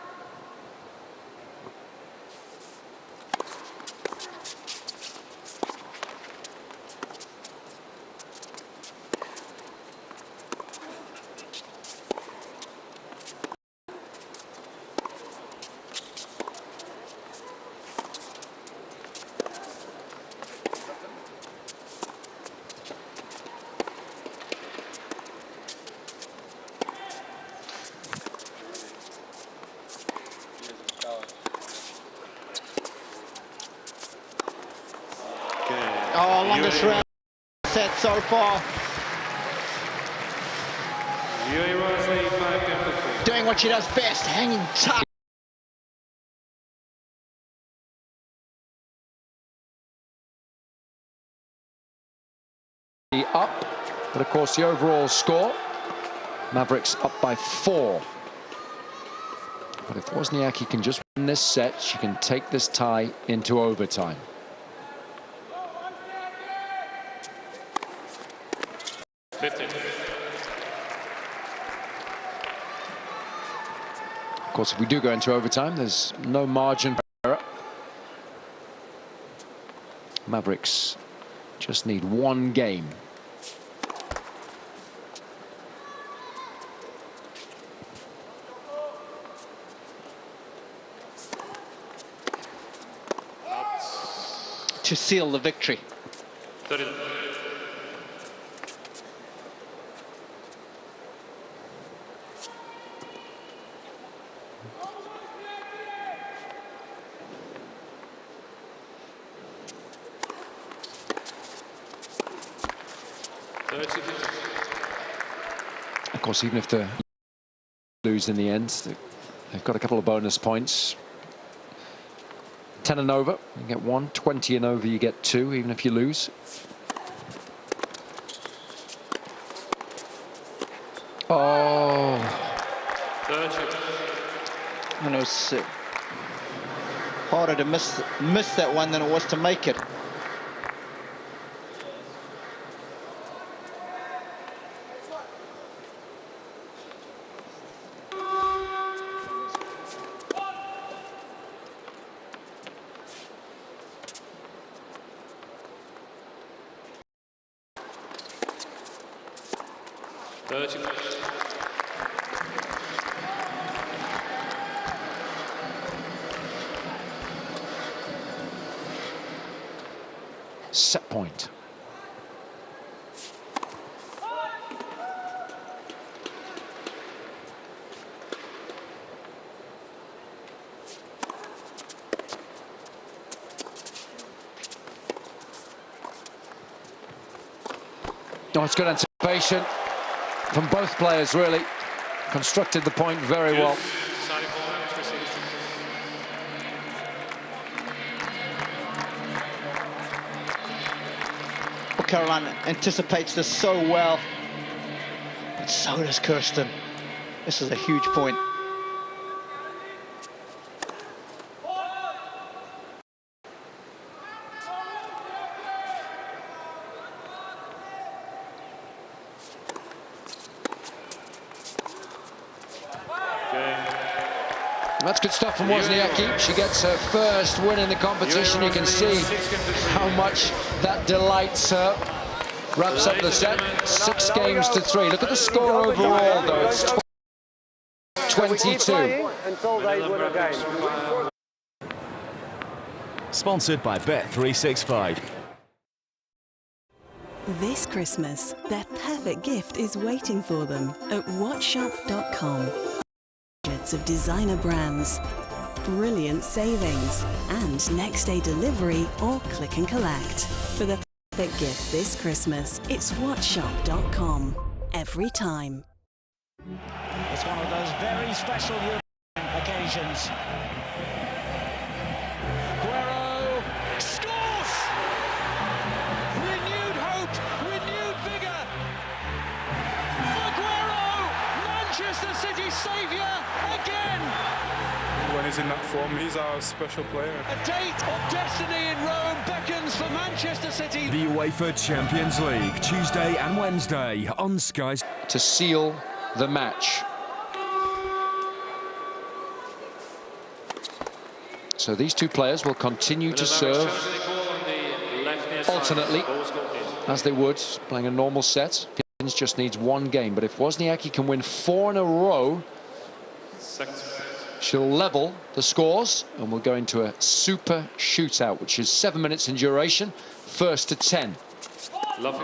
Oh, longest round set so far. Doing what she does best, hanging tight. up, but of course the overall score, Mavericks up by 4. But if Wozniacki can just win this set, she can take this tie into overtime. Of course, if we do go into overtime, there's no margin for error. Mavericks just need one game. To seal the victory. 30. Of course, even if they lose in the end, they've got a couple of bonus points. 10 and over, you get 1. 20 and over, you get 2, even if you lose. Oh. And it was harder to miss that one than it was to make it. Set point. Oh, it's good anticipation from both players, really. Constructed the point very well. Caroline anticipates this so well, but so does Kirsten. This is a huge point. That's good stuff from Wozniacki. She gets her first win in the competition. You can see how much that delights her. Wraps up the set, 6 games to 3. Look at the score overall, though. It's 22. Until they win a game. Sponsored by Bet365. This Christmas, their perfect gift is waiting for them at watchshop.com. Hundreds of designer brands, brilliant savings, and next-day delivery or click and collect. For the perfect gift this Christmas, it's watchshop.com. Every time. It's one of those very special occasions. Aguero scores! Renewed hope, renewed vigour. Aguero, Manchester City saviour again. When he's in that form, he's our special player. A date of destiny in Rome beckons for Manchester City. The UEFA Champions League, Tuesday and Wednesday on Sky. To seal the match. So these two players will continue to serve alternately, as they would, playing a normal set. Pittins just needs one game, but if Wozniacki can win 4 in a row, she'll level the scores, and we'll go into a super shootout, which is 7 minutes in duration, first to 10.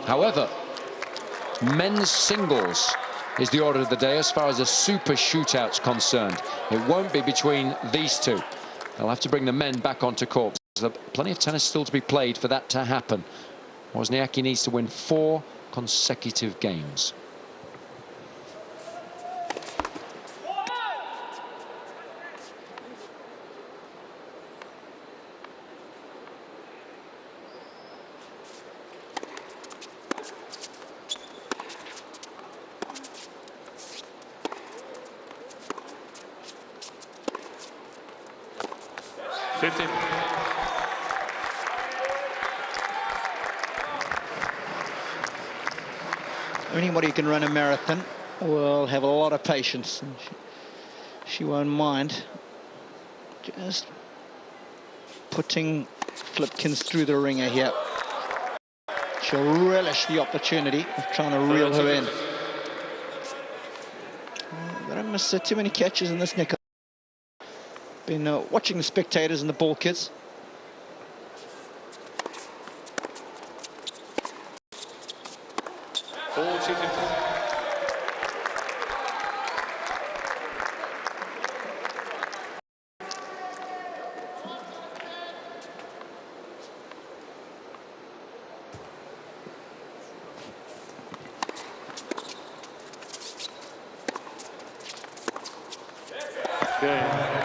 However, men's singles is the order of the day as far as a super shootout's concerned. It won't be between these two. They'll have to bring the men back onto court. There's plenty of tennis still to be played for that to happen. Wozniacki needs to win 4 consecutive games. 15. Anybody who can run a marathon will have a lot of patience. And she won't mind just putting Flipkins through the ringer here. She'll relish the opportunity of trying to reel her in. They don't miss too many catches in this nick. Been watching the spectators and the ball kids.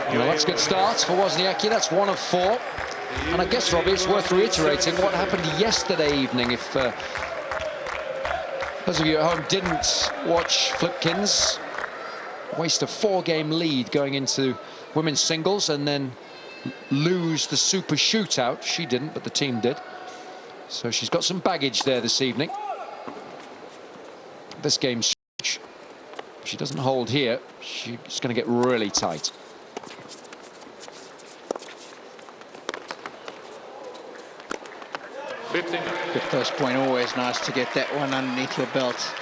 Well, that's a good start for Wozniacki. That's 1 of 4. And I guess, Robbie, it's worth reiterating what happened yesterday evening. If those of you at home didn't watch Flipkins, waste a 4-game lead going into women's singles and then lose the super shootout. She didn't, but the team did. So she's got some baggage there this evening. This game's huge. If she doesn't hold here, she's going to get really tight. Good first point, always nice to get that one underneath your belt.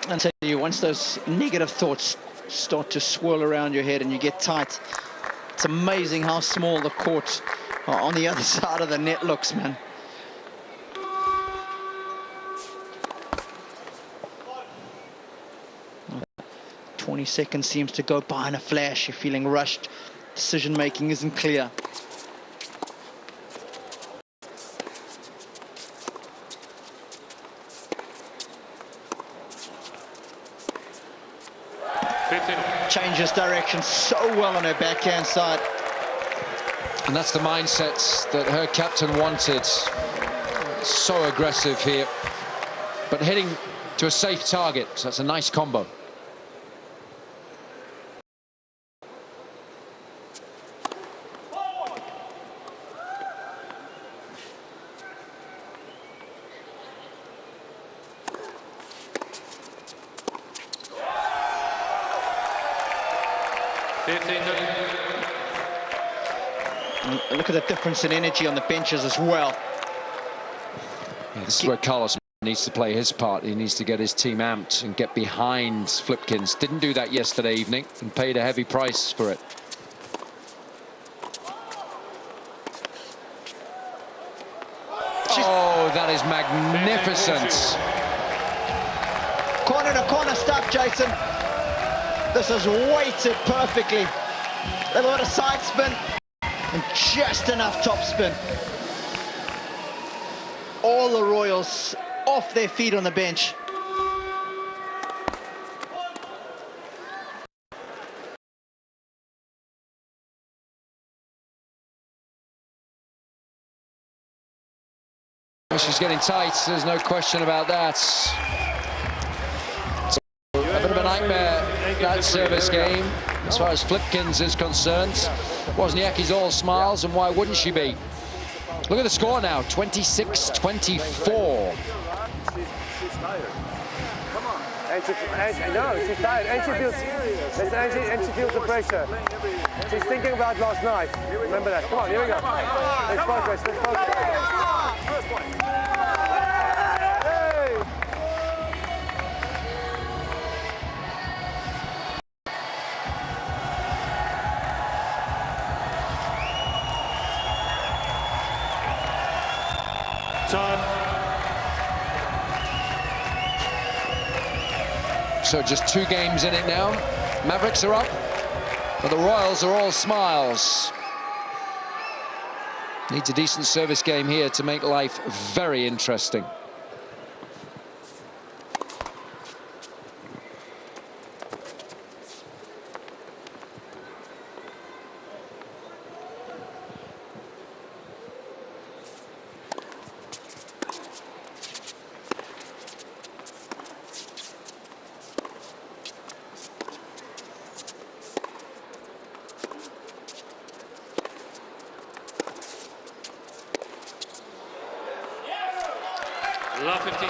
And tell you, once those negative thoughts start to swirl around your head and you get tight, it's amazing how small the court on the other side of the net looks, man. Oh, 20 seconds seems to go by in a flash. You're feeling rushed. Decision making isn't clear. Changes direction so well on her backhand side. And that's the mindset that her captain wanted. So aggressive here, but hitting to a safe target. So that's a nice combo. Look at the difference in energy on the benches as well. Yeah, this is where Carlos needs to play his part. He needs to get his team amped and get behind Flipkins. Didn't do that yesterday evening and paid a heavy price for it. Oh, that is magnificent. Corner to corner stuff, Jason. This is weighted perfectly. A little bit of side spin and just enough top spin. All the Royals off their feet on the bench. She's getting tight, there's no question about that. It's a bit of a nightmare, that service game, as far as Flipkins is concerned. Wozniacki's all smiles, and why wouldn't she be? Look at the score now, 26-24. She's tired. Come on. No, she's tired. And she feels, listen, and she feels the pressure. She's thinking about last night. Remember that. Come on, here we go. Let's focus, let's focus. First point. So just 2 games in it now. Mavericks are up, but the Royals are all smiles. Needs a decent service game here to make life very interesting. 15.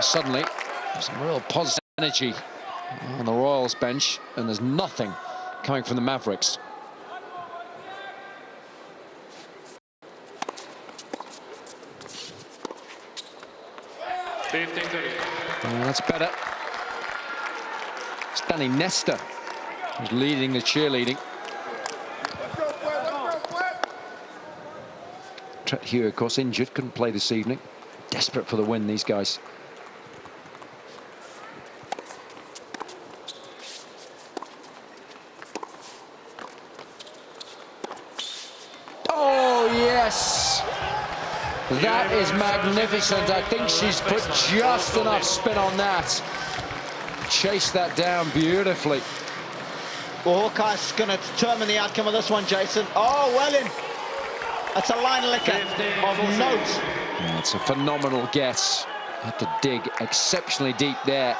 Suddenly, some real positive energy on the Royals bench, and there's nothing coming from the Mavericks. That's better. It's Danny Nesta who's leading the cheerleading. Tret Hugh, of course, injured, couldn't play this evening. Desperate for the win, these guys. Oh, yes! That is magnificent. I think she's put just enough spin on that. Chased that down beautifully. Well, Hawkeye's going to determine the outcome of this one, Jason. Oh, well in. That's a line licker of note. Yeah, it's a phenomenal guess. Had to dig exceptionally deep there.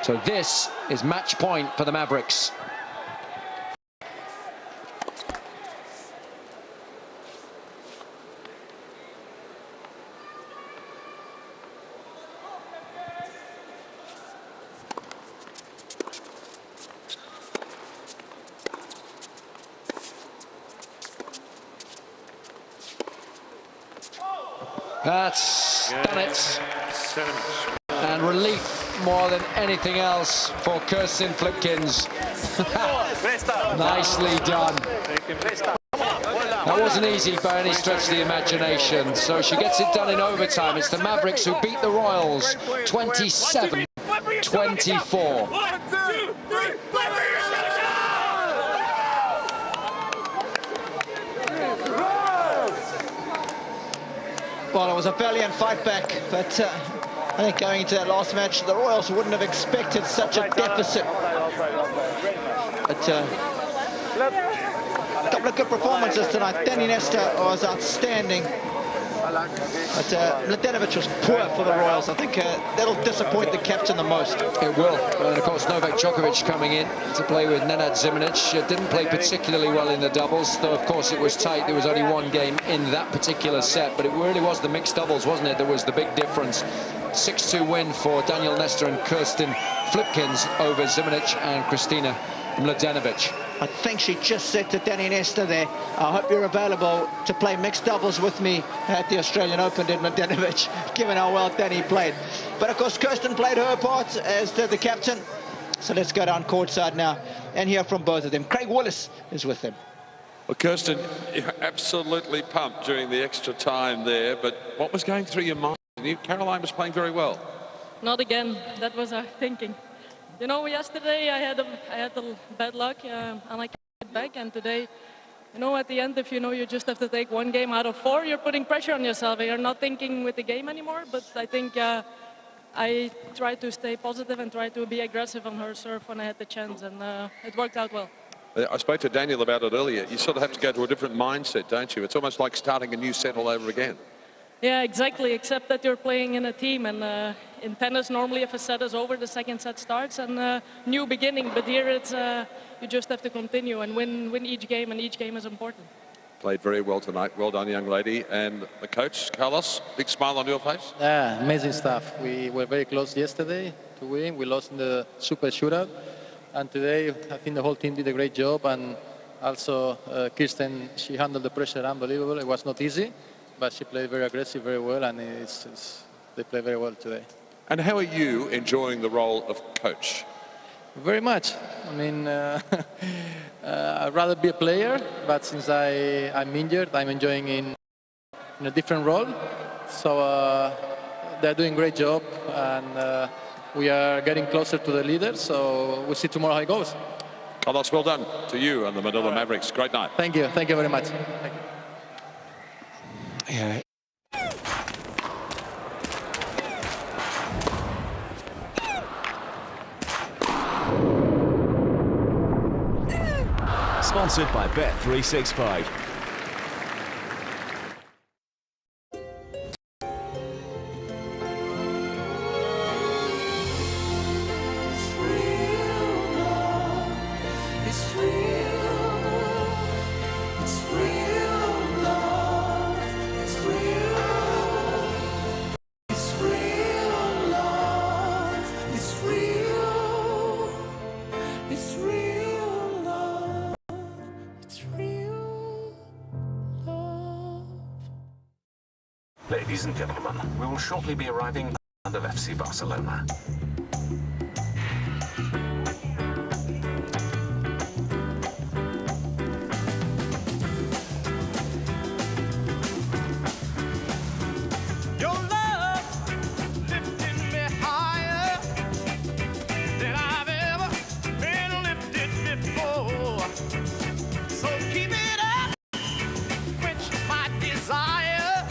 So this is match point for the Mavericks. That's done it. And relief more than anything else for Kirsten Flipkins. Nicely done. That wasn't easy by any stretch of the imagination. So she gets it done in overtime. It's the Mavericks who beat the Royals 27-24. Well, it was a valiant fight back, but I think going into that last match, the Royals wouldn't have expected such a deficit. But a couple of good performances tonight. Danny Nesta was outstanding. But Mladenovic was poor for the Royals. I think that'll disappoint the captain the most. It will. And of course, Novak Djokovic coming in to play with Nenad Zimonjic. Didn't play particularly well in the doubles, though of course it was tight. There was only one game in that particular set, but it really was the mixed doubles, wasn't it? That was the big difference. 6-2 win for Daniel Nesta and Kirsten Flipkins over Zimonjic and Kristina Mladenovic. I think she just said to Danny Nesta there, I hope you're available to play mixed doubles with me at the Australian Open, did Mladenovic, given how well Danny played. But of course, Kirsten played her part, as did the captain. So let's go down courtside now and hear from both of them. Craig Willis is with them. Well, Kirsten, you're absolutely pumped during the extra time there, but what was going through your mind? Caroline was playing very well. Not again. That was our thinking. You know, yesterday I had a bad luck and I came back, and today, you know, at the end, if you know you just have to take one game out of 4, you're putting pressure on yourself. You're not thinking with the game anymore, but I think I tried to stay positive and try to be aggressive on her serve when I had the chance, and it worked out well. I spoke to Daniel about it earlier. You sort of have to go to a different mindset, don't you? It's almost like starting a new set all over again. Yeah, exactly, except that you're playing in a team, and in tennis normally if a set is over, the second set starts and new beginning, but here it's you just have to continue and win each game, and each game is important. Played very well tonight. Well done, young lady. And the coach, Carlos, big smile on your face? Yeah, amazing stuff. We were very close yesterday to win. We lost in the super shootout, and today I think the whole team did a great job, and also Kirsten, she handled the pressure unbelievable. It was not easy, but she played very aggressive, very well, and they play very well today. And how are you enjoying the role of coach? Very much. I mean, I'd rather be a player, but since I'm injured, I'm enjoying in a different role. So they're doing a great job, and we are getting closer to the leader, so we'll see tomorrow how it goes. Carlos, well done to you and the Manila Mavericks. Great night. Thank you very much. Thank you. Yeah. Sponsored by Bet365. Ladies and gentlemen, we will shortly be arriving at the FC Barcelona. Your love lifting me higher than I've ever been lifted before. So keep it up, quench my desire,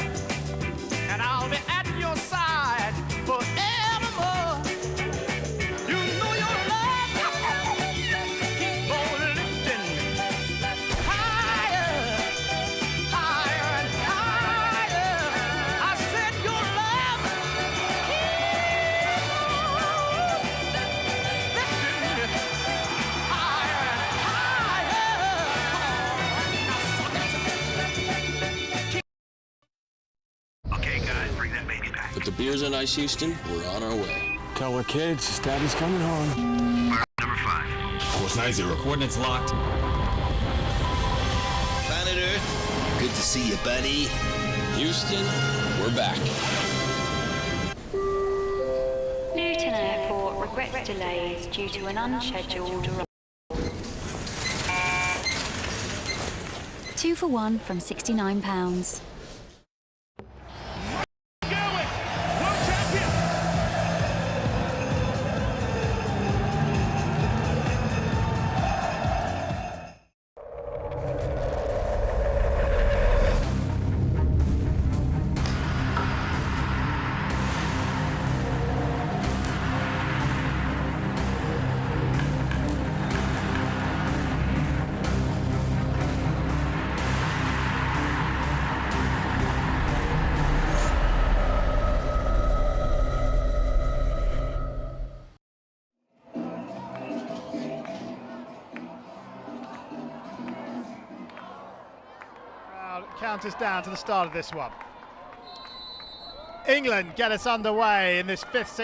and I'll be at your side forevermore. You know your love keep on lifting higher, higher and higher. I said your love keep lifting higher and higher. Okay, guys, bring that baby back. Put the beers on ice, Houston. We're on our way. Tell the kids, Daddy's coming home. Number 5. Course 90. Coordinates locked. Planet Earth, good to see you, buddy. Houston, we're back. Luton Airport regrets delays due to an unscheduled arrival. 2 for 1 from £69. Count us down to the start of this one. England get us underway in this fifth